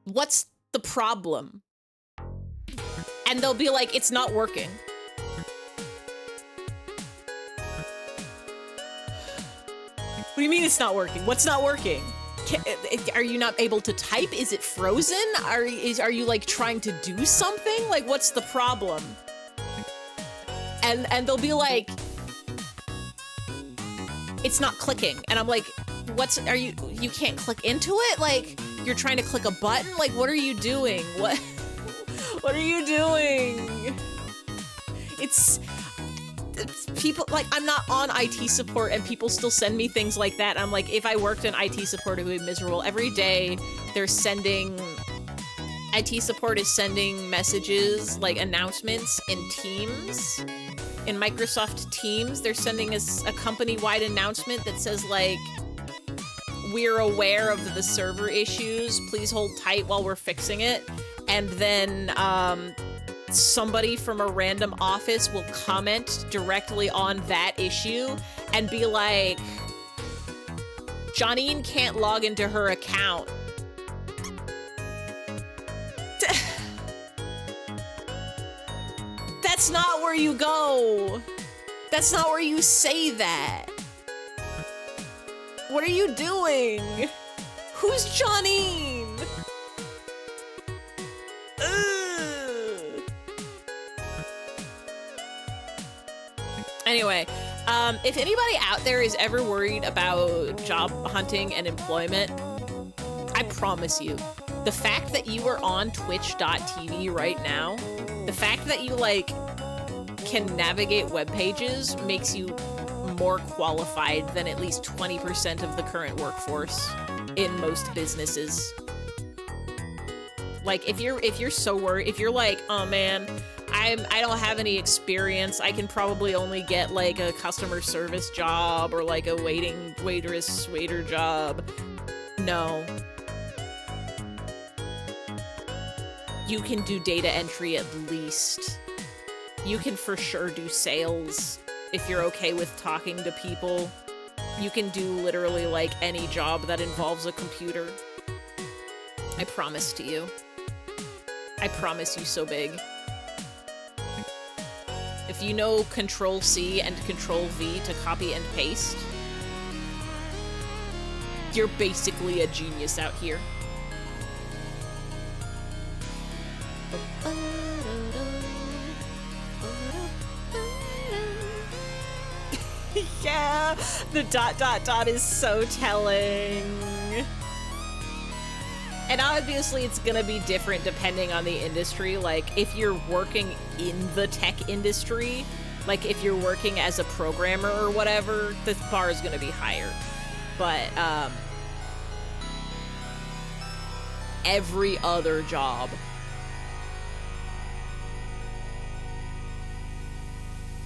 What's the problem? And they'll be like, it's not working. What do you mean it's not working? What's not working? Are you not able to type? Is it frozen? Are you like trying to do something? Like, what's the problem? And they'll be like, it's not clicking. And I'm like, you can't click into it? Like, you're trying to click a button? Like, what are you doing? What are you doing? It's people, like, I'm not on IT support and people still send me things like that. I'm like, if I worked in IT support, it would be miserable. Every day they're sending, IT support is sending messages, like announcements in Teams, in Microsoft Teams. They're sending us a company-wide announcement that says like, we're aware of the server issues. Please hold tight while we're fixing it. And then, somebody from a random office will comment directly on that issue and be like, Johnine can't log into her account. That's not where you go. That's not where you say that. What are you doing? Who's Johnine? Anyway, if anybody out there is ever worried about job hunting and employment, I promise you, the fact that you are on twitch.tv right now, the fact that you, like, can navigate web pages makes you more qualified than at least 20% of the current workforce in most businesses. Like, if you're so worried, if you're like, oh man, I don't have any experience, I can probably only get like a customer service job or like a waiter job. No. You can do data entry at least. You can for sure do sales if you're okay with talking to people. You can do literally like any job that involves a computer. I promise to you. I promise you so big. If you know Control-C and Control-V to copy and paste, you're basically a genius out here. Yeah, the ... is so telling. And obviously it's gonna be different depending on the industry. Like, if you're working in the tech industry, like if you're working as a programmer or whatever, the bar is gonna be higher. But, every other job,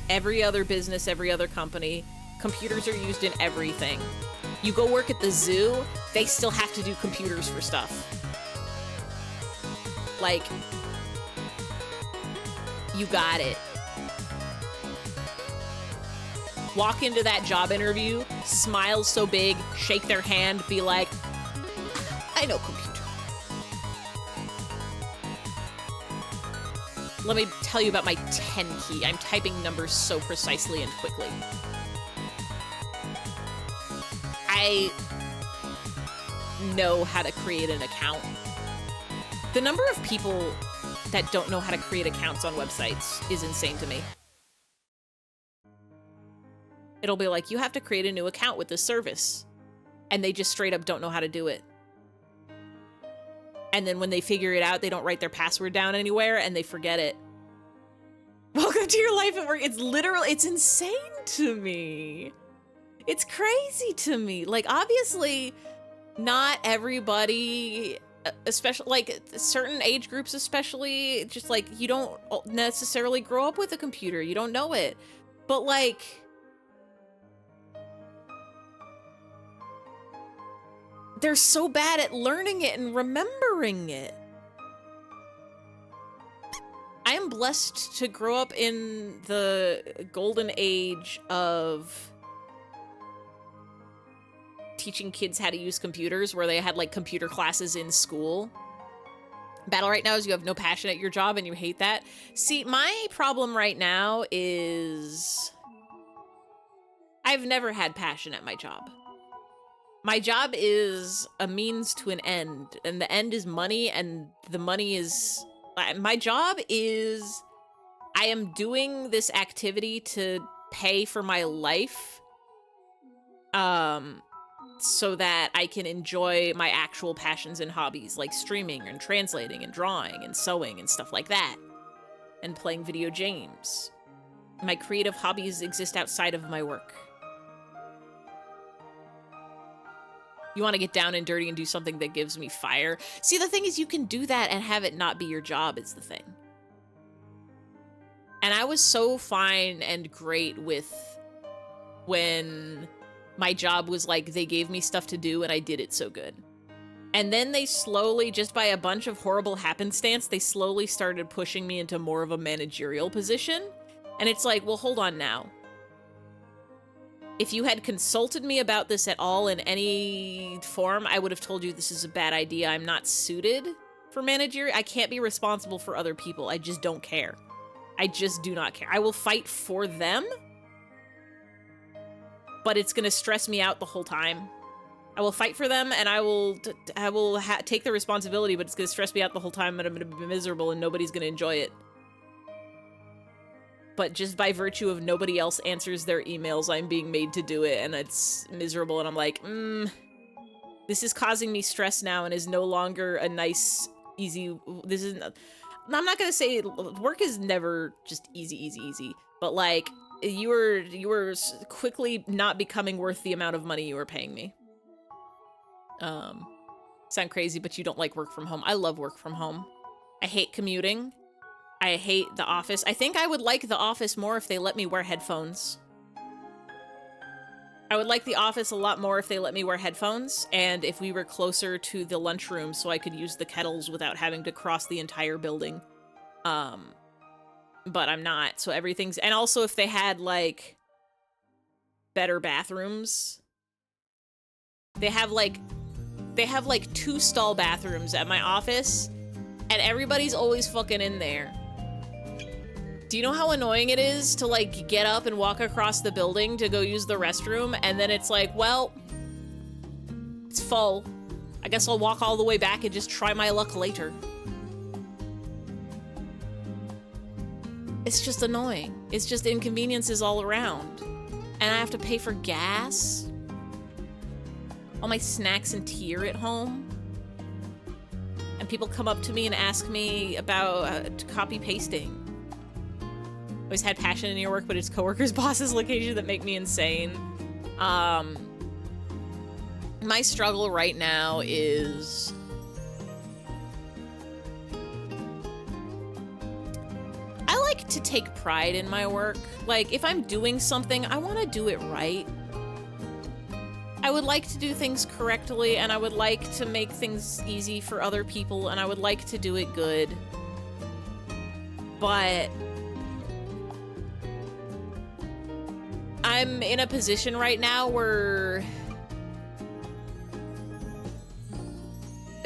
every other business, every other company, computers are used in everything. You go work at the zoo, they still have to do computers for stuff. Like, you got it. Walk into that job interview, smile so big, shake their hand, be like, I know computer. Let me tell you about my 10 key. I'm typing numbers so precisely and quickly. I know how to create an account. The number of people that don't know how to create accounts on websites is insane to me. It'll be like, you have to create a new account with this service. And they just straight up don't know how to do it. And then when they figure it out, they don't write their password down anywhere and they forget it. Welcome to your life at work. It's literally, it's insane to me. It's crazy to me. Like, obviously, not everybody, especially, like, certain age groups especially, just, like, you don't necessarily grow up with a computer. You don't know it. But, like, they're so bad at learning it and remembering it. I am blessed to grow up in the golden age of teaching kids how to use computers, where they had like computer classes in school. Battle right now is you have no passion at your job and you hate that. See, my problem right now is I've never had passion at my job. My job is a means to an end, and the end is money, and the money is... My job is... I am doing this activity to pay for my life, so that I can enjoy my actual passions and hobbies, like streaming and translating and drawing and sewing and stuff like that, and playing video games. My creative hobbies exist outside of my work. You want to get down and dirty and do something that gives me fire. See, the thing is, you can do that and have it not be your job is the thing. And I was so fine and great with when my job was like, they gave me stuff to do and I did it so good. And then they slowly, just by a bunch of horrible happenstance, they slowly started pushing me into more of a managerial position. And it's like, well, hold on now. If you had consulted me about this at all in any form, I would have told you this is a bad idea. I'm not suited for manager. I can't be responsible for other people. I just don't care. I just do not care. I will fight for them, but it's going to stress me out the whole time. I will fight for them, and I will take the responsibility, but it's going to stress me out the whole time, and I'm going to be miserable, and nobody's going to enjoy it. But just by virtue of nobody else answers their emails, I'm being made to do it, and it's miserable, and I'm like, this is causing me stress now and is no longer a nice, easy, this is, I'm not gonna say, work is never just easy, but like, you were quickly not becoming worth the amount of money you were paying me. Sound crazy, but you don't like work from home. I love work from home. I hate commuting. I hate the office. I think I would like the office more if they let me wear headphones. I would like the office a lot more if they let me wear headphones, and if we were closer to the lunchroom so I could use the kettles without having to cross the entire building. But I'm not, so everything's... And also if they had, like, better bathrooms. They have, like, 2-stall bathrooms at my office, and everybody's always fucking in there. Do you know how annoying it is to, like, get up and walk across the building to go use the restroom, and then it's like, well, it's full. I guess I'll walk all the way back and just try my luck later. It's just annoying. It's just inconveniences all around. And I have to pay for gas. All my snacks and tea are at home. And people come up to me and ask me about copy pasting. Always had passion in your work, but it's coworkers' bosses' location that make me insane. My struggle right now is... I like to take pride in my work. Like, if I'm doing something, I want to do it right. I would like to do things correctly, and I would like to make things easy for other people, and I would like to do it good. But... I'm in a position right now where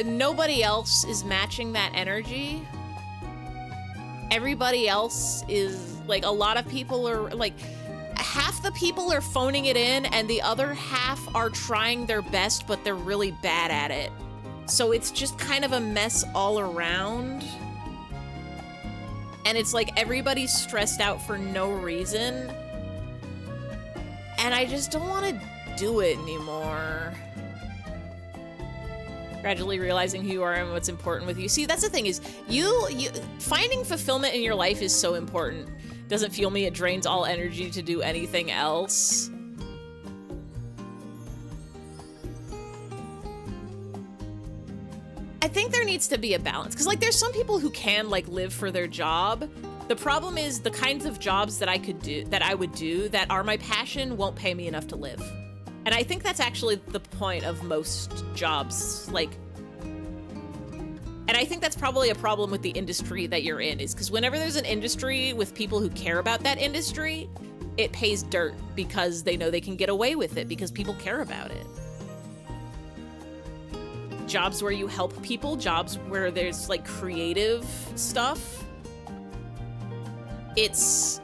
nobody else is matching that energy. Everybody else is, like, a lot of people are, like, half the people are phoning it in and the other half are trying their best, but they're really bad at it. So it's just kind of a mess all around. And it's like everybody's stressed out for no reason. And I just don't want to do it anymore. Gradually realizing who you are and what's important with you. See, that's the thing is, you finding fulfillment in your life is so important. Doesn't fuel me, it drains all energy to do anything else. I think there needs to be a balance, because like there's some people who can like live for their job. The problem is the kinds of jobs that I would do that are my passion won't pay me enough to live. And I think that's actually the point of most jobs, like, and I think that's probably a problem with the industry that you're in, is because whenever there's an industry with people who care about that industry, it pays dirt because they know they can get away with it because people care about it. Jobs where you help people, jobs where there's like creative stuff, it's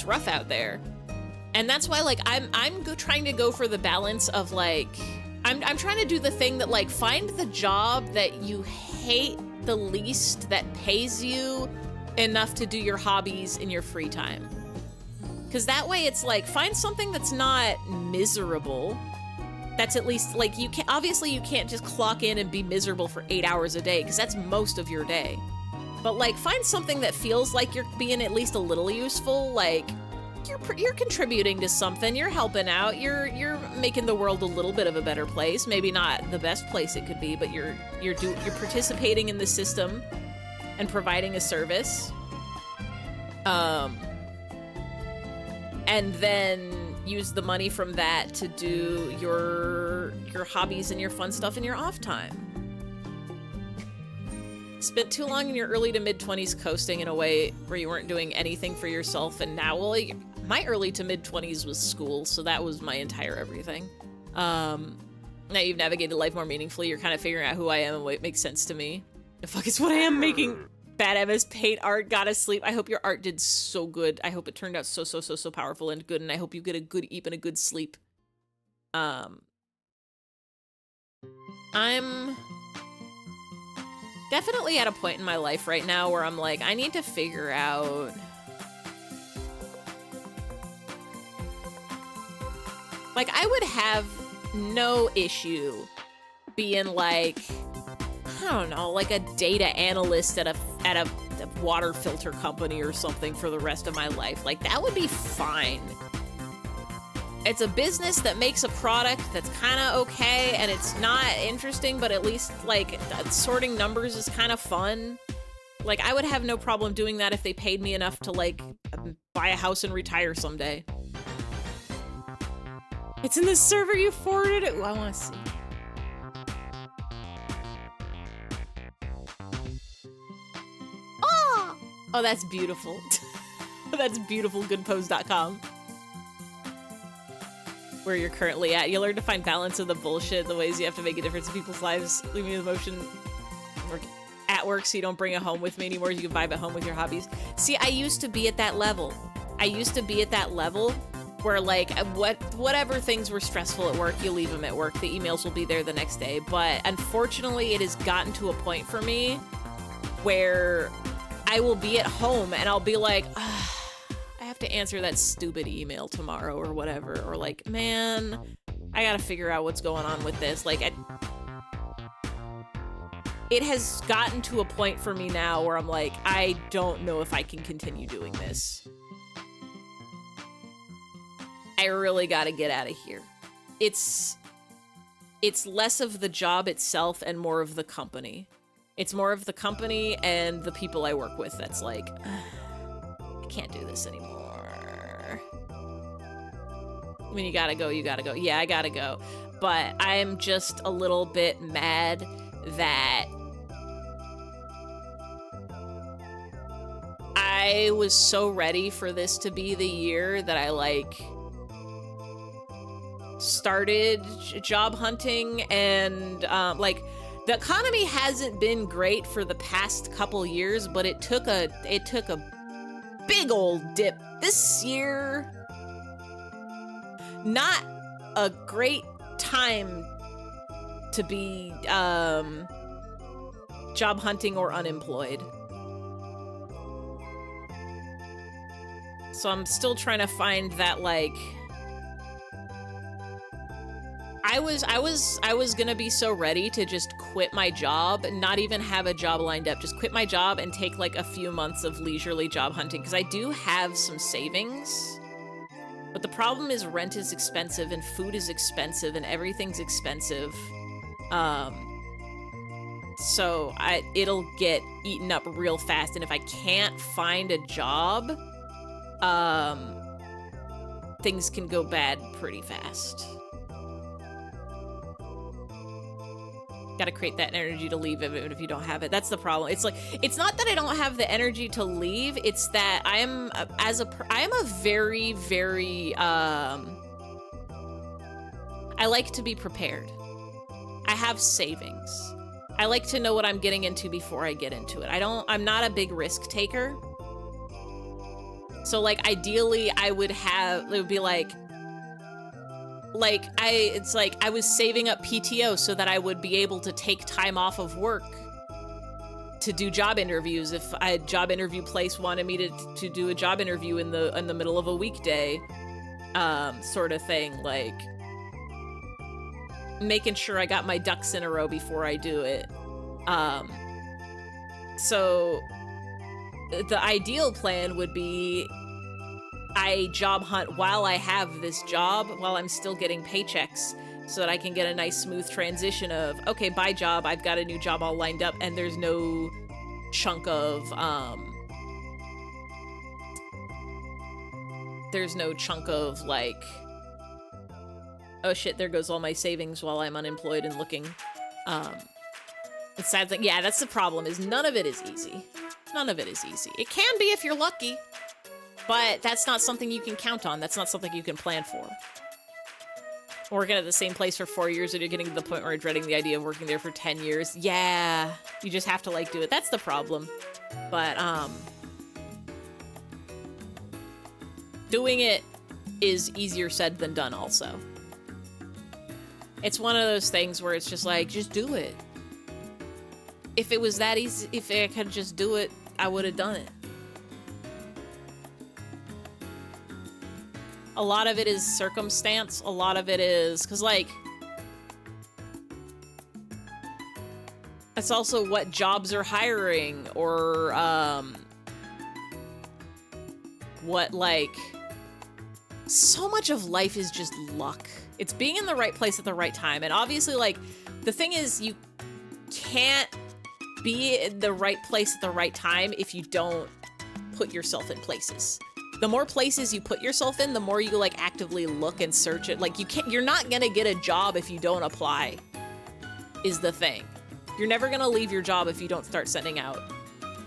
rough out there. And that's why like I'm trying to go for the balance of like, I'm trying to do the thing that like, find the job that you hate the least that pays you enough to do your hobbies in your free time. Because that way it's like, find something that's not miserable. That's at least like, obviously you can't just clock in and be miserable for 8 hours a day, because that's most of your day. But like, find something that feels like you're being at least a little useful. Like you're contributing to something, you're helping out, you're making the world a little bit of a better place. Maybe not the best place it could be, but you're participating in the system and providing a service. And then use the money from that to do your hobbies and your fun stuff in your off time. Spent too long in your early to mid-20s coasting in a way where you weren't doing anything for yourself, and now, well, my early to mid-20s was school, so that was my entire everything. Now you've navigated life more meaningfully, you're kind of figuring out who I am and what makes sense to me. The fuck is what I am, making bad MS Paint art, gotta sleep. I hope your art did so good. I hope it turned out so powerful and good, and I hope you get a good eat and a good sleep. I'm definitely at a point in my life right now where I'm like, I need to figure out like, I would have no issue being like, I don't know, like a data analyst at a water filter company or something for the rest of my life. Like, that would be fine. It's a business that makes a product that's kind of okay, and it's not interesting, but at least, like, sorting numbers is kind of fun. Like, I would have no problem doing that if they paid me enough to, like, buy a house and retire someday. It's in the server you forwarded it. Ooh, I want to see. Oh, that's beautiful. That's beautiful, goodpose.com. Where you're currently at. You learn to find balance in the bullshit, the ways you have to make a difference in people's lives, leaving the emotion at work so you don't bring it home with me anymore. You can vibe at home with your hobbies. See, I used to be at that level. Where like, whatever things were stressful at work, you leave them at work. The emails will be there the next day. But unfortunately, it has gotten to a point for me where I will be at home and I'll be like, I have to answer that stupid email tomorrow or whatever. Or like, man, I gotta figure out what's going on with this. Like, it has gotten to a point for me now where I'm like, I don't know if I can continue doing this. I really gotta get out of here. It's less of the job itself and more of the company. It's more of the company and the people I work with that's like, I can't do this anymore. I mean, you gotta go. Yeah, I gotta go. But I'm just a little bit mad that I was so ready for this to be the year that I, like, started job hunting, and like, the economy hasn't been great for the past couple years, but it took a big old dip this year. Not a great time to be job hunting or unemployed. So I'm still trying to find that, like, I was gonna be so ready to just quit my job and not even have a job lined up, just quit my job and take like a few months of leisurely job hunting, because I do have some savings. But the problem is rent is expensive and food is expensive and everything's expensive. So it'll get eaten up real fast, and if I can't find a job, things can go bad pretty fast. Gotta create that energy to leave even if you don't have it. That's the problem. It's like, it's not that I don't have the energy to leave, it's that I am a very, very, I like to be prepared. I have savings. I like to know what I'm getting into before I get into it. I'm not a big risk taker. So like ideally it would be like I was saving up PTO so that I would be able to take time off of work to do job interviews. If a job interview place wanted me to do a job interview in the middle of a weekday, sort of thing, like making sure I got my ducks in a row before I do it. So the ideal plan would be I job hunt while I have this job, while I'm still getting paychecks, so that I can get a nice smooth transition of, okay, bye job, I've got a new job all lined up, and there's no chunk of, like, oh shit, there goes all my savings while I'm unemployed and looking. The sad thing, yeah, that's the problem, is none of it is easy. None of it is easy. It can be if you're lucky. But that's not something you can count on. That's not something you can plan for. Working at the same place for 4 years and you're getting to the point where you're dreading the idea of working there for 10 years. Yeah, you just have to, like, do it. That's the problem. But, doing it is easier said than done also. It's one of those things where it's just like, just do it. If it was that easy, if I could just do it, I would have done it. A lot of it is circumstance. A lot of it is, because, like, it's also what jobs are hiring, or, what, like, so much of life is just luck. It's being in the right place at the right time. And obviously, like, the thing is, you can't be in the right place at the right time if you don't put yourself in places. The more places you put yourself in, the more you, like, actively look and search it. Like, you're not gonna get a job if you don't apply, is the thing. You're never gonna leave your job if you don't start sending out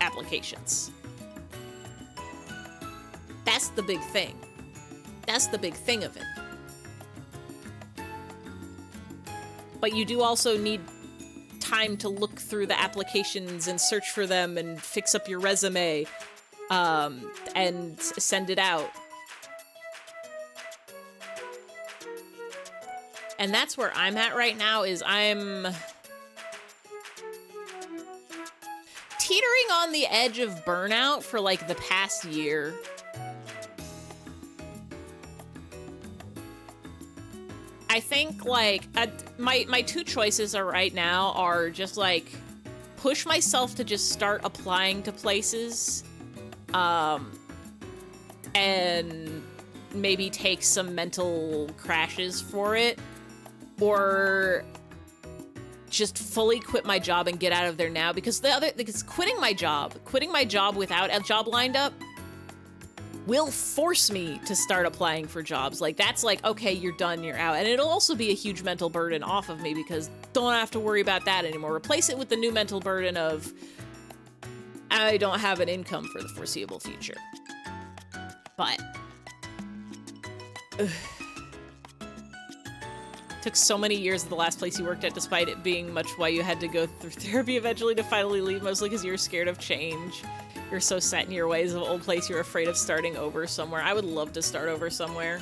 applications. That's the big thing. That's the big thing of it. But you do also need time to look through the applications and search for them and fix up your resume. And send it out. And that's where I'm at right now, is I'm teetering on the edge of burnout for, like, the past year. I think, like, my two choices are right now are just, like, push myself to just start applying to places, and maybe take some mental crashes for it, or just fully quit my job and get out of there now, because quitting my job without a job lined up will force me to start applying for jobs. Like, that's like, okay, you're done, you're out. And it'll also be a huge mental burden off of me, because don't have to worry about that anymore. Replace it with the new mental burden of, I don't have an income for the foreseeable future. But took so many years at the last place you worked at, despite it being much why you had to go through therapy eventually to finally leave, mostly because you were scared of change. You're so set in your ways of old place, you're afraid of starting over somewhere. I would love to start over somewhere.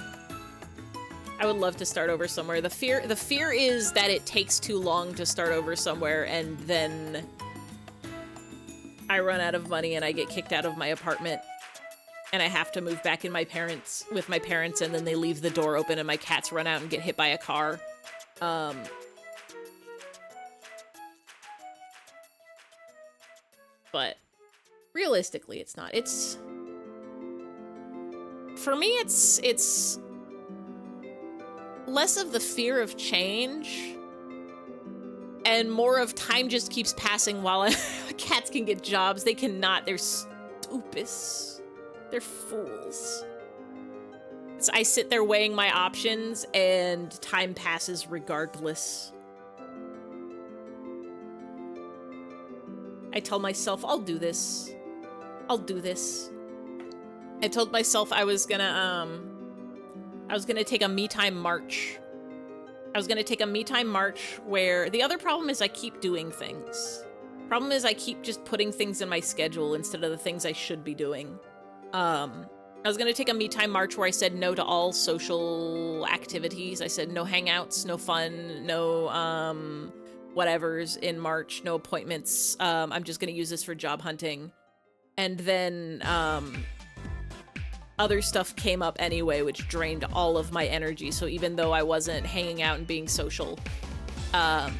I would love to start over somewhere. The fear is that it takes too long to start over somewhere, and then I run out of money and I get kicked out of my apartment, and I have to move back with my parents, and then they leave the door open and my cats run out and get hit by a car. But realistically, it's not. For me, it's less of the fear of change and more of time just keeps passing while cats can get jobs. They cannot. They're stupid. They're fools. So I sit there weighing my options and time passes regardless. I tell myself, I'll do this. I'll do this. I told myself I was gonna take a me time march. I was gonna take a me time march where the other problem is I keep doing things. Problem is I keep just putting things in my schedule instead of the things I should be doing. I was gonna take a me time march where I said no to all social activities. I said no hangouts, no fun, no whatevers in March, no appointments. I'm just gonna use this for job hunting. And then other stuff came up anyway, which drained all of my energy. So even though I wasn't hanging out and being social, I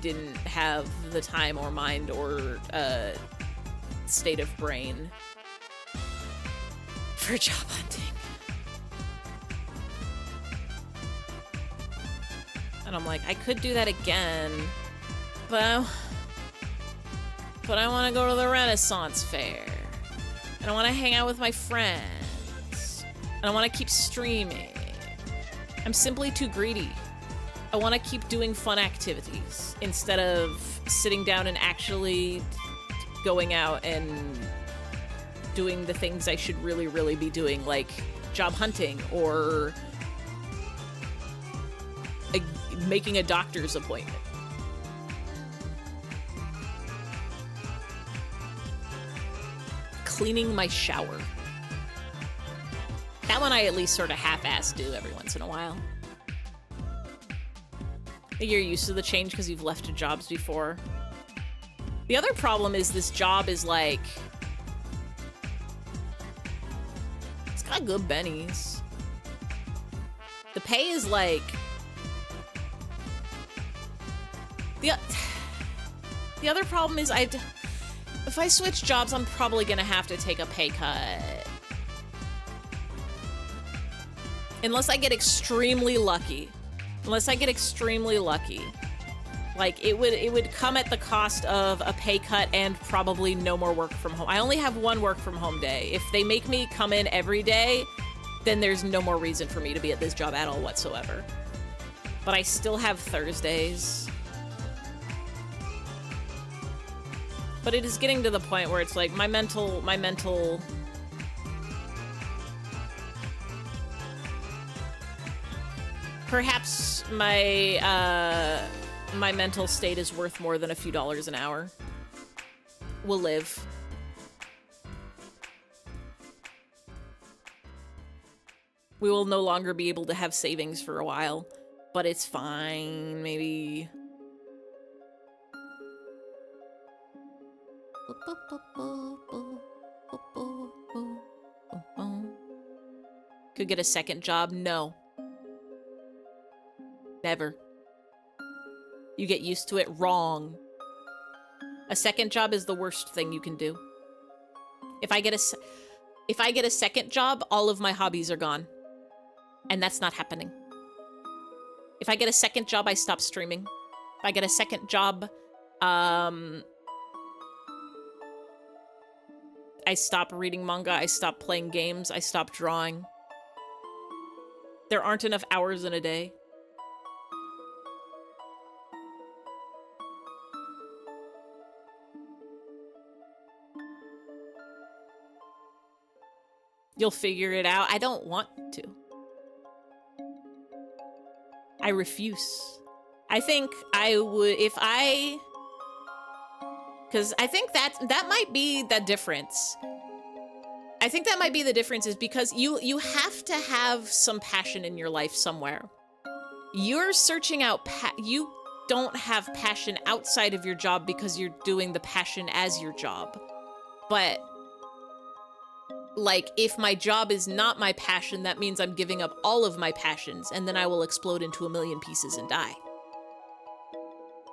didn't have the time or mind or state of brain for job hunting. And I'm like, I could do that again, but I want to go to the Renaissance Fair. And I want to hang out with my friends. And I want to keep streaming. I'm simply too greedy. I want to keep doing fun activities instead of sitting down and actually going out and doing the things I should really, really be doing, like job hunting or making a doctor's appointment. Cleaning my shower. That one I at least sort of half-ass do every once in a while. You're used to the change because you've left jobs before. The other problem is this job is like... It's got good bennies. The pay is like... The other problem is if I switch jobs, I'm probably gonna have to take a pay cut. Unless I get extremely lucky. Like, it would come at the cost of a pay cut and probably no more work from home. I only have one work from home day. If they make me come in every day, then there's no more reason for me to be at this job at all whatsoever. But I still have Thursdays. But it is getting to the point where it's like my mental perhaps my mental state is worth more than a few dollars an hour. We'll live. We will no longer be able to have savings for a while, but it's fine, maybe. Could get a second job? No. Never. You get used to it. Wrong. A second job is the worst thing you can do. If I get a second job, all of my hobbies are gone. And that's not happening. If I get a second job, I stop streaming. If I get a second job, I stop reading manga, I stop playing games, I stop drawing. There aren't enough hours in a day. You'll figure it out. I don't want to. I refuse. I think I would, if I... Because I think that might be the difference. I think that might be the difference, is because you have to have some passion in your life somewhere. You're searching out, you don't have passion outside of your job because you're doing the passion as your job. But like, if my job is not my passion, that means I'm giving up all of my passions, and then I will explode into a million pieces and die.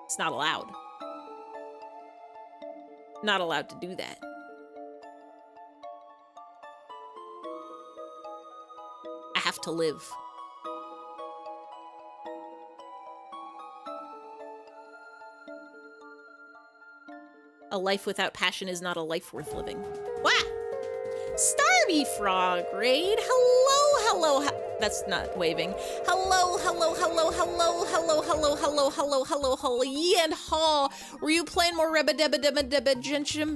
It's not allowed. Not allowed to do that. I have to live. A life without passion is not a life worth living. Wah! Starby Frog Raid. Hello. That's not waving. Hello. And Haw. Were you playing more Red Dead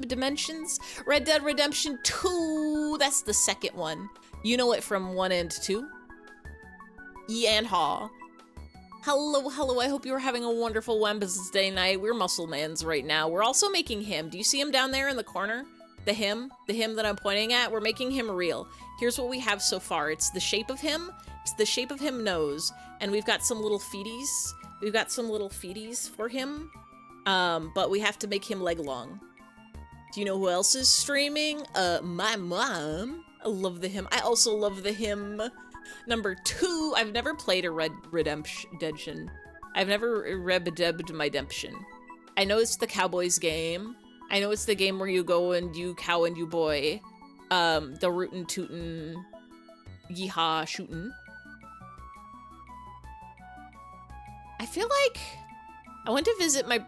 Dimensions? Red Dead Redemption 2. That's the second one. You know it from 1 and 2. And Haw. Hello. I hope you are having a wonderful Wednesday night. We're muscle mans right now. We're also making him. Do you see him down there in the corner? The him that I'm pointing at, we're making him real. Here's what we have so far. It's the shape of him. It's the shape of him nose. And we've got some little feeties. We've got some little feeties for him. But we have to make him leg long. Do you know who else is streaming? My mom. I love the him. I also love the him. Number 2, I've never played a Red Redemption. I've never Red-debbed my Redemption. I know it's the Cowboys game. I know it's the game where you go and you cow and you boy. The rootin' tootin' yeehaw shootin'. I feel like I went to visit my,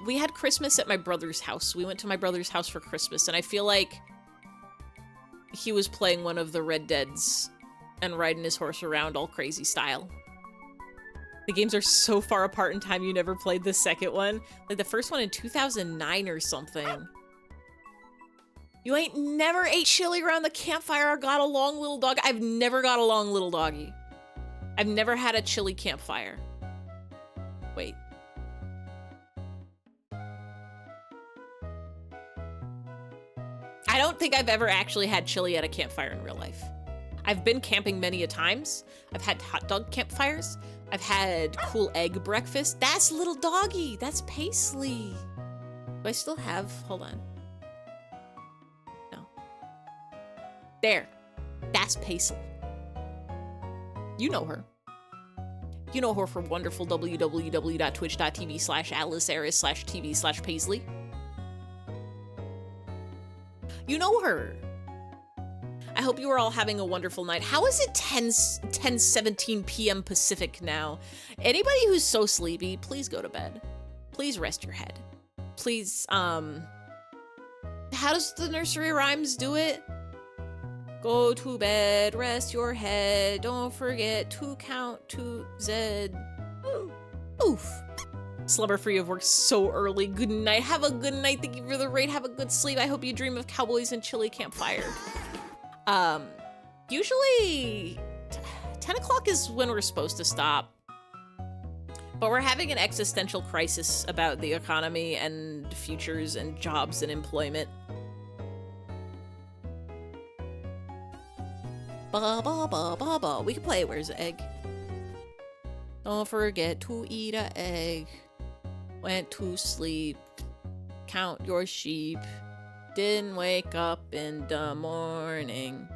we had Christmas at my brother's house. We went to my brother's house for Christmas, and I feel like he was playing one of the Red Deads and riding his horse around all crazy style. The games are so far apart in time, you never played the second one. Like the first one in 2009 or something. You ain't never ate chili around the campfire or got a long little dog. I've never got a long little doggy. I've never had a chili campfire. Wait. I don't think I've ever actually had chili at a campfire in real life. I've been camping many a times. I've had hot dog campfires. I've had cool egg breakfast. That's little doggy. That's Paisley. Do I still have? Hold on. No. There. That's Paisley. You know her. You know her from wonderful www.twitch.tv/AliceAris/TV/Paisley. You know her. I hope you are all having a wonderful night. How is it 10:17 p.m. Pacific now? Anybody who's so sleepy, please go to bed. Please rest your head. Please, how does the nursery rhymes do it? Go to bed, rest your head. Don't forget to count to Z. Oof. Slumber free of work so early. Good night. Have a good night. Thank you for the raid. Have a good sleep. I hope you dream of cowboys and chili campfire. Usually 10 o'clock is when we're supposed to stop. But we're having an existential crisis about the economy and futures and jobs and employment. Ba ba ba ba ba. We can play Where's the Egg? Don't forget to eat an egg. Went to sleep. Count your sheep. Didn't wake up in the morning.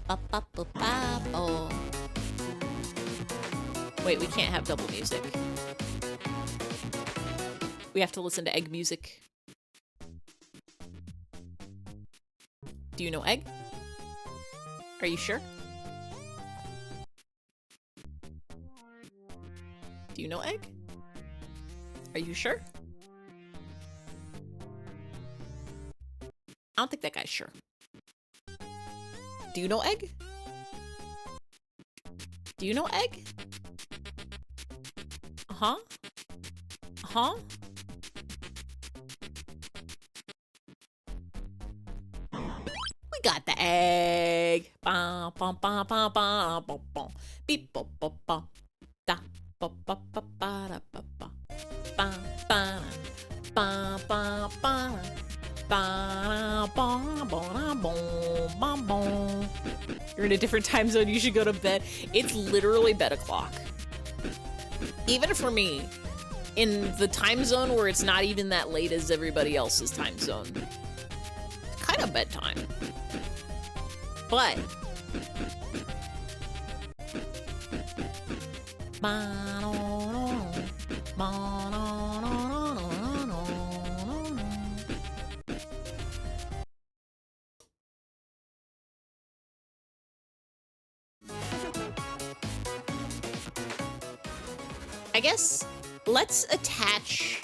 Ba-ba-ba-ba-bo. Wait, we can't have double music. We have to listen to egg music. Do you know egg? Are you sure? Do you know egg? Are you sure? I don't think that guy's sure. Do you know egg? Do you know egg? Uh-huh. Uh-huh. We got the egg. Bum, bum, bum, bum, bum, bum, bum. Beep, bum, bum, bum. Da, ba, ba, ba, ba, da, ba, ba. Ba, ba, Ba ba ba. Ba ba ba ba ba. You're in a different time zone. You should go to bed. It's literally bed o'clock. Even for me, in the time zone where it's not even that late as everybody else's time zone. It's kind of bedtime. But I guess let's attach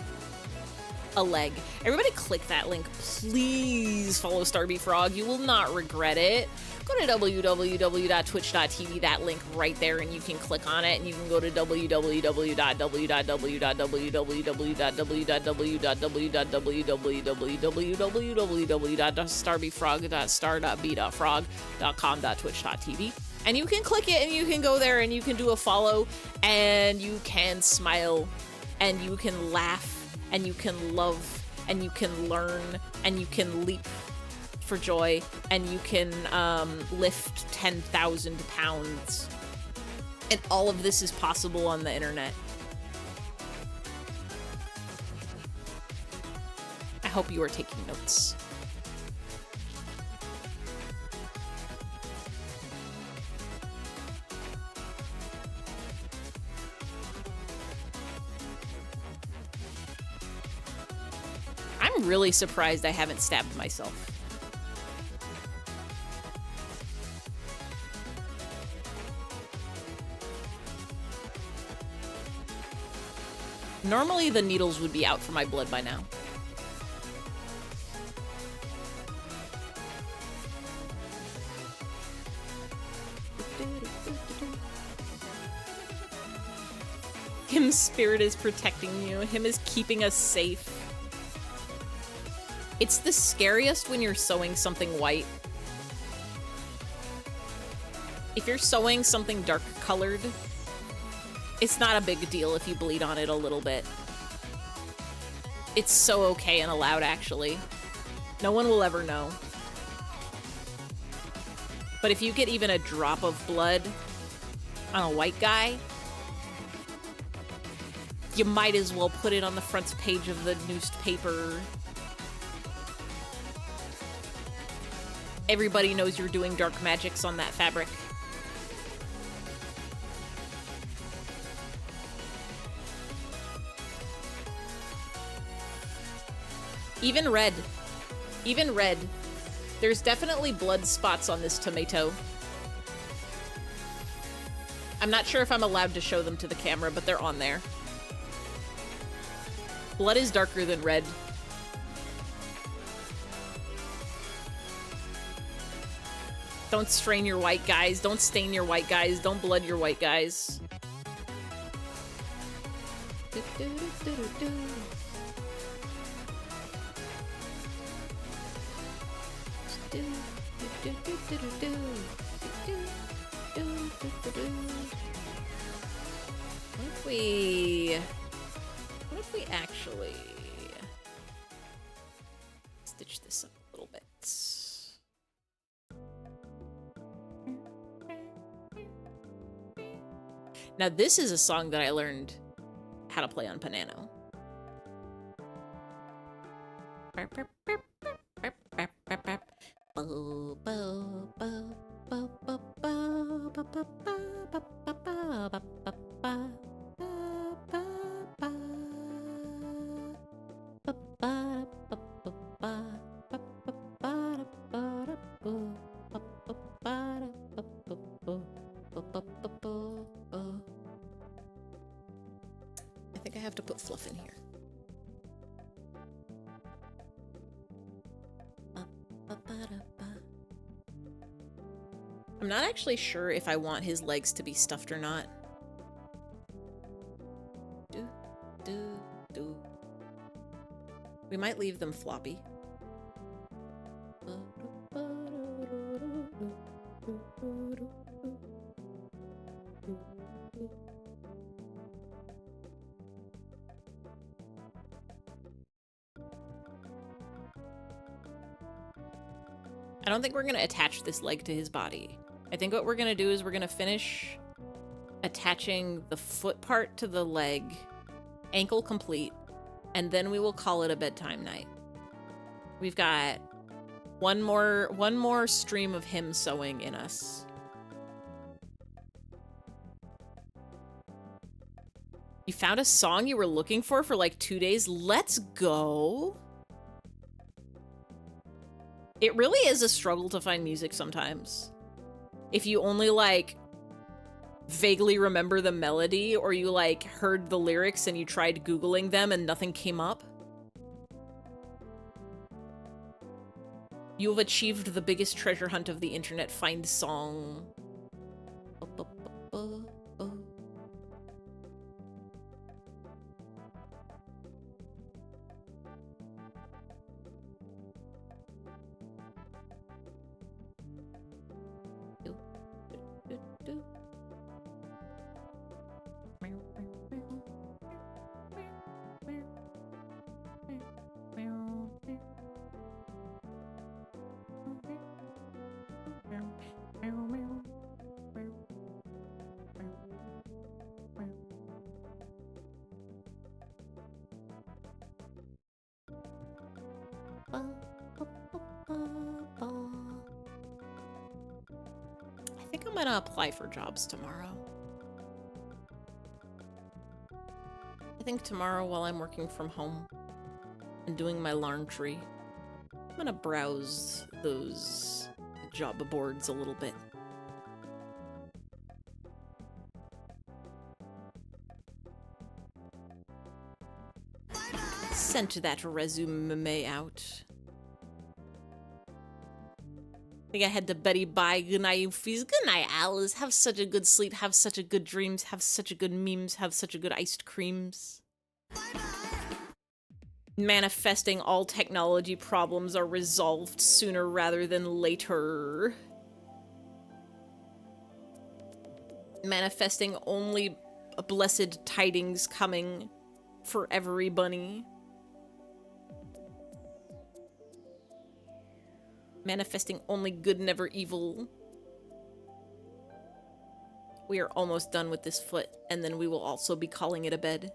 a leg. Everybody click that link. Please follow Starby Frog. You will not regret it. Go to www.twitch.tv, that link right there, and you can click on it, and you can go to www.starbyfrog.com.twitch.tv, and you can click it, and you can go there, and you can do a follow, and you can smile, and you can laugh, and you can love, and you can learn, and you can leap for joy, and you can lift 10,000 pounds. And all of this is possible on the internet. I hope you are taking notes. I'm really surprised I haven't stabbed myself. Normally, the needles would be out for my blood by now. Him's spirit is protecting you. Him is keeping us safe. It's the scariest when you're sewing something white. If you're sewing something dark colored, it's not a big deal if you bleed on it a little bit. It's so okay and allowed, actually. No one will ever know. But if you get even a drop of blood on a white guy, you might as well put it on the front page of the newspaper. Everybody knows you're doing dark magics on that fabric. Even red. Even red. There's definitely blood spots on this tomato. I'm not sure if I'm allowed to show them to the camera, but they're on there. Blood is darker than red. Don't strain your white guys. Don't stain your white guys. Don't blood your white guys. What if we actually stitch this up a little bit? Now this is a song that I learned how to play on piano. I think I have to put fluff in here. I'm not actually sure if I want his legs to be stuffed or not. We might leave them floppy. I don't think we're gonna attach this leg to his body. I think what we're gonna do is we're gonna finish attaching the foot part to the leg, ankle complete, and then we will call it a bedtime night. We've got one more stream of him sewing in us. You found a song you were looking for like 2 days? Let's go. It really is a struggle to find music sometimes. If you only like vaguely remember the melody, or you like heard the lyrics and you tried Googling them and nothing came up. You have achieved the biggest treasure hunt of the internet. Find song. I think I'm gonna apply for jobs tomorrow. I think tomorrow, while I'm working from home and doing my laundry, I'm gonna browse those job boards a little bit. Sent that resume out. I think I had to Betty bye. Good night, Oofies. Good night, Alice. Have such a good sleep. Have such a good dreams. Have such a good memes. Have such a good iced creams. Manifesting all technology problems are resolved sooner rather than later. Manifesting only blessed tidings coming for every bunny. Manifesting only good, never evil. We are almost done with this foot, and then we will also be calling it a bed.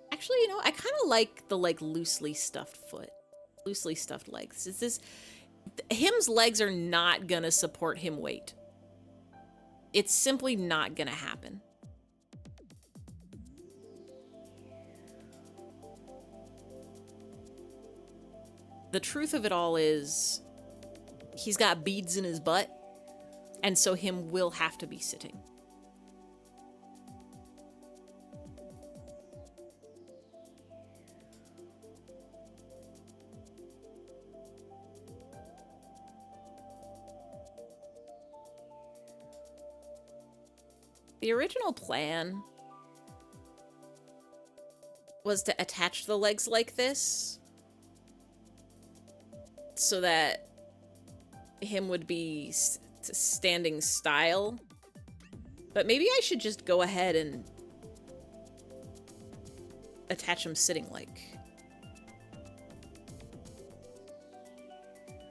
Actually, you know, I kind of like the, like, loosely stuffed foot. Loosely stuffed legs. Him's legs are not gonna support him weight. It's simply not gonna happen. The truth of it all is he's got beads in his butt, and so him will have to be sitting. The original plan was to attach the legs like this so that him would be standing style. But maybe I should just go ahead and attach him sitting like.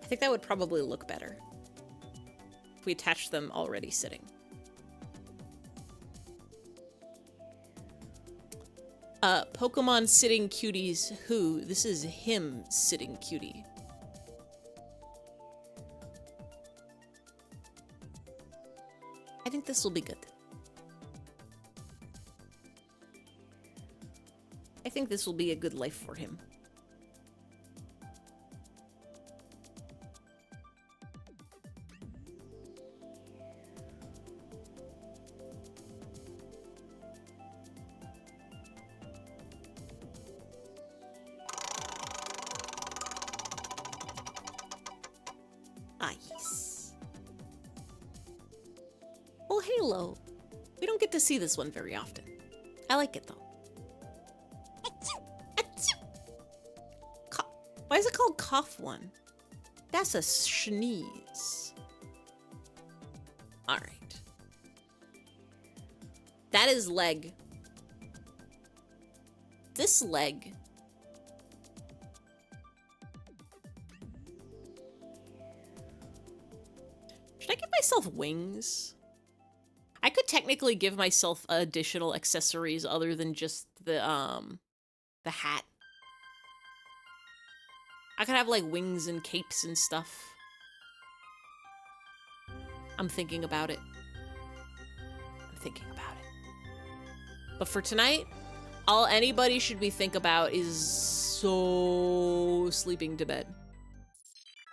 I think that would probably look better if we attached them already sitting. Pokemon sitting cuties who? This is him sitting cutie. I think this will be good. I think this will be a good life for him. Nice. Well, Halo. We don't get to see this one very often. I like it though. Why is it called cough one? That's a sneeze. All right. That is leg. This leg myself wings. I could technically give myself additional accessories other than just the hat. I could have like wings and capes and stuff. I'm thinking about it. I'm thinking about it. But for tonight, all anybody should be think about is so sleeping to bed.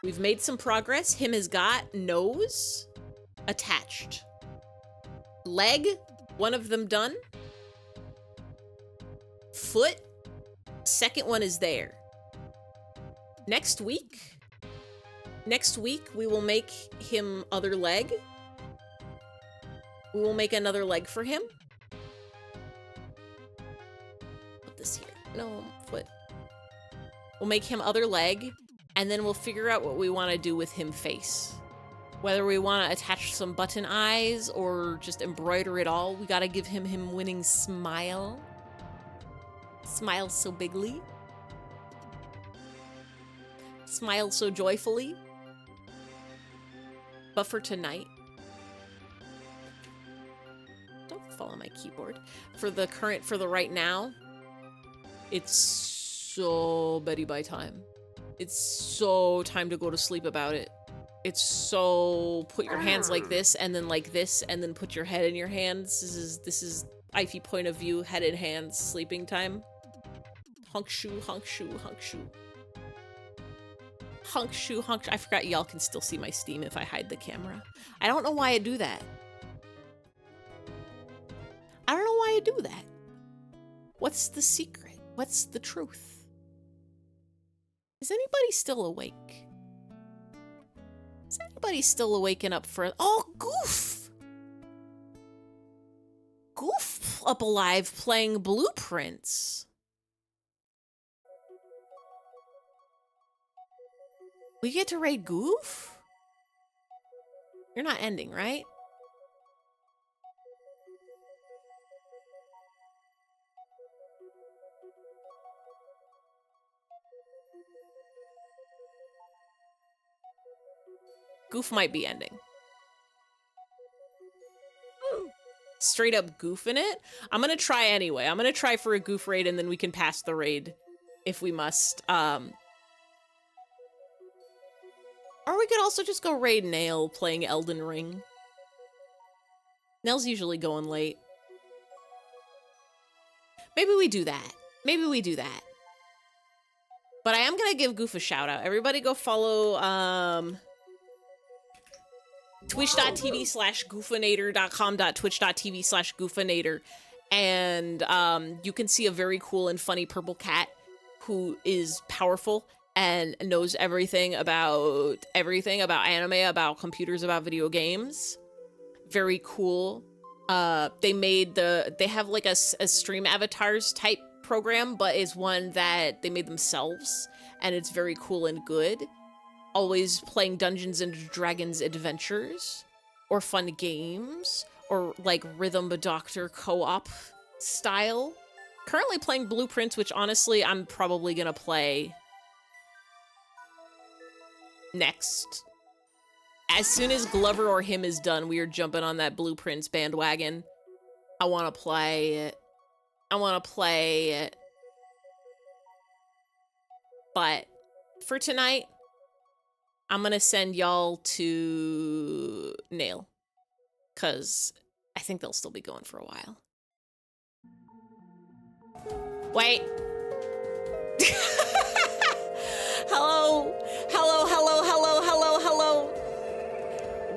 We've made some progress. Him has got nose attached. Leg, one of them done. Foot, second one is there. Next week, we will make him other leg. We will make another leg for him. Put this here. No, foot. We'll make him other leg, and then we'll figure out what we want to do with him face. Whether we want to attach some button eyes or just embroider it all, we gotta give him winning smile. Smile so bigly. Smile so joyfully. But for tonight, don't fall on my keyboard. For the right now, it's so Betty by time. It's so time to go to sleep about it. It's so put your hands like this and then put your head in your hands. This is Ify point of view, head in hands, sleeping time. Honk shoo, honk shoo, honk shoo. Honk shoo, honk shoo. I forgot y'all can still see my Steam if I hide the camera. I don't know why I do that. I don't know why I do that. What's the secret? What's the truth? Is anybody still awake? Is anybody still waking up for... Oh, Goof! Goof up alive playing Blueprints. We get to raid Goof? You're not ending, right? Goof might be ending. Straight up Goof in it? I'm gonna try anyway. I'm gonna try for a Goof raid and then we can pass the raid if we must. Or we could also just go raid Nail playing Elden Ring. Nail's usually going late. Maybe we do that. Maybe we do that. But I am gonna give Goof a shout out. Everybody go follow, twitch.tv/goofinator.com.twitch.tv/goofinator, and you can see a very cool and funny purple cat who is powerful and knows everything about anime, about computers, about video games. Very cool. They have like a stream avatars type program, but is one that they made themselves, and it's very cool and good. Always playing Dungeons and Dragons adventures, or fun games, or like Rhythm Doctor co-op style. Currently playing Blueprints, which honestly I'm probably gonna play next. As soon as Glover or him is done, we are jumping on that Blueprints bandwagon. I wanna play it. I wanna play it. But for tonight, I'm gonna send y'all to Nail, cause I think they'll still be going for a while. Wait. Hello, hello, hello, hello, hello, hello.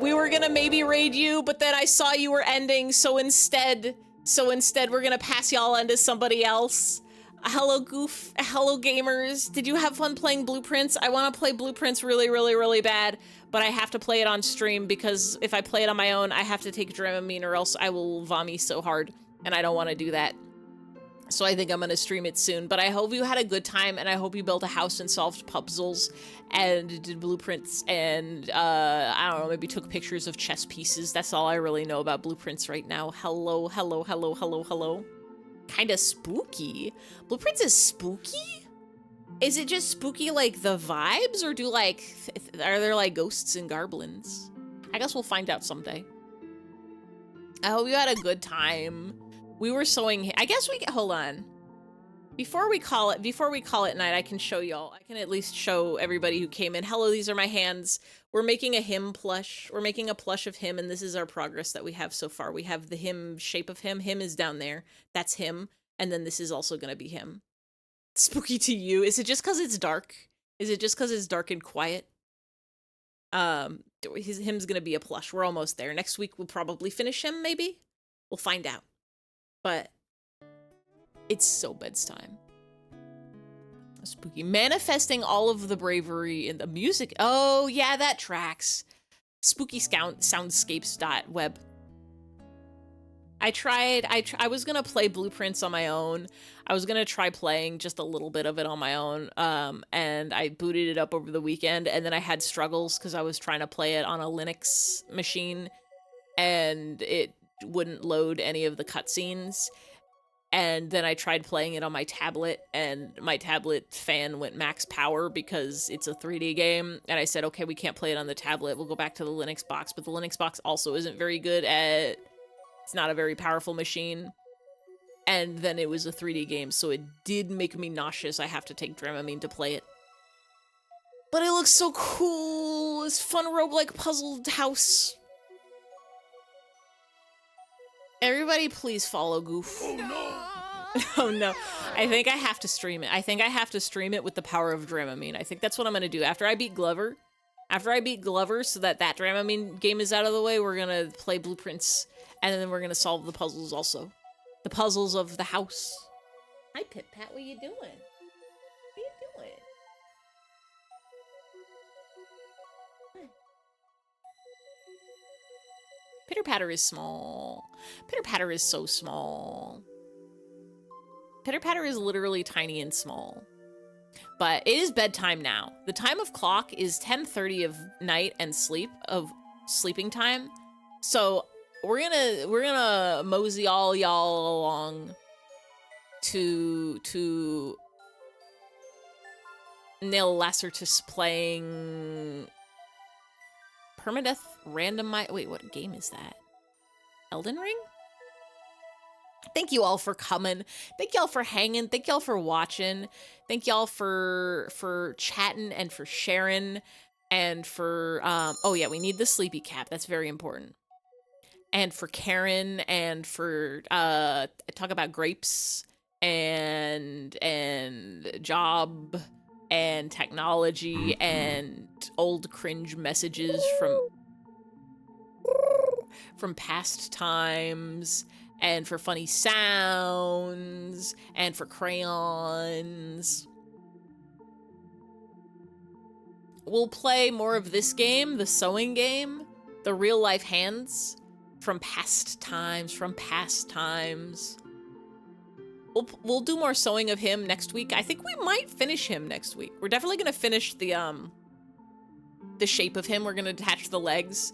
We were gonna maybe raid you, but then I saw you were ending, so instead we're gonna pass y'all into somebody else. Hello, Goof. Hello, gamers. Did you have fun playing Blueprints? I want to play Blueprints really, really, really bad, but I have to play it on stream because if I play it on my own, I have to take Dramamine or else I will vomit so hard, and I don't want to do that. So I think I'm going to stream it soon, but I hope you had a good time, and I hope you built a house and solved puzzles and did Blueprints and, I don't know, maybe took pictures of chess pieces. That's all I really know about Blueprints right now. Hello, hello, hello, hello, hello. Kinda spooky. Blueprints is spooky? Is it just spooky like the vibes, or do like are there like ghosts and goblins? I guess we'll find out someday. I hope you had a good time. We were sewing. I guess we hold on. Before we call it night, I can show y'all. I can at least show everybody who came in. Hello, these are my hands. We're making a him plush. We're making a plush of him, and this is our progress that we have so far. We have the him shape of him. Him is down there. That's him. And then this is also going to be him. Spooky to you. Is it just because it's dark? Is it just because it's dark and quiet? Him's going to be a plush. We're almost there. Next week, we'll probably finish him, maybe? We'll find out. But it's so bed's time. Spooky. Manifesting all of the bravery in the music. Oh, yeah, that tracks. Spooky soundscapes.web. I was gonna play Blueprints on my own. I was gonna try playing just a little bit of it on my own. And I booted it up over the weekend, and then I had struggles because I was trying to play it on a Linux machine, and it wouldn't load any of the cutscenes. And then I tried playing it on my tablet, and my tablet fan went max power because it's a 3D game. And I said, okay, we can't play it on the tablet. We'll go back to the Linux box. But the Linux box also isn't very good at... It's not a very powerful machine. And then it was a 3D game, so it did make me nauseous. I have to take Dramamine to play it. But it looks so cool! This fun roguelike puzzled house. Everybody please follow Goof. Oh no! Oh no. I think I have to stream it. I think I have to stream it with the power of Dramamine. I think that's what I'm gonna do. After I beat Glover, so that Dramamine game is out of the way, we're gonna play Blueprints, and then we're gonna solve the puzzles also. The puzzles of the house. Hi, Pit Pat, what you doing? What you doing? Pitter Patter is small. Pitter Patter is so small. Pitter Patter is literally tiny and small. But it is bedtime now. The time of clock is 10:30 of night and sleeping time. So we're gonna mosey all y'all along to Nil Lacertus playing Permadeath Randomize. Wait, what game is that? Elden Ring? Thank you all for coming. Thank y'all for hanging. Thank y'all for watching. Thank y'all for chatting and for sharing and for oh yeah, we need the sleepy cap. That's very important. And for Karen and for talk about grapes and job and technology and old cringe messages from past times, and for funny sounds, and for crayons. We'll play more of this game, the sewing game, the real life hands from past times, We'll do more sewing of him next week. I think we might finish him next week. We're definitely gonna finish the shape of him. We're gonna attach the legs.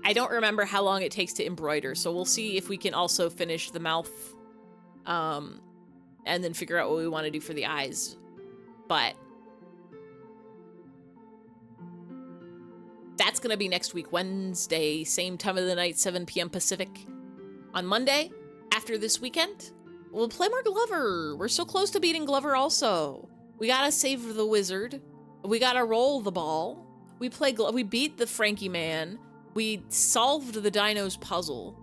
I don't remember how long it takes to embroider, so we'll see if we can also finish the mouth, and then figure out what we want to do for the eyes. But that's gonna be next week, Wednesday, same time of the night, 7 p.m. Pacific. On Monday, after this weekend, we'll play more Glover. We're so close to beating Glover also. We gotta save the wizard. We gotta roll the ball. We beat the Frankie man. We solved the Dino's puzzle.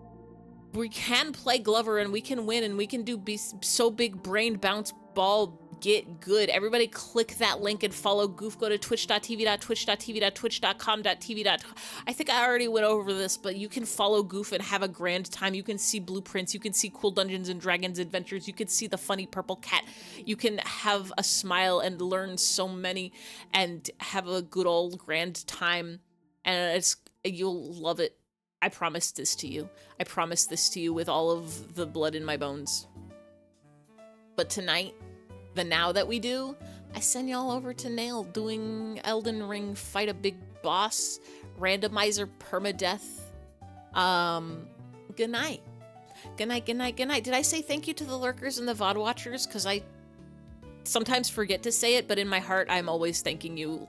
We can play Glover and we can win and we can be so big brained bounce ball get good. Everybody click that link and follow Goof. Go to twitch.tv.twitch.tv.twitch.com.tv. I think I already went over this, but you can follow Goof and have a grand time. You can see Blueprints. You can see cool Dungeons and Dragons adventures. You can see the funny purple cat. You can have a smile and learn so many and have a good old grand time. And you'll love it. I promise this to you. I promise this to you with all of the blood in my bones. But tonight, the now that we do, I send y'all over to Nail doing Elden Ring, fight a big boss, randomizer, permadeath. Good night. Good night, good night, good night. Did I say thank you to the lurkers and the VOD watchers? Because I sometimes forget to say it, but in my heart, I'm always thanking you